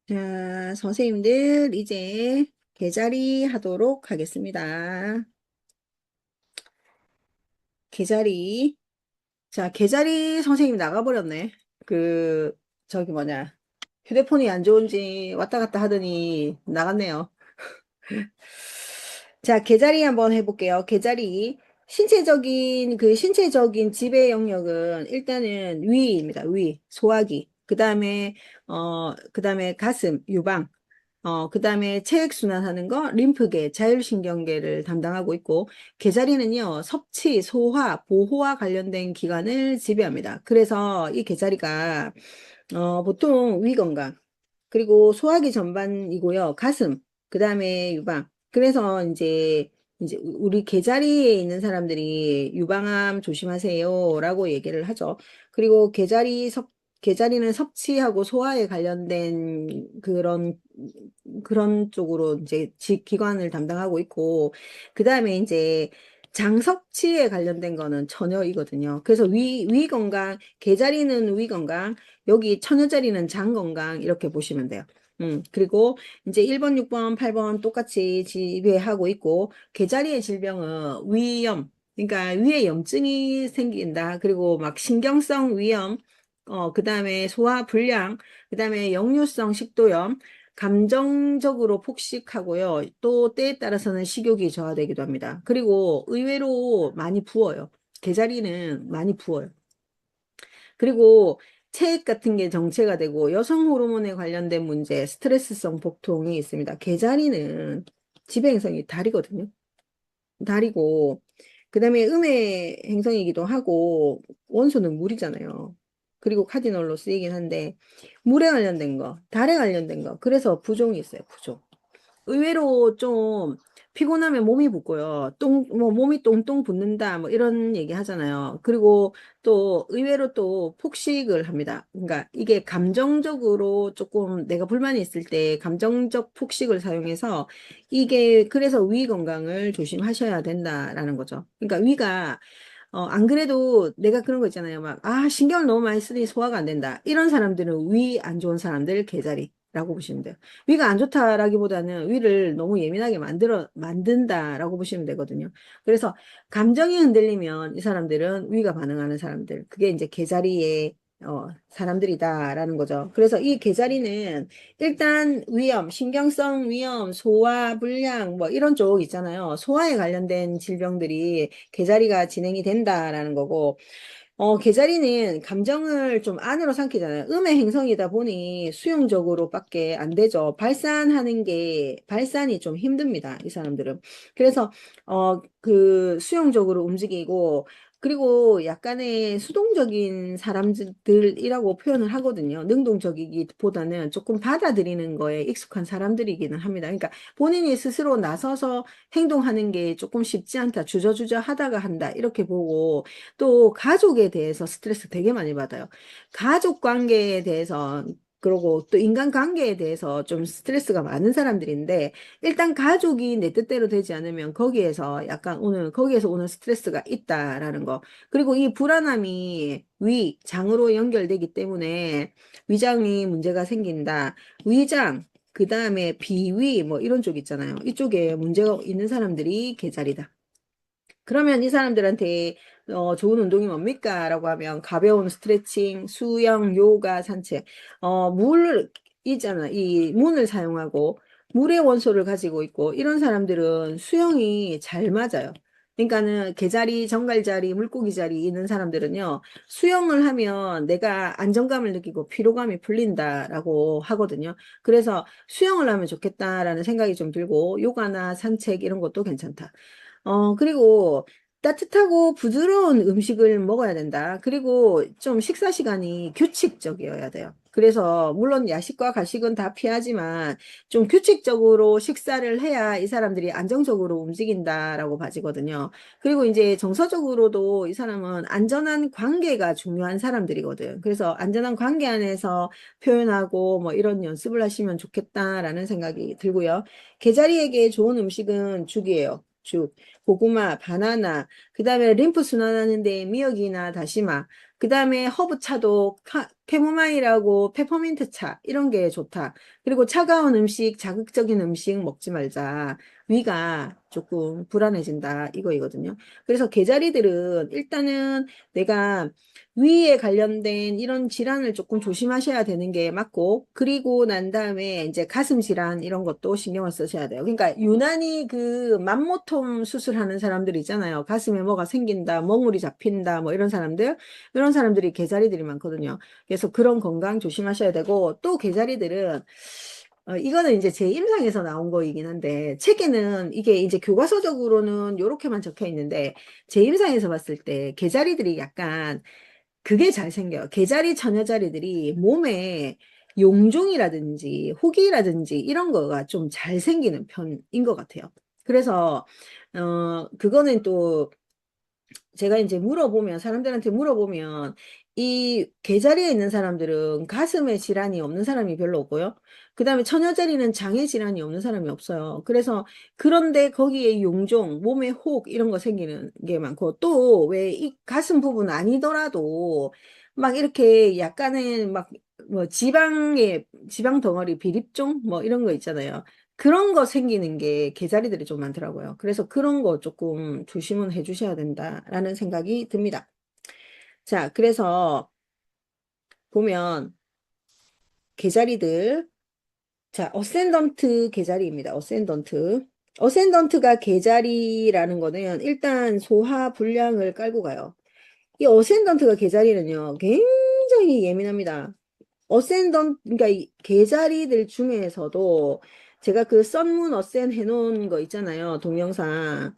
자, 선생님들 이제 계자리 하도록 하겠습니다. 계자리. 자, 계자리 선생님 나가버렸네. 저기 뭐냐. 휴대폰이 안 좋은지 왔다 갔다 하더니 나갔네요. 자, 계자리 한번 해볼게요. 계자리. 신체적인 지배 영역은 일단은 위입니다. 위, 소화기. 그 다음에 가슴, 유방. 그 다음에 체액순환하는 거, 림프계, 자율신경계를 담당하고 있고, 계자리는요, 섭취, 소화, 보호와 관련된 기관을 지배합니다. 그래서 이 계자리가, 보통 위 건강, 그리고 소화기 전반이고요. 가슴, 그 다음에 유방. 그래서 이제 우리 계자리에 있는 사람들이 유방암 조심하세요 라고 얘기를 하죠. 그리고 계자리는 섭취하고 소화에 관련된 그런 쪽으로 이제 기관을 담당하고 있고, 그 다음에 이제 장 섭취에 관련된 거는 처녀이거든요. 그래서 위 건강, 계자리는 위 건강, 여기 처녀자리는 장 건강 이렇게 보시면 돼요. 그리고 이제 1번, 6번, 8번 똑같이 지배하고 있고, 계자리의 질병은 위염, 그러니까 위에 염증이 생긴다. 그리고 막 신경성 위염, 그 다음에 소화 불량, 그 다음에 역류성 식도염, 감정적으로 폭식하고요. 또 때에 따라서는 식욕이 저하되기도 합니다. 그리고 의외로 많이 부어요. 계자리는 많이 부어요. 그리고 체액 같은 게 정체가 되고 여성 호르몬에 관련된 문제, 스트레스성 복통이 있습니다. 계자리는 지배 행성이 달이거든요. 달이고, 그 다음에 음의 행성이기도 하고, 원소는 물이잖아요. 그리고 카디널로 쓰이긴 한데, 물에 관련된 거, 달에 관련된 거, 그래서 부종이 있어요, 부종. 의외로 좀 피곤하면 몸이 붓고요. 몸이 똥똥 붓는다, 뭐 이런 얘기 하잖아요. 그리고 또 의외로 또 폭식을 합니다. 그러니까 이게 감정적으로 조금 내가 불만이 있을 때 감정적 폭식을 사용해서 이게 그래서 위 건강을 조심하셔야 된다라는 거죠. 그러니까 위가 안 그래도 내가 그런 거 있잖아요. 막, 신경을 너무 많이 쓰니 소화가 안 된다. 이런 사람들은 위 안 좋은 사람들 계자리라고 보시면 돼요. 위가 안 좋다라기보다는 위를 너무 예민하게 만든다라고 보시면 되거든요. 그래서 감정이 흔들리면 이 사람들은 위가 반응하는 사람들. 그게 이제 계자리의 사람들이다라는 거죠. 그래서 이 계자리는 일단 위염, 신경성 위염, 소화 불량 뭐 이런 쪽 있잖아요. 소화에 관련된 질병들이 계자리가 진행이 된다라는 거고, 계자리는 감정을 좀 안으로 삼키잖아요. 음의 행성이다 보니 수용적으로밖에 안 되죠. 발산이 좀 힘듭니다. 이 사람들은. 그래서, 수용적으로 움직이고, 그리고 약간의 수동적인 사람들이라고 표현을 하거든요. 능동적이기보다는 조금 받아들이는 거에 익숙한 사람들이기는 합니다. 그러니까 본인이 스스로 나서서 행동하는 게 조금 쉽지 않다. 주저주저 하다가 한다. 이렇게 보고, 또 가족에 대해서 스트레스 되게 많이 받아요. 가족 관계에 대해서 그러고 또 인간 관계에 대해서 좀 스트레스가 많은 사람들인데 일단 가족이 내 뜻대로 되지 않으면 거기에서 오는 스트레스가 있다라는 거. 그리고 이 불안함이 장으로 연결되기 때문에 위장이 문제가 생긴다. 위장, 그 다음에 비위 뭐 이런 쪽 있잖아요. 이쪽에 문제가 있는 사람들이 계자리다. 그러면 이 사람들한테 좋은 운동이 뭡니까? 라고 하면 가벼운 스트레칭, 수영, 요가, 산책, 물 있잖아. 이 문을 사용하고 물의 원소를 가지고 있고 이런 사람들은 수영이 잘 맞아요. 그러니까는 개자리, 정갈자리, 물고기자리 있는 사람들은요, 수영을 하면 내가 안정감을 느끼고 피로감이 풀린다라고 하거든요. 그래서 수영을 하면 좋겠다라는 생각이 좀 들고, 요가나 산책 이런 것도 괜찮다. 그리고 따뜻하고 부드러운 음식을 먹어야 된다. 그리고 좀 식사 시간이 규칙적이어야 돼요. 그래서 물론 야식과 가식은 다 피하지만 좀 규칙적으로 식사를 해야 이 사람들이 안정적으로 움직인다라고 봐지거든요. 그리고 이제 정서적으로도 이 사람은 안전한 관계가 중요한 사람들이거든. 그래서 안전한 관계 안에서 표현하고 뭐 이런 연습을 하시면 좋겠다라는 생각이 들고요. 개자리에게 좋은 음식은 죽이에요. 죽. 고구마, 바나나, 그 다음에 림프 순환하는데 미역이나 다시마, 그 다음에 허브차도 캐모마일하고 페퍼민트 차 이런 게 좋다. 그리고 차가운 음식, 자극적인 음식 먹지 말자. 위가 조금 불안해진다. 이거이거든요. 그래서 계자리들은 일단은 내가 위에 관련된 이런 질환을 조금 조심하셔야 되는 게 맞고, 그리고 난 다음에 이제 가슴 질환 이런 것도 신경을 쓰셔야 돼요. 그러니까 유난히 그 만모통 수술하는 사람들 있잖아요. 가슴에 뭐가 생긴다, 멍울이 잡힌다, 뭐 이런 사람들이 계자리들이 많거든요. 그래서 그런 건강 조심하셔야 되고, 또 계자리들은 이거는 이제 제 임상에서 나온 거이긴 한데, 책에는 이게 이제 교과서적으로는 이렇게만 적혀 있는데, 제 임상에서 봤을 때 계자리들이 약간 그게 잘 생겨요. 계자리 처녀자리들이 몸에 용종이라든지 혹이라든지 이런 거가 좀 잘 생기는 편인 것 같아요. 그래서 그거는 또 제가 이제 물어보면, 사람들한테 물어보면, 이 계자리에 있는 사람들은 가슴에 질환이 없는 사람이 별로 없고요. 그 다음에 처녀자리는 장애 질환이 없는 사람이 없어요. 그래서, 그런데 거기에 용종, 몸에 혹, 이런 거 생기는 게 많고, 또 왜 이 가슴 부분 아니더라도, 막 이렇게 약간의 막, 뭐 지방 덩어리, 비립종? 뭐 이런 거 있잖아요. 그런 거 생기는 게 개자리들이 좀 많더라고요. 그래서 그런 거 조금 조심은 해주셔야 된다라는 생각이 듭니다. 자, 그래서 보면 계자리들, 자, 어센던트 계자리입니다. 어센던트. 어센던트가 계자리라는 거는 일단 소화 불량을 깔고 가요. 이 어센던트가 계자리는요, 굉장히 예민합니다. 그러니까 이 계자리들 중에서도 제가 그 썬문 어센 해놓은 거 있잖아요. 동영상.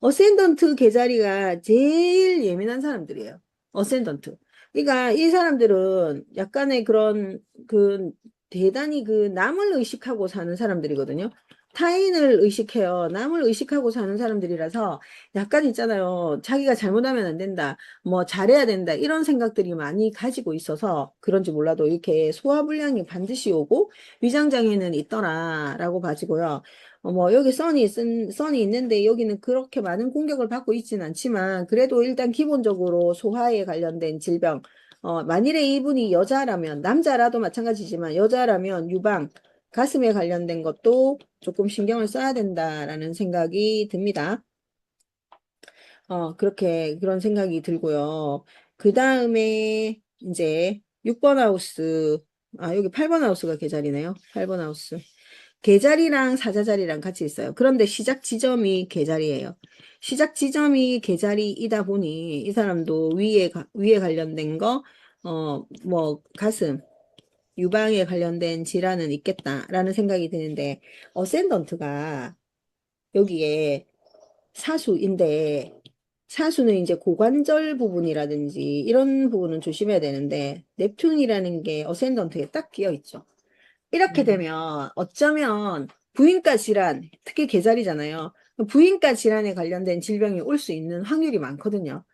어센던트 계자리가 제일 예민한 사람들이에요. 어센던트. 그러니까 이 사람들은 약간의 그런 그 대단히 그 남을 의식하고 사는 사람들이거든요. 타인을 의식해요. 남을 의식하고 사는 사람들이라서 약간 있잖아요. 자기가 잘못하면 안 된다. 뭐 잘해야 된다. 이런 생각들이 많이 가지고 있어서 그런지 몰라도 이렇게 소화불량이 반드시 오고 위장장애는 있더라라고 봐지고요. 뭐, 여기 선이 있는데, 여기는 그렇게 많은 공격을 받고 있지는 않지만, 그래도 일단 기본적으로 소화에 관련된 질병, 만일에 이분이 여자라면, 남자라도 마찬가지지만, 여자라면 유방, 가슴에 관련된 것도 조금 신경을 써야 된다라는 생각이 듭니다. 그런 생각이 들고요. 그 다음에, 이제, 6번 하우스, 여기 8번 하우스가 계자리네요. 8번 하우스. 계자리랑 사자자리랑 같이 있어요. 그런데 시작 지점이 계자리예요. 시작 지점이 계자리이다 보니 이 사람도 위에 관련된 거, 뭐 가슴, 유방에 관련된 질환은 있겠다라는 생각이 드는데 어센던트가 여기에 사수인데 사수는 이제 고관절 부분이라든지 이런 부분은 조심해야 되는데 넵튠이라는 게 어센던트에 딱 끼어 있죠. 이렇게 되면 어쩌면 부인과 질환, 특히 계절이잖아요. 부인과 질환에 관련된 질병이 올 수 있는 확률이 많거든요.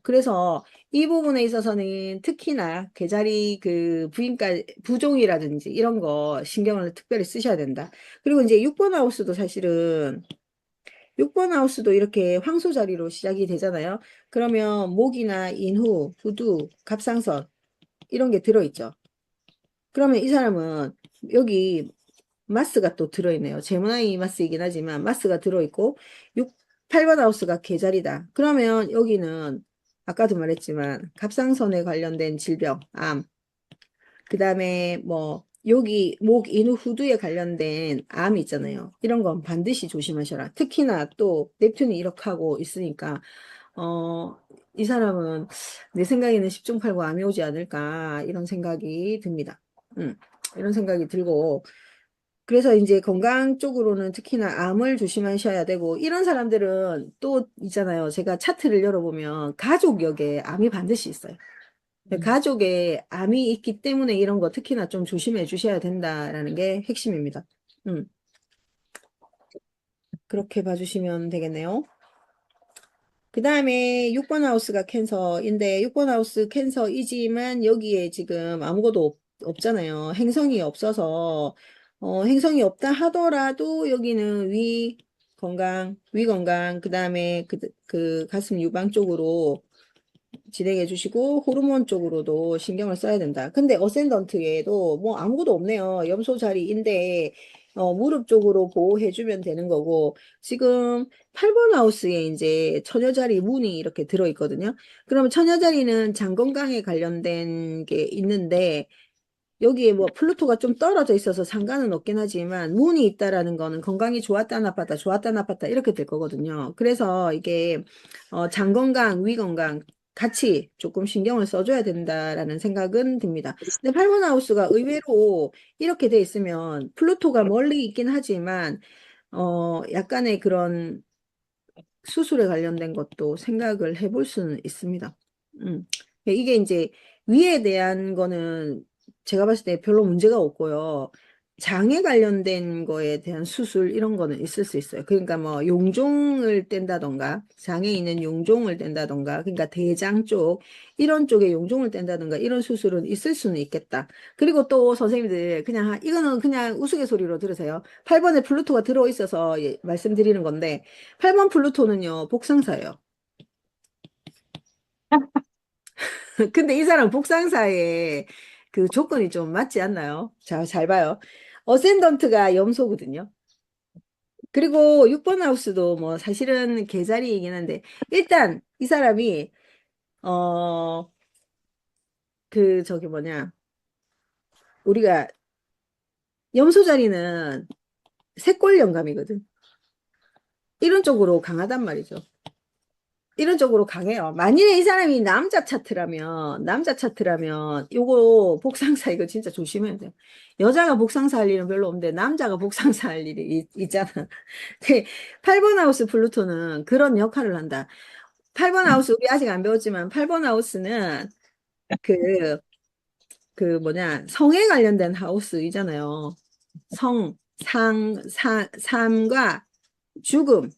그래서 이 부분에 있어서는 특히나 계절이 그 부인과 부종이라든지 이런 거 신경을 특별히 쓰셔야 된다. 그리고 이제 6번 하우스도 사실은 6번 하우스도 이렇게 황소 자리로 시작이 되잖아요. 그러면 목이나 인후, 후두, 갑상선 이런 게 들어있죠. 그러면 이 사람은 여기 마스가 또 들어있네요. 제모나이 마스이긴 하지만 마스가 들어있고 8번 하우스가 계자리다. 그러면 여기는 아까도 말했지만 갑상선에 관련된 질병, 암, 그 다음에 뭐 여기 목, 인후, 후두에 관련된 암 있잖아요. 이런 건 반드시 조심하셔라. 특히나 또 넵튠이 이렇게 하고 있으니까 이 사람은 내 생각에는 10중 8구 암이 오지 않을까 이런 생각이 듭니다. 이런 생각이 들고 그래서 이제 건강 쪽으로는 특히나 암을 조심하셔야 되고 이런 사람들은 또 있잖아요. 제가 차트를 열어보면 가족력에 암이 반드시 있어요. 가족에 암이 있기 때문에 이런 거 특히나 좀 조심해 주셔야 된다라는 게 핵심입니다. 그렇게 봐주시면 되겠네요. 그 다음에 6번 하우스가 캔서인데 6번 하우스 캔서이지만 여기에 지금 아무것도 없잖아요. 행성이 없어서 행성이 없다 하더라도 여기는 위 건강, 그 다음에 그 가슴 유방 쪽으로 진행해 주시고 호르몬 쪽으로도 신경을 써야 된다. 근데 어센던트에도 뭐 아무것도 없네요. 염소 자리인데 무릎 쪽으로 보호해 주면 되는 거고 지금 8번 하우스에 이제 처녀 자리 문이 이렇게 들어 있거든요. 그러면 처녀 자리는 장 건강에 관련된 게 있는데 여기에 뭐 플루토가 좀 떨어져 있어서 상관은 없긴 하지만 문이 있다라는 거는 건강이 좋았다 나빴다 좋았다 나빴다 이렇게 될 거거든요. 그래서 이게 장 건강, 위 건강 같이 조금 신경을 써줘야 된다라는 생각은 듭니다. 근데 8번 하우스가 의외로 이렇게 돼 있으면 플루토가 멀리 있긴 하지만 약간의 그런 수술에 관련된 것도 생각을 해볼 수는 있습니다. 이게 이제 위에 대한 거는 제가 봤을 때 별로 문제가 없고요. 장에 관련된 거에 대한 수술 이런 거는 있을 수 있어요. 그러니까 뭐 용종을 뗀다던가 장에 있는 용종을 뗀다던가 그러니까 대장 쪽 이런 쪽에 용종을 뗀다던가 이런 수술은 있을 수는 있겠다. 그리고 또 선생님들 그냥 이거는 그냥 우스갯소리로 들으세요. 8번에 플루토가 들어있어서 말씀드리는 건데 8번 플루토는요, 복상사예요. 근데 이 사람 복상사에 그 조건이 좀 맞지 않나요? 자, 잘 봐요. 어센던트가 염소거든요. 그리고 6번 하우스도 뭐 사실은 개자리이긴 한데, 일단 이 사람이, 어, 저기 뭐냐, 우리가 염소 자리는 색골 영감이거든. 이런 쪽으로 강하단 말이죠. 이런 쪽으로 강해요. 만일에 이 사람이 남자 차트라면, 요거 복상사 이거 진짜 조심해야 돼요. 여자가 복상사 할 일은 별로 없는데, 남자가 복상사 할 일이 있잖아. 8번 하우스 플루토는 그런 역할을 한다. 8번 하우스, 우리 아직 안 배웠지만, 8번 하우스는 그, 성에 관련된 하우스이잖아요. 삶과 죽음.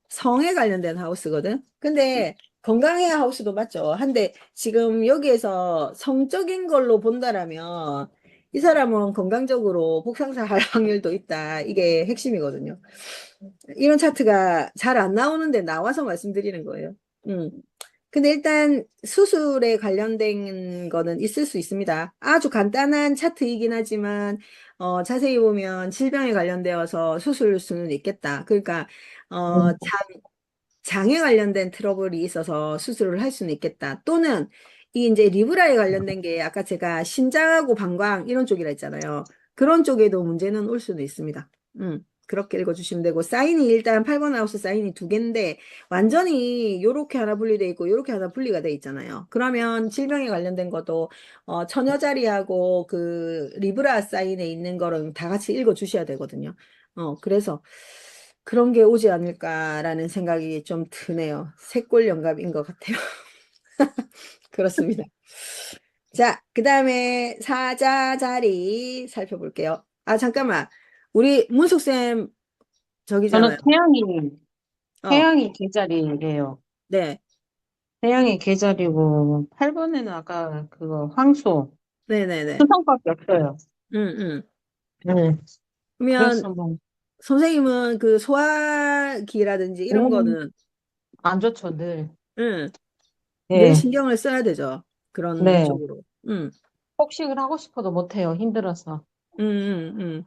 성에 관련된 하우스거든. 근데 건강의 하우스도 맞죠. 한데 지금 여기에서 성적인 걸로 본다라면 이 사람은 건강적으로 복상사 할 확률도 있다. 이게 핵심이거든요. 이런 차트가 잘 안 나오는데 나와서 말씀드리는 거예요. 음. 근데 일단 수술에 관련된 거는 있을 수 있습니다. 아주 간단한 차트이긴 하지만 자세히 보면 질병에 관련되어서 수술 수는 있겠다. 그러니까 장에 관련된 트러블이 있어서 수술을 할 수는 있겠다. 또는 이 이제 리브라에 관련된 게 아까 제가 신장하고 방광 이런 쪽이라 했잖아요. 그런 쪽에도 문제는 올 수는 있습니다. 그렇게 읽어주시면 되고 사인이 일단 8번 하우스 사인이 두 개인데 완전히 요렇게 하나 분리돼 있고 요렇게 하나 분리가 돼 있잖아요. 그러면 질병에 관련된 것도 처녀자리하고 그 리브라 사인에 있는 거를 다 같이 읽어주셔야 되거든요. 그래서 그런 게 오지 않을까라는 생각이 좀 드네요. 색골 영감인 것 같아요. 그렇습니다. 자, 그 다음에 사자 자리 살펴볼게요. 아, 잠깐만. 우리 문숙쌤 저는 저기잖아요. 어, 태양이 계절이에요. 네. 태양이 계절이고, 8번에는 아까 그거 황소, 네네네. 수성밖에 없어요. 응, 응. 네. 그러면 그래서 뭐, 선생님은 그 소화기라든지 이런 거는, 안 좋죠, 늘. 응, 늘 네. 신경을 써야 되죠. 그런 네. 쪽으로. 응, 폭식을 하고 싶어도 못해요. 힘들어서. 응, 응, 응.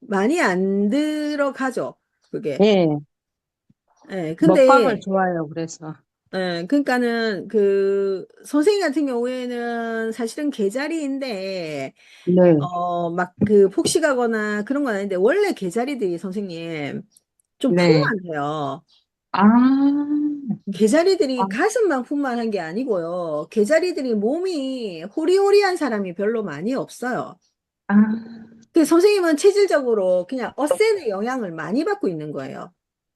많이 안 들어가죠. 그게. 예. 예, 먹방을 근데, 좋아해요, 그래서. 예, 그러니까는 그 선생님 같은 경우에는 사실은 개자리인데, 네. 막 그 폭식하거나 그런 건 아닌데, 원래 개자리들이 선생님 좀 네. 풍만해요. 아, 개자리들이 아, 가슴만 풍만한 게 아니고요. 개자리들이 몸이 호리호리한 사람이 별로 많이 없어요. 아, 그 선생님은 체질적으로 그냥 어센의 영향을 많이 받고 있는 거예요.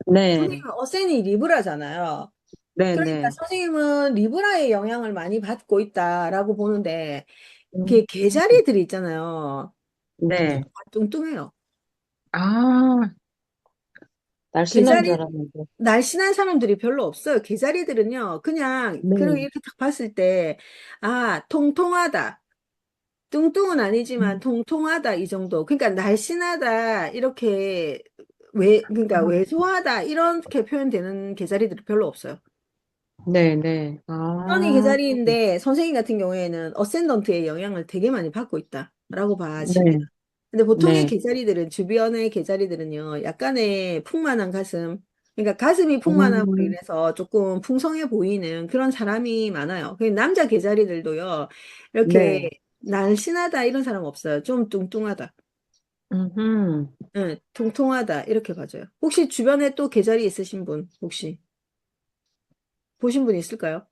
네. 선생님은 어센이 리브라잖아요. 네, 그러니까 네. 선생님은 리브라의 영향을 많이 받고 있다라고 보는데, 음, 개자리들이 있잖아요. 네. 다 뚱뚱해요. 아, 날씬한 줄 개자리, 알았는데. 날씬한 사람들이 별로 없어요. 개자리들은요, 그냥, 그렇게 네. 이렇게 딱 봤을 때, 아, 통통하다. 뚱뚱은 아니지만 통통하다, 이 정도. 그러니까 날씬하다, 이렇게, 그러니까 왜소하다, 이렇게 표현되는 개자리들이 별로 없어요. 네네. 선이 아, 계자리인데 선생님 같은 경우에는 어센던트의 영향을 되게 많이 받고 있다라고 봐집니다. 네, 근데 보통의 네. 계자리들은 주변의 계자리들은요 약간의 풍만한 가슴, 그러니까 가슴이 풍만하고 음, 이래서 조금 풍성해 보이는 그런 사람이 많아요. 그 남자 계자리들도요 이렇게 네. 날씬하다 이런 사람 없어요. 좀 뚱뚱하다, 음, 응, 통통하다 이렇게 봐줘요. 혹시 주변에 또 계자리 있으신 분 혹시 보신 분 있을까요?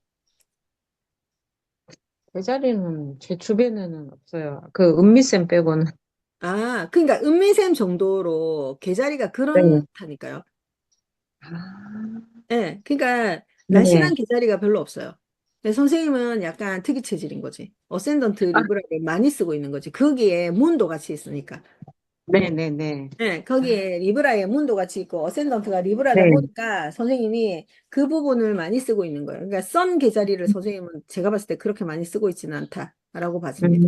제 자리는 제 주변에는 없어요. 그 은미쌤 빼고는. 아, 그러니까 은미샘 정도로 계자리가 네. 그렇다니까요. 아, 예, 그러니까 네. 날씬한 계자리가 별로 없어요. 근데 선생님은 약간 특이 체질인 거지. 어센던트 아, 리브라를 많이 쓰고 있는 거지. 거기에 문도 같이 있으니까. 네네네. 예, 거기에 리브라에 문도 같이 있고 어센던트가 리브라다 네. 보니까 선생님이 그 부분을 많이 쓰고 있는 거예요. 그러니까 썬 계자리를 선생님은 제가 봤을 때 그렇게 많이 쓰고 있지는 않다라고 봐집니다.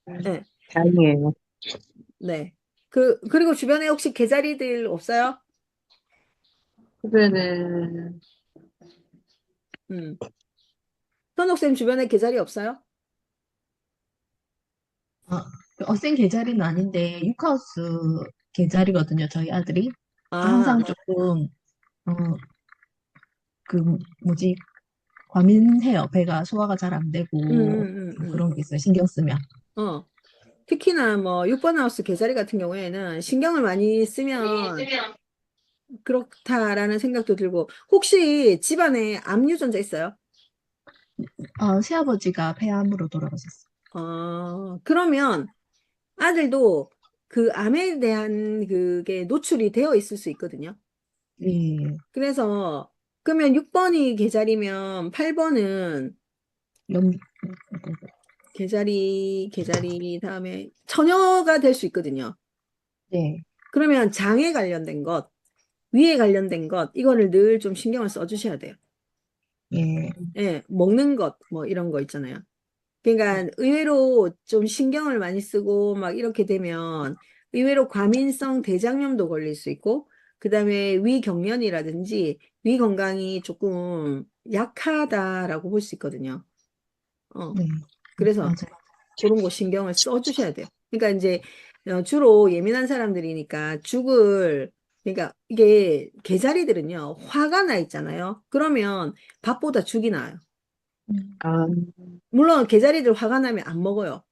음, 예, 다행이에요. 네. 그리고 주변에 혹시 계자리들 없어요? 주변에, 음. 현옥쌤 주변에 계자리 없어요? 아, 어센 계자리는 아닌데 육하우스 계자리거든요. 저희 아들이 아, 항상 조금 어, 그 뭐지 과민해요. 배가 소화가 잘 안 음, 되고 그런 게 있어요. 신경 쓰면. 어. 특히나 뭐 6번 하우스 계자리 같은 경우에는 신경을 많이 쓰면 그렇다라는 생각도 들고 혹시 집안에 암 유전자 있어요? 시아버지가 폐암으로 돌아가셨어요. 그러면 아들도 그 암에 대한 그게 노출이 되어 있을 수 있거든요. 예, 그래서 그러면 6번이 계자리면 8번은 염, 계자리 다음에 처녀가 될 수 있거든요. 네, 그러면 장에 관련된 것, 위에 관련된 것, 이거를 늘 좀 신경을 써주셔야 돼요. 예, 예, 먹는 것, 뭐 이런 거 있잖아요. 그러니까 의외로 좀 신경을 많이 쓰고 막 이렇게 되면 의외로 과민성 대장염도 걸릴 수 있고, 그 다음에 위경련이라든지 위 건강이 조금 약하다라고 볼 수 있거든요. 어, 네, 그래서 맞아요. 그런 거 신경을 써주셔야 돼요. 그러니까 이제 주로 예민한 사람들이니까 죽을, 그러니까 이게 계자리들은요 화가 나 있잖아요. 그러면 밥보다 죽이 나요. 음, 아, 물론 계자리들 화가 나면 안 먹어요.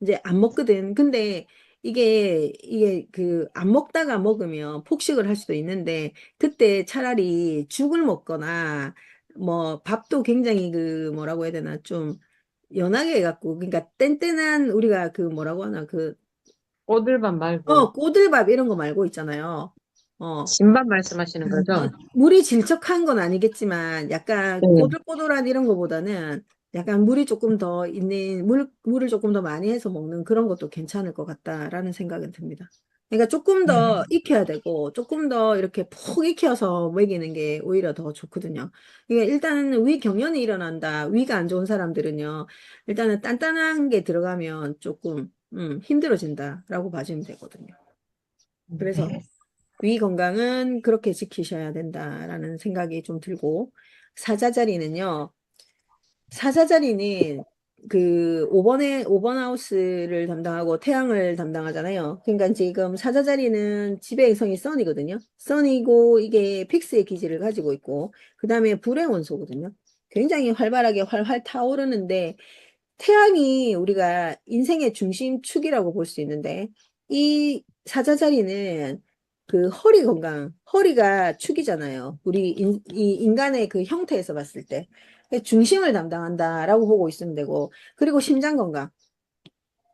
이제 안 먹거든. 근데 이게 그 안 먹다가 먹으면 폭식을 할 수도 있는데 그때 차라리 죽을 먹거나 뭐 밥도 굉장히 그 뭐라고 해야 되나 좀 연하게 해갖고 그러니까 뗀뗀한 우리가 그 뭐라고 하나 그 꼬들밥 말고, 꼬들밥 이런 거 말고 있잖아요. 어, 진밥 말씀하시는 거죠? 물이 질척한 건 아니겠지만 약간 네. 꼬들꼬들한 이런 거보다는 약간 물이 조금 더 있는 물을 조금 더 많이 해서 먹는 그런 것도 괜찮을 것 같다라는 생각은 듭니다. 그러니까 조금 더 익혀야 되고 조금 더 이렇게 푹 익혀서 먹이는 게 오히려 더 좋거든요. 그러니까 일단은 위 경련이 일어난다. 위가 안 좋은 사람들은요. 일단은 단단한 게 들어가면 조금 힘들어진다라고 봐주면 되거든요. 그래서 네, 위 건강은 그렇게 지키셔야 된다라는 생각이 좀 들고, 사자자리는요, 사자자리는 그 5번 하우스를 담당하고 태양을 담당하잖아요. 그러니까 지금 사자자리는 지배의 성이 선이거든요. 선이고 이게 픽스의 기질을 가지고 있고, 그 다음에 불의 원소거든요. 굉장히 활발하게 활활 타오르는데, 태양이 우리가 인생의 중심축이라고 볼 수 있는데, 이 사자자리는 그 허리 건강, 허리가 축이잖아요. 이 인간의 그 형태에서 봤을 때. 중심을 담당한다라고 보고 있으면 되고, 그리고 심장 건강.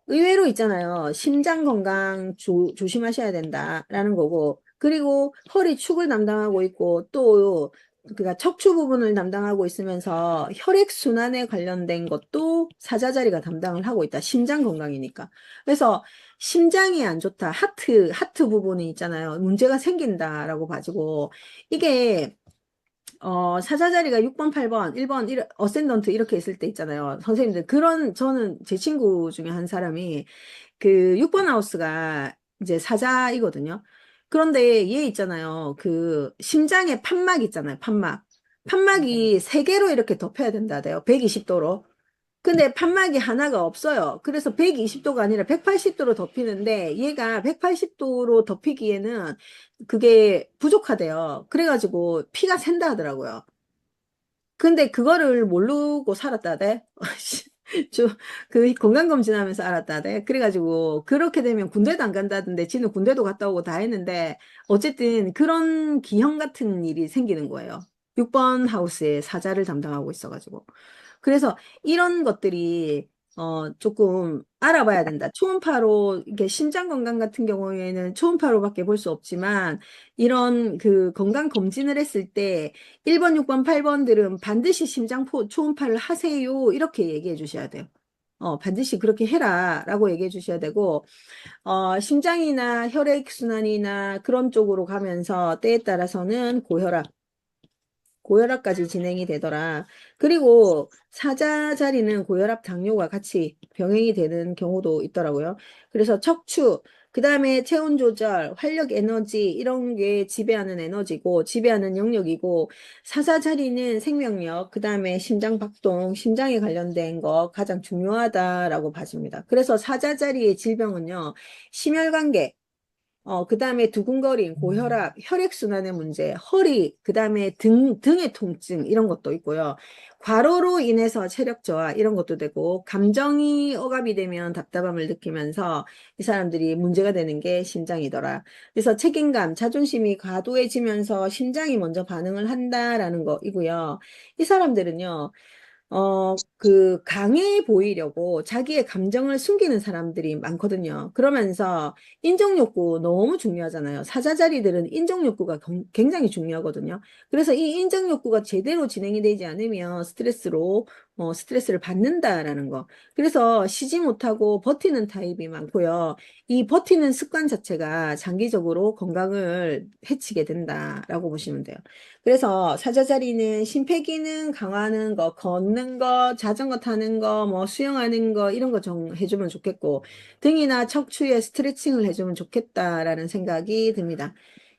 의외로 있잖아요. 심장 건강 조심하셔야 된다라는 거고, 그리고 허리 축을 담당하고 있고, 또, 그니까 척추 부분을 담당하고 있으면서 혈액순환에 관련된 것도 사자자리가 담당을 하고 있다. 심장 건강이니까. 그래서 심장이 안 좋다. 하트 부분이 있잖아요. 문제가 생긴다라고 봐지고, 이게 사자자리가 6번, 8번, 1번, 어센던트 이렇게 있을 때 있잖아요. 선생님들, 저는 제 친구 중에 한 사람이 그 6번 하우스가 이제 사자이거든요. 그런데 얘 있잖아요. 그 심장에 판막 있잖아요. 판막. 판막이 세 개로 이렇게 덮여야 된다대요. 120도로. 근데 판막이 하나가 없어요. 그래서 120도가 아니라 180도로 덮이는데 얘가 180도로 덮이기에는 그게 부족하대요. 그래가지고 피가 샌다 하더라고요. 근데 그거를 모르고 살았다대. 저, 그 건강검진하면서 알았다대. 그래가지고 그렇게 되면 군대도 안 간다던데 지는 군대도 갔다 오고 다 했는데 어쨌든 그런 기형 같은 일이 생기는 거예요. 6번 하우스에 사자를 담당하고 있어가지고. 그래서 이런 것들이 조금 알아봐야 된다. 초음파로 이게 심장 건강 같은 경우에는 초음파로밖에 볼 수 없지만 이런 그 건강 검진을 했을 때 1번, 6번, 8번들은 반드시 심장 초음파를 하세요. 이렇게 얘기해 주셔야 돼요. 반드시 그렇게 해라 라고 얘기해 주셔야 되고 심장이나 혈액순환이나 그런 쪽으로 가면서 때에 따라서는 고혈압까지 진행이 되더라. 그리고 사자 자리는 고혈압, 당뇨가 같이 병행이 되는 경우도 있더라고요. 그래서 척추, 그 다음에 체온 조절, 활력 에너지 이런 게 지배하는 에너지고 지배하는 영역이고 사자 자리는 생명력, 그 다음에 심장 박동, 심장에 관련된 거 가장 중요하다라고 봐집니다. 그래서 사자 자리의 질병은요, 심혈관계, 그 다음에 두근거림, 고혈압, 혈액순환의 문제, 허리, 그 다음에 등의 통증, 이런 것도 있고요. 과로로 인해서 체력 저하, 이런 것도 되고, 감정이 억압이 되면 답답함을 느끼면서 이 사람들이 문제가 되는 게 심장이더라. 그래서 책임감, 자존심이 과도해지면서 심장이 먼저 반응을 한다라는 거이고요. 이 사람들은요, 강해 보이려고 자기의 감정을 숨기는 사람들이 많거든요. 그러면서 인정욕구 너무 중요하잖아요. 사자자리들은 인정욕구가 굉장히 중요하거든요. 그래서 이 인정욕구가 제대로 진행이 되지 않으면 스트레스를 받는다라는 거. 그래서 쉬지 못하고 버티는 타입이 많고요. 이 버티는 습관 자체가 장기적으로 건강을 해치게 된다라고 보시면 돼요. 그래서 사자자리는 심폐기능 강화하는 거, 걷는 거, 자전거 타는 거, 뭐 수영하는 거 이런 거 좀 해주면 좋겠고 등이나 척추에 스트레칭을 해주면 좋겠다라는 생각이 듭니다.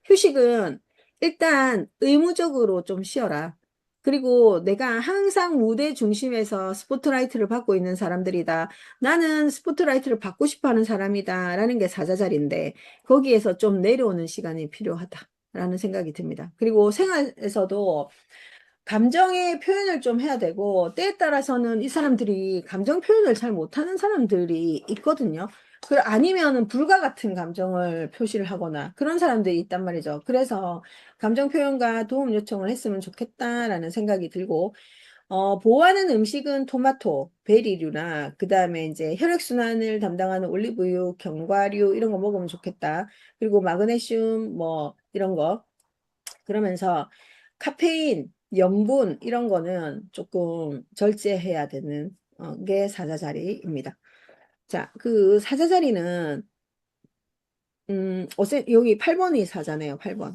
휴식은 일단 의무적으로 좀 쉬어라. 그리고 내가 항상 무대 중심에서 스포트라이트를 받고 있는 사람들이다. 나는 스포트라이트를 받고 싶어 하는 사람이다. 라는 게 사자자리인데 거기에서 좀 내려오는 시간이 필요하다. 라는 생각이 듭니다. 그리고 생활에서도 감정의 표현을 좀 해야 되고, 때에 따라서는 이 사람들이 감정 표현을 잘 못하는 사람들이 있거든요. 아니면은 불과 같은 감정을 표시를 하거나 그런 사람들이 있단 말이죠. 그래서 감정 표현과 도움 요청을 했으면 좋겠다라는 생각이 들고, 보호하는 음식은 토마토, 베리류나, 그 다음에 이제 혈액순환을 담당하는 올리브유, 견과류, 이런 거 먹으면 좋겠다. 그리고 마그네슘, 뭐, 이런 거. 그러면서 카페인, 염분, 이런 거는 조금 절제해야 되는 게 사자자리입니다. 자, 그 사자자리는, 여기 8번이 사자네요, 8번.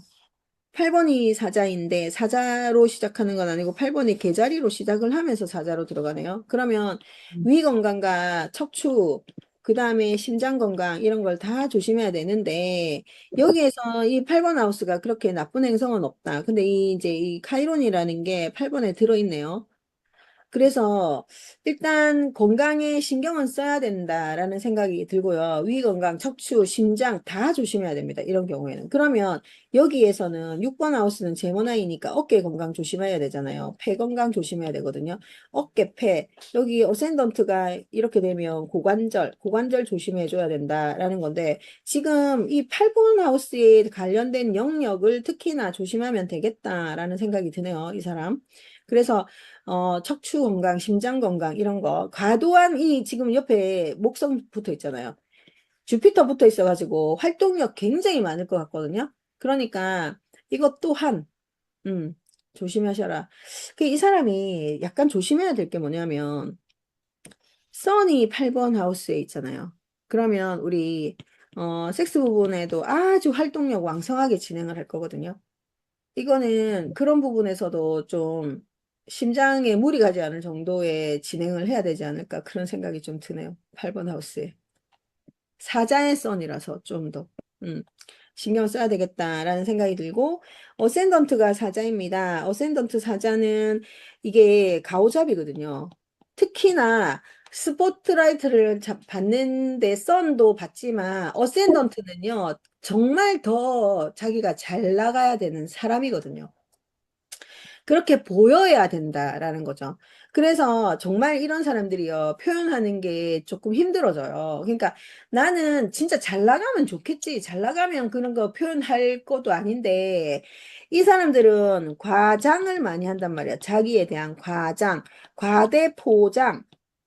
8번이 사자인데 사자로 시작하는 건 아니고 8번이 개자리로 시작을 하면서 사자로 들어가네요. 그러면 위 건강과 척추, 그 다음에 심장 건강 이런 걸 다 조심해야 되는데 여기에서 이 8번 하우스가 그렇게 나쁜 행성은 없다. 근데 이제 이 카이론이라는 게 8번에 들어있네요. 그래서 일단 건강에 신경은 써야 된다라는 생각이 들고요. 위 건강, 척추, 심장 다 조심해야 됩니다. 이런 경우에는. 그러면 여기에서는 6번 하우스는 제모나이니까 어깨 건강 조심해야 되잖아요. 폐 건강 조심해야 되거든요. 어깨, 폐. 여기 어센던트가 이렇게 되면 고관절 조심해 줘야 된다라는 건데 지금 이 8번 하우스에 관련된 영역을 특히나 조심하면 되겠다라는 생각이 드네요. 이 사람. 그래서 척추 건강, 심장 건강 이런 거 과도한 이 지금 옆에 목성 붙어 있잖아요. 주피터 붙어 있어가지고 활동력 굉장히 많을 것 같거든요. 그러니까 이것 또한 조심하셔라. 이 사람이 약간 조심해야 될 게 뭐냐면 선이 8번 하우스에 있잖아요. 그러면 우리 섹스 부분에도 아주 활동력 왕성하게 진행을 할 거거든요. 이거는 그런 부분에서도 좀 심장에 무리 가지 않을 정도의 진행을 해야 되지 않을까 그런 생각이 좀 드네요. 8번 하우스에. 사자의 선이라서 좀 더. 음, 신경 써야 되겠다라는 생각이 들고, 어센던트가 사자입니다. 어센던트 사자는 이게 가오잡이거든요. 특히나 스포트라이트를 받는데 썬도 받지만, 어센던트는요, 정말 더 자기가 잘 나가야 되는 사람이거든요. 그렇게 보여야 된다라는 거죠. 그래서 정말 이런 사람들이요, 표현하는 게 조금 힘들어져요. 그러니까 나는 진짜 잘 나가면 좋겠지. 잘 나가면 그런 거 표현할 것도 아닌데, 이 사람들은 과장을 많이 한단 말이야. 자기에 대한 과장, 과대 포장,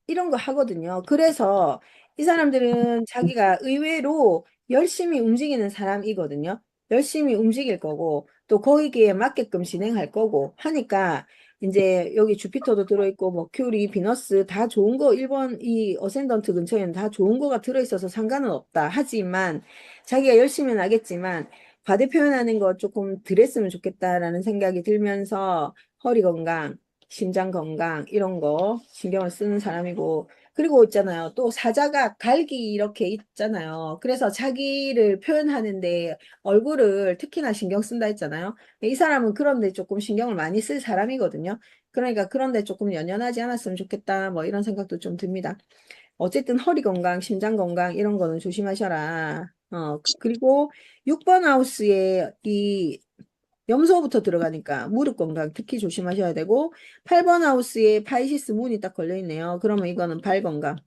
이런 거 하거든요. 그래서 이 사람들은 자기가 의외로 열심히 움직이는 사람이거든요. 열심히 움직일 거고, 또 거기에 맞게끔 진행할 거고 하니까 이제 여기 주피터도 들어있고 머큐리, 비너스 다 좋은 거 1번 이 어센던트 근처에는 다 좋은 거가 들어있어서 상관은 없다. 하지만 자기가 열심히는 하겠지만 과대 표현하는 거 조금 덜 했으면 좋겠다라는 생각이 들면서 허리 건강, 심장 건강 이런 거 신경을 쓰는 사람이고 그리고 있잖아요. 또 사자가 갈기 이렇게 있잖아요. 그래서 자기를 표현하는데 얼굴을 특히나 신경 쓴다 했잖아요. 이 사람은 그런데 조금 신경을 많이 쓸 사람이거든요. 그러니까 그런데 조금 연연하지 않았으면 좋겠다. 뭐 이런 생각도 좀 듭니다. 어쨌든 허리 건강, 심장 건강 이런 거는 조심하셔라. 그리고 6번 하우스에 이 염소부터 들어가니까 무릎 건강 특히 조심하셔야 되고 8번 하우스에 파이시스 문이 딱 걸려 있네요. 그러면 이거는 발 건강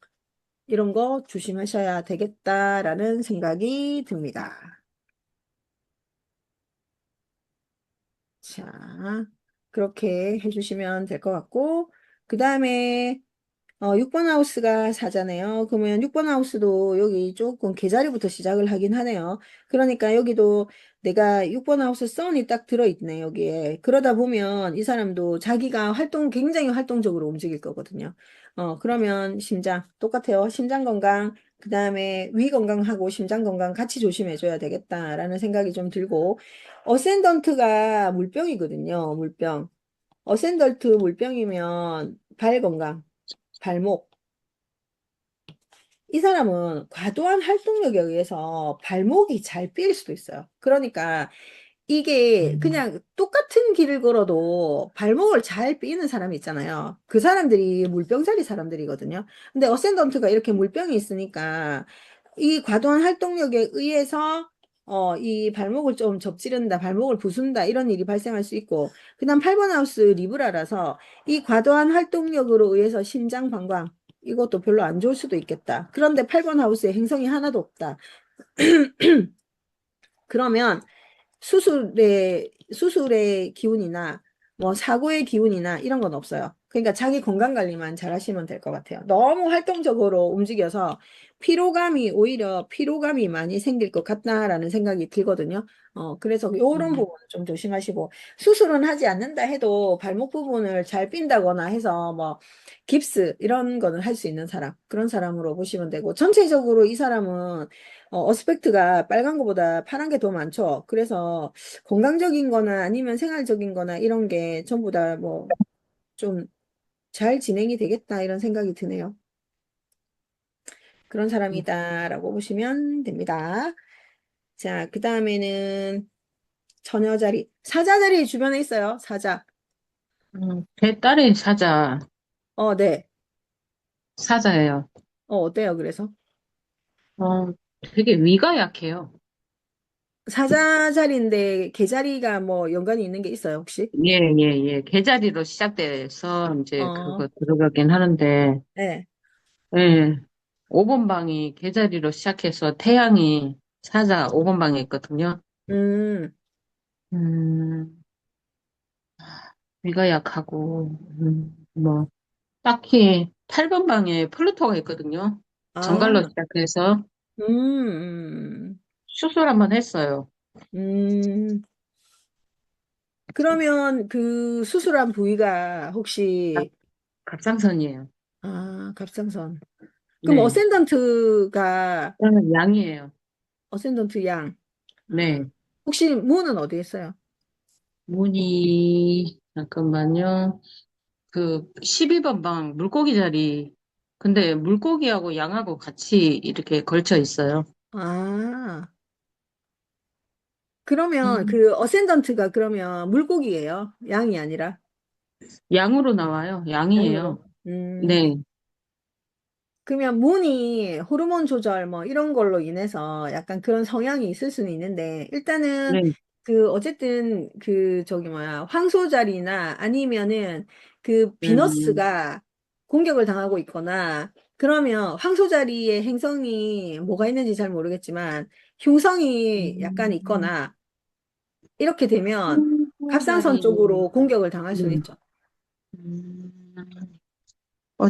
이런 거 조심하셔야 되겠다라는 생각이 듭니다. 자, 그렇게 해주시면 될 것 같고, 그 다음에 6번 하우스가 사잖아요. 그러면 6번 하우스도 여기 조금 계자리부터 시작을 하긴 하네요. 그러니까 여기도 내가 6번 하우스 선이 딱 들어있네, 여기에. 그러다 보면 이 사람도 자기가 굉장히 활동적으로 움직일 거거든요. 그러면 심장, 똑같아요. 심장 건강, 그 다음에 위 건강하고 심장 건강 같이 조심해줘야 되겠다라는 생각이 좀 들고, 어센던트가 물병이거든요, 물병. 어센던트 물병이면 발 건강. 발목. 이 사람은 과도한 활동력에 의해서 발목이 잘 삘 수도 있어요. 그러니까 이게 그냥 똑같은 길을 걸어도 발목을 잘 삐는 사람이 있잖아요. 그 사람들이 물병자리 사람들이거든요. 근데 어센던트가 이렇게 물병이 있으니까 이 과도한 활동력에 의해서 이 발목을 좀 접지른다, 발목을 부순다 이런 일이 발생할 수 있고 그다음 8번 하우스 리브라라서 이 과도한 활동력으로 의해서 심장 방광 이것도 별로 안 좋을 수도 있겠다. 그런데 8번 하우스에 행성이 하나도 없다. 그러면 수술의 기운이나 뭐 사고의 기운이나 이런 건 없어요. 그러니까 자기 건강 관리만 잘 하시면 될 것 같아요. 너무 활동적으로 움직여서 오히려 피로감이 많이 생길 것 같다라는 생각이 들거든요. 그래서 이런 부분은 좀 조심하시고 수술은 하지 않는다 해도 발목 부분을 잘 삔다거나 해서 뭐 깁스 이런 거는 할 수 있는 사람 그런 사람으로 보시면 되고 전체적으로 이 사람은 어스펙트가 빨간 거보다 파란 게 더 많죠. 그래서 건강적인 거나 아니면 생활적인 거나 이런 게 전부 다 뭐 좀 잘 진행이 되겠다 이런 생각이 드네요. 그런 사람이다라고 보시면 됩니다. 자, 그 다음에는 처녀 자리, 사자 자리 주변에 있어요. 사자. 제 딸이 네. 사자예요. 어때요? 그래서 어, 되게 위가 약해요. 사자 자리인데 개자리가 뭐 연관이 있는 게 있어요, 혹시? 예, 예, 예. 계자리로 시작돼서 이제 어, 그거 들어가긴 하는데, 네. 예. 5번 방이 계자리로 시작해서 태양이 사자 5번 방에 있거든요. 음, 음, 위가 약하고, 뭐, 딱히 8번 방에 플루토가 있거든요. 아, 정갈로 시작해서 음, 수술 한번 했어요. 음. 그러면 그 수술한 부위가 갑- 혹시 갑상선이에요. 갑상선. 그럼 네. 어센던트가 양이에요. 어센던트 양. 아, 네. 혹시 문은 어디에 있어요? 잠깐만요. 그 12번 방 물고기 자리. 근데 물고기하고 양하고 같이 이렇게 걸쳐 있어요. 아, 그러면 음, 그 어센던트가 그러면 물고기예요? 양이 아니라 양으로 나와요. 양으로. 양이에요. 네, 그러면 문이 호르몬 조절 뭐 이런 걸로 인해서 약간 그런 성향이 있을 수는 있는데 일단은 네, 그 어쨌든 그 저기 뭐야 황소자리나 아니면은 그 음, 비너스가 공격을 당하고 있거나 그러면 황소자리의 행성이 뭐가 있는지 잘 모르겠지만 흉성이 약간 음, 있거나 이렇게 되면 갑상선 홍보자리는, 쪽으로 공격을 당할 수는 네, 있죠. 음,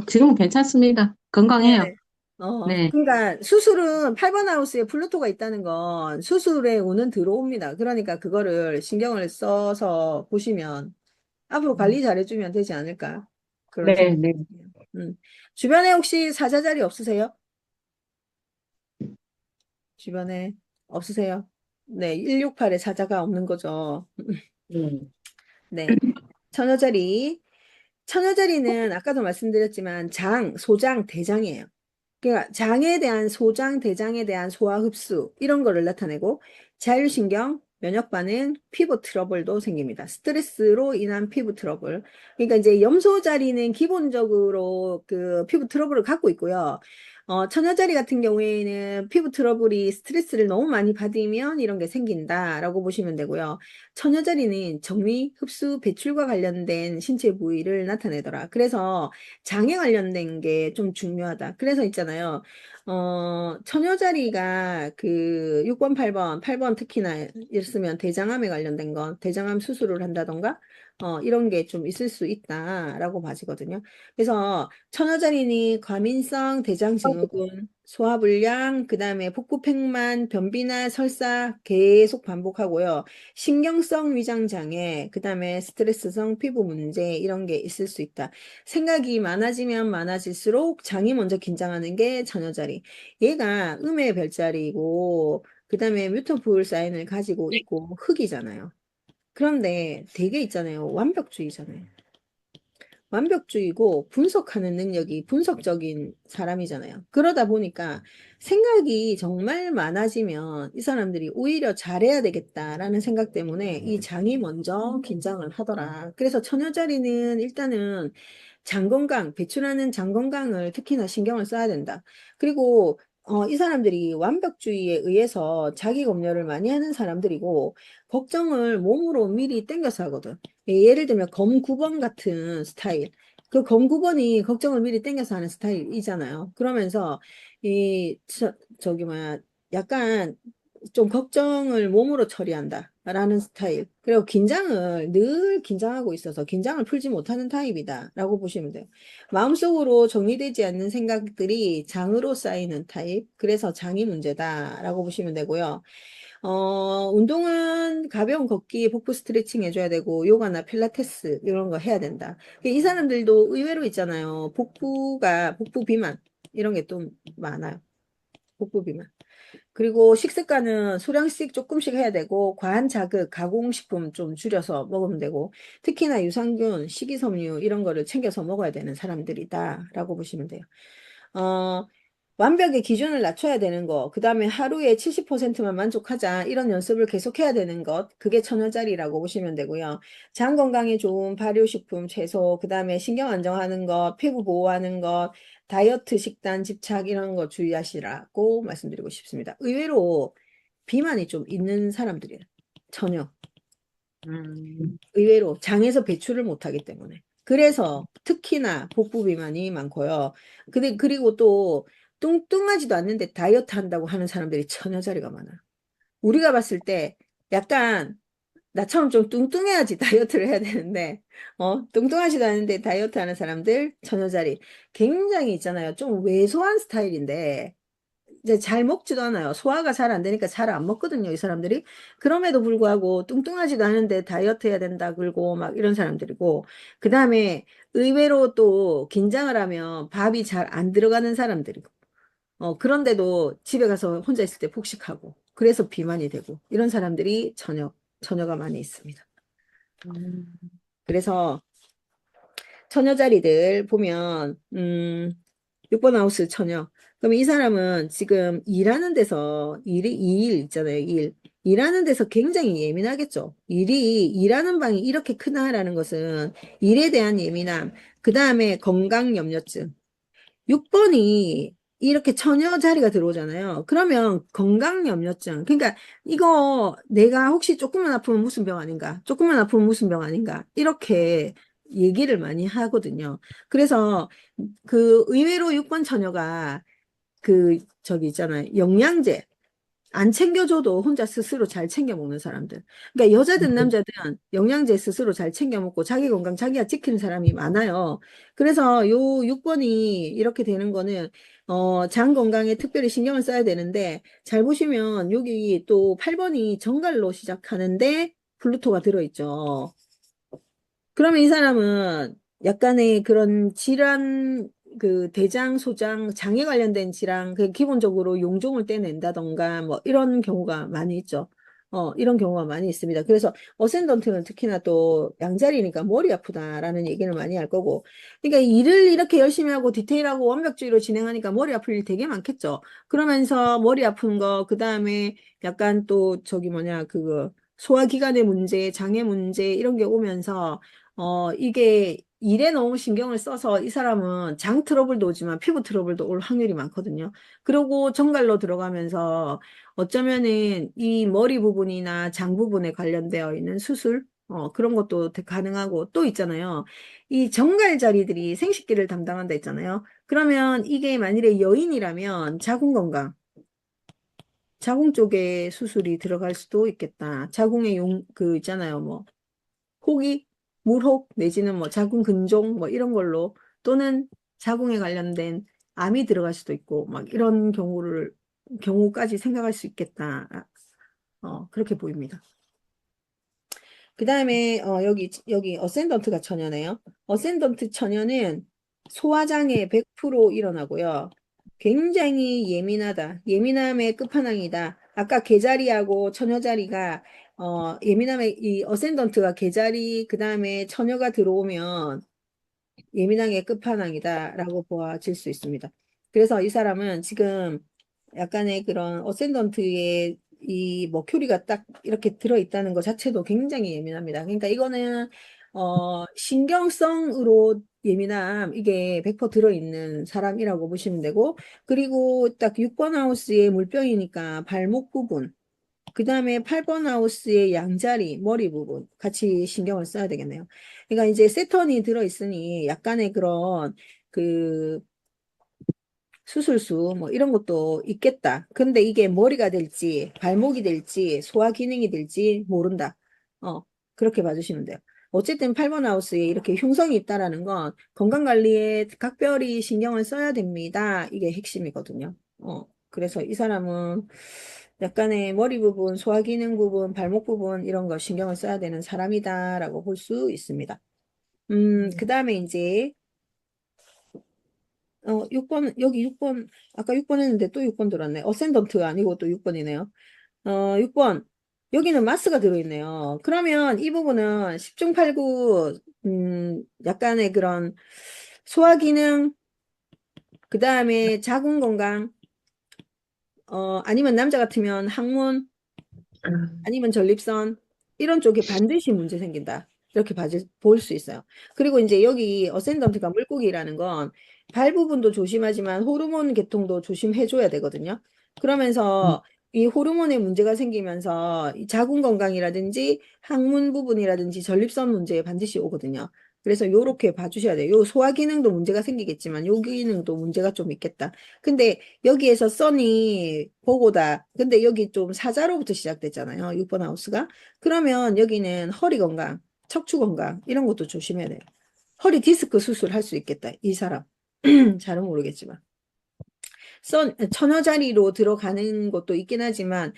지금은 괜찮습니다. 건강해요. 네네. 네, 그러니까 수술은 8번 하우스에 플루토가 있다는 건 수술에 운은 들어옵니다. 그러니까 그거를 신경을 써서 보시면 앞으로 관리 잘해주면 되지 않을까. 그런 네, 생각이 네. 드네요. 주변에 혹시 사자자리 없으세요? 주변에 없으세요? 네, 168에 사자가 없는 거죠. 네. 네. 처녀자리. 처녀자리는 아까도 말씀드렸지만 장, 소장, 대장이에요. 그러니까 장에 대한 소장, 대장에 대한 소화 흡수 이런 거를 나타내고 자율신경, 면역 반응, 피부 트러블도 생깁니다. 스트레스로 인한 피부 트러블. 그러니까 이제 염소 자리는 기본적으로 그 피부 트러블을 갖고 있고요. 처녀 자리 같은 경우에는 피부 트러블이 스트레스를 너무 많이 받으면 이런 게 생긴다라고 보시면 되고요. 처녀 자리는 정미, 흡수, 배출과 관련된 신체 부위를 나타내더라. 그래서 장에 관련된 게 좀 중요하다. 그래서 있잖아요. 처녀자리가 그 6번, 8번 특히나 있으면 대장암에 관련된 건 대장암 수술을 한다던가 이런 게 좀 있을 수 있다라고 봐지거든요. 그래서 처녀자리니 과민성 대장증후군, 소화불량, 그다음에 복부팽만, 변비나 설사 계속 반복하고요. 신경성 위장장애, 그다음에 스트레스성 피부 문제 이런 게 있을 수 있다. 생각이 많아지면 많아질수록 장이 먼저 긴장하는 게 처녀자리. 얘가 음의 별자리이고, 그 다음에 뮤턴풀 사인을 가지고 있고, 흑이잖아요. 그런데 되게 있잖아요. 완벽주의잖아요. 완벽주의고 분석하는 능력이 분석적인 사람이잖아요. 그러다 보니까 생각이 정말 많아지면 이 사람들이 오히려 잘해야 되겠다라는 생각 때문에 이 장이 먼저 긴장을 하더라. 그래서 처녀자리는 일단은 장 건강, 배출하는 장 건강을 특히나 신경을 써야 된다. 그리고 이 사람들이 완벽주의에 의해서 자기 검열을 많이 하는 사람들이고 걱정을 몸으로 미리 땡겨서 하거든. 예를 들면 검 9번 같은 스타일. 그 검 9번이 걱정을 미리 땡겨서 하는 스타일이잖아요. 그러면서 저기 뭐야 약간 좀 걱정을 몸으로 처리한다. 라는 스타일. 그리고 긴장을 늘 긴장하고 있어서 긴장을 풀지 못하는 타입이다. 라고 보시면 돼요. 마음속으로 정리되지 않는 생각들이 장으로 쌓이는 타입. 그래서 장이 문제다. 라고 보시면 되고요. 운동은 가벼운 걷기, 복부 스트레칭 해줘야 되고, 요가나 필라테스, 이런 거 해야 된다. 이 사람들도 의외로 있잖아요. 복부 비만, 이런 게 좀 많아요. 복부 비만. 그리고 식습관은 소량씩 조금씩 해야 되고, 과한 자극, 가공식품 좀 줄여서 먹으면 되고, 특히나 유산균, 식이섬유, 이런 거를 챙겨서 먹어야 되는 사람들이다. 라고 보시면 돼요. 어, 완벽의 기준을 낮춰야 되는 거, 그 다음에 하루에 70%만 만족하자, 이런 연습을 계속해야 되는 것, 그게 천여짜리라고 보시면 되고요. 장 건강에 좋은 발효식품, 채소, 그 다음에 신경 안정하는 것, 피부 보호하는 것, 다이어트 식단 집착, 이런 거 주의하시라고 말씀드리고 싶습니다. 의외로 비만이 좀 있는 사람들이에요. 전혀. 음, 의외로 장에서 배출을 못하기 때문에. 그래서 특히나 복부 비만이 많고요. 근데 그리고 또 뚱뚱하지도 않는데 다이어트 한다고 하는 사람들이 천여 자리가 많아요. 우리가 봤을 때 약간 나처럼 좀 뚱뚱해야지 다이어트를 해야 되는데 뚱뚱하지도 않은데 다이어트 하는 사람들 천여 자리 굉장히 있잖아요. 좀 왜소한 스타일인데 이제 잘 먹지도 않아요. 소화가 잘 안 되니까 잘 안 먹거든요, 이 사람들이. 그럼에도 불구하고 뚱뚱하지도 않은데 다이어트 해야 된다, 그러고 막 이런 사람들이고. 그 다음에 의외로 또 긴장을 하면 밥이 잘 안 들어가는 사람들이고. 그런데도 집에 가서 혼자 있을 때 폭식하고. 그래서 비만이 되고. 이런 사람들이 처녀가 많이 있습니다. 음, 그래서 처녀자리들 보면, 6번 하우스 처녀. 그럼 이 사람은 지금 일하는 데서 이 일 있잖아요. 일하는 데서 굉장히 예민하겠죠. 일하는 방이 이렇게 크다라는 것은 일에 대한 예민함, 그 다음에 건강염려증. 6번이 이렇게 처녀 자리가 들어오잖아요. 그러면 건강염려증. 그러니까 이거 내가 혹시 조금만 아프면 무슨 병 아닌가? 조금만 아프면 무슨 병 아닌가? 이렇게 얘기를 많이 하거든요. 그래서 그 의외로 6번 처녀가 그 저기 있잖아요. 영양제. 안 챙겨줘도 혼자 스스로 잘 챙겨 먹는 사람들. 그러니까 여자든 남자든 영양제 스스로 잘 챙겨 먹고 자기 건강 자기가 지키는 사람이 많아요. 그래서 요 6번이 이렇게 되는 거는 장 건강에 특별히 신경을 써야 되는데 잘 보시면 여기 또 8번이 정갈로 시작하는데 플루토가 들어있죠. 그러면 이 사람은 약간의 그런 질환, 그 대장, 소장, 장에 관련된 질환, 그 기본적으로 용종을 떼낸다던가 뭐 이런 경우가 많이 있죠. 이런 경우가 많이 있습니다. 그래서 어센던트는 특히나 또 양자리니까 머리 아프다라는 얘기를 많이 할 거고. 그러니까 일을 이렇게 열심히 하고 디테일하고 완벽주의로 진행하니까 머리 아플 일 되게 많겠죠. 그러면서 머리 아픈 거, 그 다음에 약간 또 저기 뭐냐, 그거 소화기관의 문제, 장애 문제 이런 게 오면서 이게 일에 너무 신경을 써서 이 사람은 장 트러블도 오지만 피부 트러블도 올 확률이 많거든요. 그리고 정갈로 들어가면서 어쩌면은 이 머리 부분이나 장 부분에 관련되어 있는 수술, 그런 것도 가능하고 또 있잖아요. 이 정갈 자리들이 생식기를 담당한다 했잖아요. 그러면 이게 만일에 여인이라면 자궁 건강, 자궁 쪽에 수술이 들어갈 수도 있겠다. 자궁의 그 있잖아요. 뭐, 혹이 물혹 내지는 뭐 자궁 근종 뭐 이런 걸로 또는 자궁에 관련된 암이 들어갈 수도 있고 막 이런 경우까지 생각할 수 있겠다. 그렇게 보입니다. 그 다음에 여기 어센던트가 처녀네요. 어센던트 처녀는 소화장애 100% 일어나고요. 굉장히 예민하다. 예민함의 끝판왕이다. 아까 개자리하고 처녀 자리가 예민함의 이 어센던트가 개자리 그 다음에 처녀가 들어오면 예민함의 끝판왕이다라고 보아질 수 있습니다. 그래서 이 사람은 지금 약간의 그런 어센던트의 이 머큐리가 딱 이렇게 들어있다는 것 자체도 굉장히 예민합니다. 그러니까 이거는 신경성으로 예민함 이게 100% 들어있는 사람이라고 보시면 되고 그리고 딱 6번 하우스의 물병이니까 발목 부분 그 다음에 8번 하우스의 양자리 머리 부분 같이 신경을 써야 되겠네요. 그러니까 이제 세턴이 들어있으니 약간의 그런 그 수술수 뭐 이런 것도 있겠다. 근데 이게 머리가 될지 발목이 될지 소화 기능이 될지 모른다. 그렇게 봐주시면 돼요. 어쨌든 8번 하우스에 이렇게 흉성이 있다라는 건 건강관리에 각별히 신경을 써야 됩니다. 이게 핵심이거든요. 그래서 이 사람은 약간의 머리 부분, 소화 기능 부분, 발목 부분 이런 거 신경을 써야 되는 사람이다라고 볼 수 있습니다. 그 다음에 이제 6번, 여기 6번, 아까 6번 했는데 또 6번 들었네. 어센던트가 아니고 또 6번이네요. 6번. 여기는 마스가 들어있네요. 그러면 이 부분은 10중 8구, 약간의 그런 소화기능, 그 다음에 자궁 건강, 아니면 남자 같으면 항문, 아니면 전립선 이런 쪽에 반드시 문제 생긴다. 이렇게 볼 수 있어요. 그리고 이제 여기 어센던트가 물고기라는 건 발 부분도 조심하지만 호르몬 계통도 조심해줘야 되거든요. 그러면서 이 호르몬에 문제가 생기면서 이 자궁 건강이라든지 항문 부분이라든지 전립선 문제에 반드시 오거든요. 그래서 요렇게 봐주셔야 돼요. 요 소화 기능도 문제가 생기겠지만 요 기능도 문제가 좀 있겠다. 근데 여기에서 써니 보고다. 근데 여기 좀 사자로부터 시작됐잖아요. 6번 하우스가. 그러면 여기는 허리 건강, 척추 건강 이런 것도 조심해야 돼요. 허리 디스크 수술할 수 있겠다. 이 사람. 잘은 모르겠지만. 처녀 자리로 들어가는 것도 있긴 하지만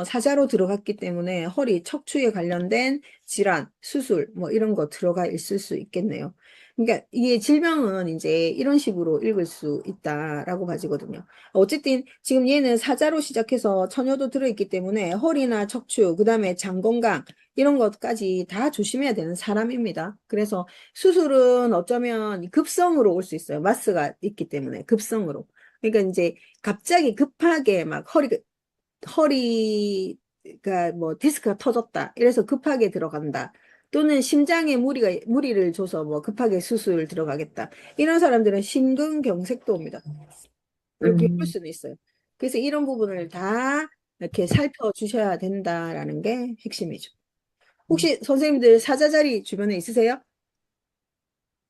사자로 들어갔기 때문에 허리 척추에 관련된 질환, 수술 뭐 이런 거 들어가 있을 수 있겠네요. 그러니까 이게 질병은 이제 이런 식으로 읽을 수 있다라고 봐지거든요. 어쨌든 지금 얘는 사자로 시작해서 처녀도 들어있기 때문에 허리나 척추, 그 다음에 장 건강 이런 것까지 다 조심해야 되는 사람입니다. 그래서 수술은 어쩌면 급성으로 올 수 있어요. 마스가 있기 때문에 급성으로. 그러니까 이제 갑자기 급하게 막 허리 그러니까 뭐 디스크가 터졌다. 이래서 급하게 들어간다. 또는 심장에 무리를 줘서 뭐 급하게 수술 들어가겠다. 이런 사람들은 심근경색도 옵니다. 이렇게 볼 음, 수는 있어요. 그래서 이런 부분을 다 이렇게 살펴주셔야 된다라는 게 핵심이죠. 혹시 선생님들 사자자리 주변에 있으세요?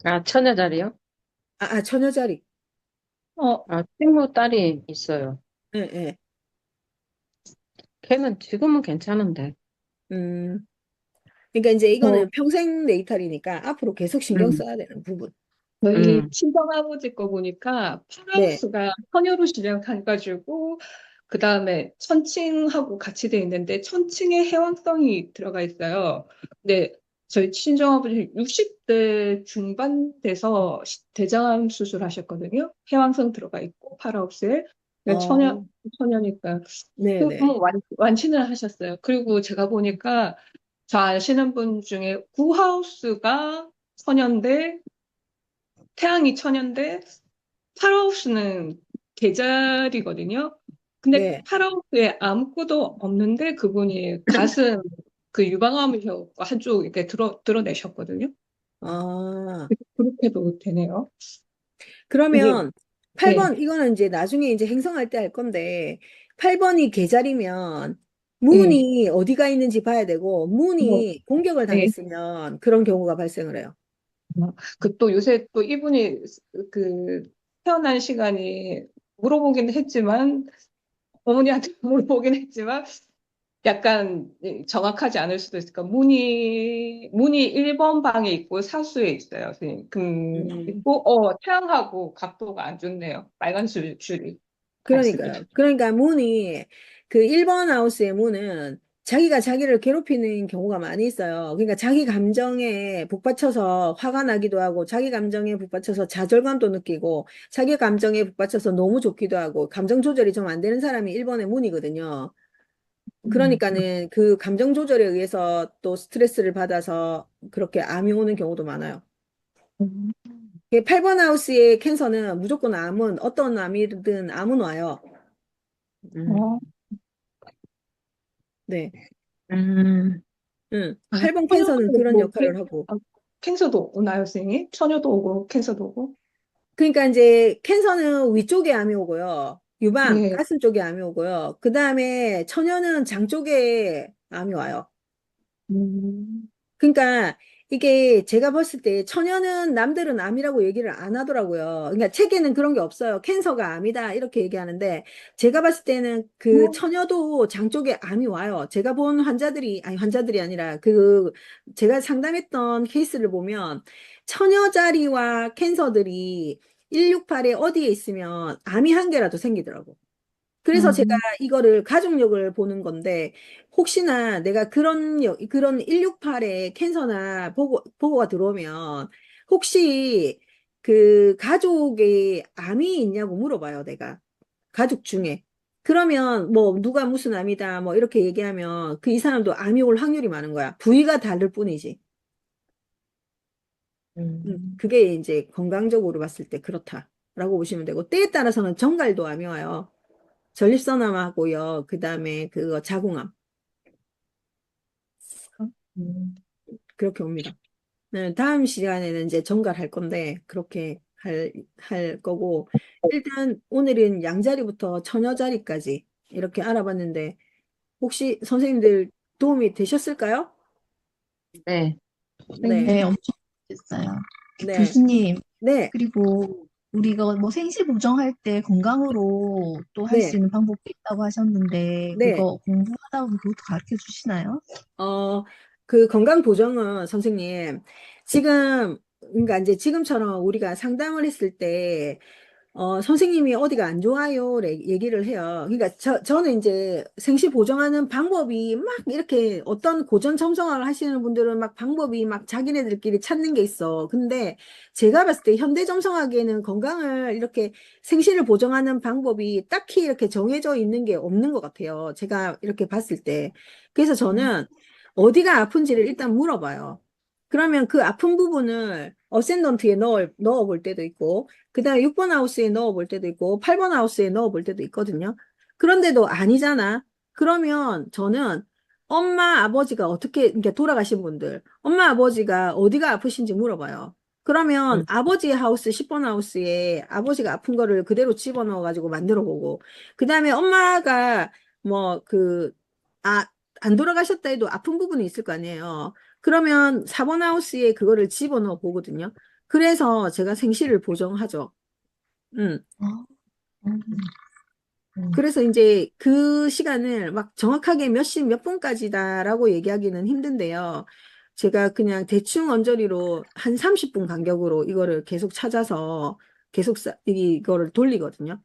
아, 처녀자리요? 처녀자리. 어, 아, 친구 딸이 있어요. 예, 예. 걔는 지금은 괜찮은데. 음, 그러니까 이제 저, 이거는 평생 네이탈이니까 앞으로 계속 신경 음, 써야 되는 부분. 저희 음, 친정아버지 거 보니까 네, 파라우스가 선녀로 시작해가지고 그 다음에 천칭하고 같이 돼 있는데 천칭에 해왕성이 들어가 있어요. 근데 저희 친정아버지 60대 중반 돼서 대장암 수술하셨거든요. 해왕성 들어가 있고 파라우스에. 그러니까 어, 천녀니까 네네. 뭐 완치는 하셨어요. 그리고 제가 보니까 저 아시는 분 중에 구하우스가 천연대 태양이 천연데 파라우스는 계절이거든요. 근데 네. 파라우스에 아무것도 없는데 그분이 가슴 그 유방암 효과 한쪽 이렇게 드러내셨거든요. 아, 그렇게도 되네요. 이게 그러면 네, 8번, 이거는 이제 나중에 이제 행성할 때 할 건데, 8번이 계절이면 네, 문이 어디가 있는지 봐야 되고, 뭐, 문이 공격을 네. 당했으면 그런 경우가 발생을 해요. 그 또 요새 또 이분이 그 태어난 시간이 물어보긴 했지만 어머니한테 물어보긴 했지만 약간 정확하지 않을 수도 있으니까 문이 1번 방에 있고 사수에 있어요. 선생님. 음, 있고 태양하고 각도가 안 좋네요. 빨간 줄이 갈수록. 그러니까요. 그러니까 문이, 그 1번 하우스의 문은 자기가 자기를 괴롭히는 경우가 많이 있어요. 그러니까 자기 감정에 북받쳐서 화가 나기도 하고, 자기 감정에 북받쳐서 좌절감도 느끼고, 자기 감정에 북받쳐서 너무 좋기도 하고, 감정 조절이 좀 안 되는 사람이 1번의 문이거든요. 그러니까는 그 감정 조절에 의해서 또 스트레스를 받아서 그렇게 암이 오는 경우도 많아요. 음. 8번 하우스의 캔서는 무조건 암은 어떤 암이든 암은 와요. 음, 어, 네. 음. 응. 아, 8번 캔서는 처녀도 그런 뭐 역할을 하고. 캔서도 오나요, 선생님? 처녀도 오고 캔서도 오고? 그러니까 이제 캔서는 위쪽에 암이 오고요. 유방, 네. 가슴 쪽에 암이 오고요. 그 다음에 천연은 장 쪽에 암이 와요. 음, 그러니까 이게 제가 봤을 때 천연은 남들은 암이라고 얘기를 안 하더라고요. 그러니까 책에는 그런 게 없어요. 캔서가 암이다 이렇게 얘기하는데 제가 봤을 때는 그 처녀도 장 쪽에 암이 와요. 제가 본 환자들이 아니 환자들이 아니라 그 제가 상담했던 케이스를 보면 처녀 자리와 캔서들이 168에 어디에 있으면 암이 한 개라도 생기더라고. 그래서 제가 음, 이거를 가족력을 보는 건데, 혹시나 내가 그런 168에 캔서나 보고가 들어오면, 혹시 그 가족에 암이 있냐고 물어봐요, 내가. 가족 중에. 그러면 뭐 누가 무슨 암이다, 뭐 이렇게 얘기하면 그 이 사람도 암이 올 확률이 많은 거야. 부위가 다를 뿐이지. 음. 그게 이제 건강적으로 봤을 때 그렇다라고 보시면 되고, 때에 따라서는 정갈도 암이 와요. 전립선암하고요. 그 다음에 그거 자궁암. 음. 그렇게 옵니다. 네, 다음 시간에는 이제 정갈할 건데, 그렇게 할 거고, 일단 오늘은 양자리부터 처녀자리까지 이렇게 알아봤는데, 혹시 선생님들 도움이 되셨을까요? 네. 네, 선생님, 네, 엄청 좋겠어요. 네, 교수님, 네, 그리고 우리가 뭐 생시 보정할 때 건강으로 또 할 수 네, 있는 방법도 있다고 하셨는데, 네. 그거 공부하다 보면 그것도 가르쳐 주시나요? 어, 그 건강 보정은 선생님, 지금, 그러니까 이제 지금처럼 우리가 상담을 했을 때, 선생님이 어디가 안 좋아요, 얘기를 해요. 그러니까 저는 이제 생시 보정하는 방법이 막 이렇게 어떤 고전 첨성화를 하시는 분들은 막 방법이 막 자기네들끼리 찾는 게 있어. 근데 제가 봤을 때 현대 점성학에는 건강을 이렇게 생시를 보정하는 방법이 딱히 이렇게 정해져 있는 게 없는 것 같아요. 제가 이렇게 봤을 때. 그래서 저는 어디가 아픈지를 일단 물어봐요. 그러면 그 아픈 부분을 어센던트에 넣어 볼 때도 있고, 그 다음에 6번 하우스에 넣어 볼 때도 있고, 8번 하우스에 넣어 볼 때도 있거든요. 그런데도 아니잖아. 그러면 저는 엄마, 아버지가 어떻게, 그러니까 돌아가신 분들, 엄마, 아버지가 어디가 아프신지 물어봐요. 그러면 아버지의 하우스, 10번 하우스에 아버지가 아픈 거를 그대로 집어넣어가지고 만들어 보고, 그 다음에 엄마가 뭐 안 돌아가셨다 해도 아픈 부분이 있을 거 아니에요. 그러면 4번 하우스에 그거를 집어넣어 보거든요. 그래서 제가 생시를 보정하죠. 음. 어, 음, 그래서 이제 그 시간을 막 정확하게 몇 시 몇 분까지다라고 얘기하기는 힘든데요. 제가 그냥 대충 언저리로 한 30분 간격으로 이거를 계속 찾아서 계속 이거를 돌리거든요.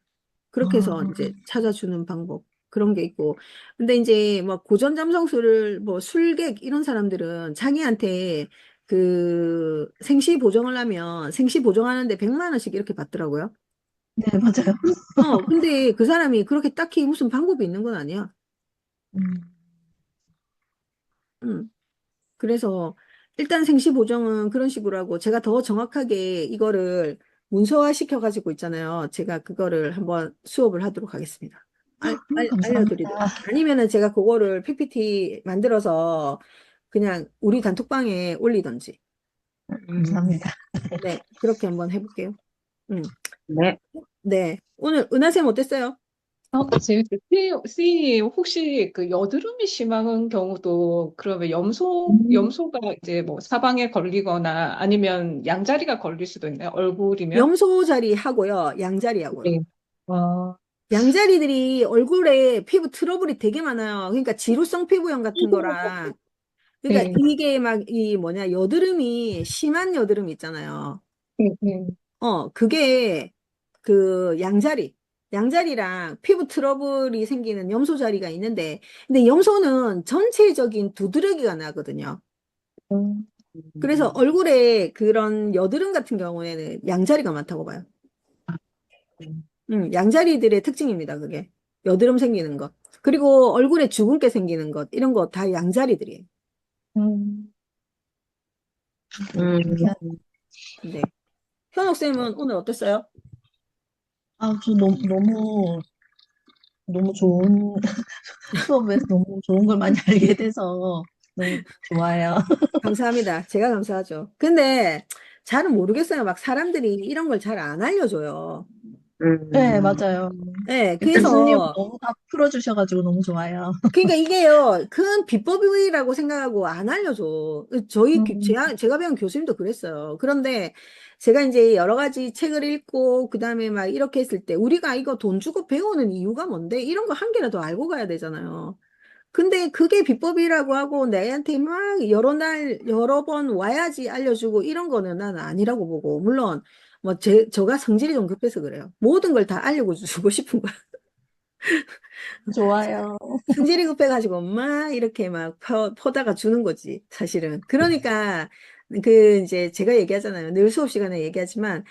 그렇게 해서 이제 찾아주는 방법 그런 게 있고. 근데 이제 뭐 고전 잠성술을 뭐 술객 이런 사람들은 자기한테 그 생시 보정을 하면 생시 보정하는데 100만 원씩 이렇게 받더라고요. 네, 맞아요. 근데 그 사람이 그렇게 딱히 무슨 방법이 있는 건 아니야. 음, 음. 그래서 일단 생시 보정은 그런 식으로 하고 제가 더 정확하게 이거를 문서화 시켜가지고 있잖아요. 제가 그거를 한번 수업을 하도록 하겠습니다. 감사합니다. 알려드리도록. 아니면은 제가 그거를 PPT 만들어서 그냥 우리 단톡방에 올리던지. 감사합니다. 네, 그렇게 한번 해볼게요. 음. 네. 네. 오늘 은하쌤 어땠어요? 재밌어요. C님, 혹시 그 여드름이 심한 경우도 그러면 음, 염소가 이제 뭐 사방에 걸리거나 아니면 양자리가 걸릴 수도 있나요? 얼굴이면? 염소 자리 하고요. 양 자리 하고요. 네. 아, 양자리들이 얼굴에 피부 트러블이 되게 많아요. 그러니까 지루성 피부염 같은 거랑, 그러니까 네, 이게 막 이 뭐냐, 여드름이 심한 여드름 있잖아요. 네, 네. 그게 그 양자리랑 피부 트러블이 생기는 염소 자리가 있는데, 근데 염소는 전체적인 두드러기가 나거든요. 음, 그래서 얼굴에 그런 여드름 같은 경우에는 양자리가 많다고 봐요. 양자리들의 특징입니다, 그게. 여드름 생기는 것. 그리고 얼굴에 주근깨 생기는 것. 이런 거 다 양자리들이에요. 음. 음, 네. 현옥쌤은 오늘 어땠어요? 저 너무 좋은 수업에서 너무 좋은 걸 많이 알게 돼서 너무 좋아요. 감사합니다. 제가 감사하죠. 근데 잘은 모르겠어요. 막 사람들이 이런 걸 잘 안 알려줘요. 네, 음, 맞아요. 네. 교수님 그래서, 너무 다 풀어주셔가지고 너무 좋아요. 그러니까 이게요, 큰 비법이라고 생각하고 안 알려줘. 음, 제가 배운 교수님도 그랬어요. 그런데 제가 이제 여러 가지 책을 읽고, 그 다음에 막 이렇게 했을 때, 우리가 이거 돈 주고 배우는 이유가 뭔데? 이런 거 한 개라도 알고 가야 되잖아요. 근데 그게 비법이라고 하고, 내한테 막 여러 번 와야지 알려주고, 이런 거는 나는 아니라고 보고, 물론, 뭐, 저가 성질이 좀 급해서 그래요. 모든 걸 다 알려주고 싶은 거야. 좋아요. 승질이 급해가지고 막 이렇게 막 퍼다가 주는 거지, 사실은. 그러니까 그 이제 제가 얘기하잖아요. 늘 수업 시간에 얘기하지만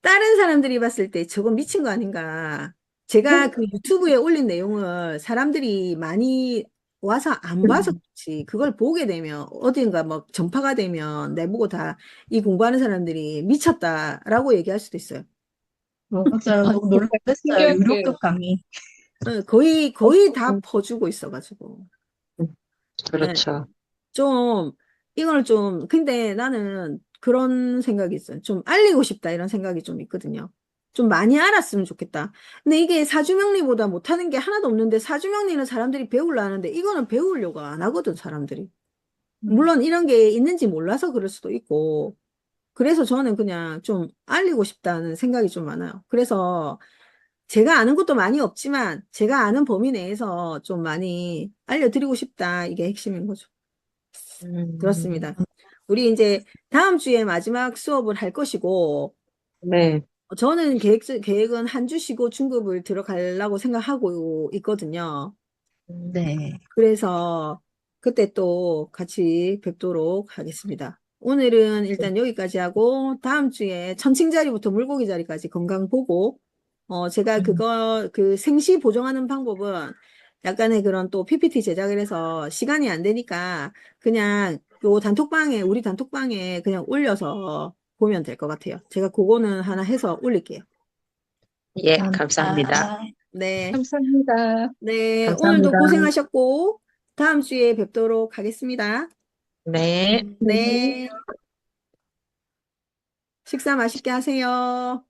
다른 사람들이 봤을 때 저거 미친 거 아닌가. 제가 그 유튜브에 올린 내용을 사람들이 많이 와서 안 봐서 그렇지. 그걸 보게 되면 어딘가 막 전파가 되면 내보고 다 이 공부하는 사람들이 미쳤다라고 얘기할 수도 있어요. 맞아요. 너무 놀랐어요. 신기하게 유료급 강의. 거의 다 퍼주고 있어가지고. 네. 그렇죠. 좀, 이걸 좀, 근데 나는 그런 생각이 있어요. 좀 알리고 싶다, 이런 생각이 좀 있거든요. 좀 많이 알았으면 좋겠다. 근데 이게 사주명리보다 못하는 게 하나도 없는데, 사주명리는 사람들이 배우려 하는데, 이거는 배우려고 안 하거든, 사람들이. 물론 이런 게 있는지 몰라서 그럴 수도 있고, 그래서 저는 그냥 좀 알리고 싶다는 생각이 좀 많아요. 그래서 제가 아는 것도 많이 없지만, 제가 아는 범위 내에서 좀 많이 알려드리고 싶다, 이게 핵심인 거죠. 음, 그렇습니다. 우리 이제 다음 주에 마지막 수업을 할 것이고, 네. 저는 계획은 한 주 쉬고 중급을 들어가려고 생각하고 있거든요. 네. 그래서 그때 또 같이 뵙도록 하겠습니다. 오늘은 일단 여기까지 하고, 다음 주에 천칭 자리부터 물고기 자리까지 건강 보고, 제가 그 생시 보정하는 방법은 약간의 그런 또 PPT 제작을 해서 시간이 안 되니까 그냥 우리 단톡방에 그냥 올려서 보면 될 것 같아요. 제가 그거는 하나 해서 올릴게요. 예, 감사합니다. 감사합니다. 네. 감사합니다. 네. 오늘도 감사합니다. 고생하셨고, 다음 주에 뵙도록 하겠습니다. 네. 네. 식사 맛있게 하세요.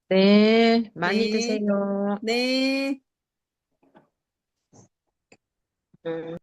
네. 많이 네. 드세요. 네. 음.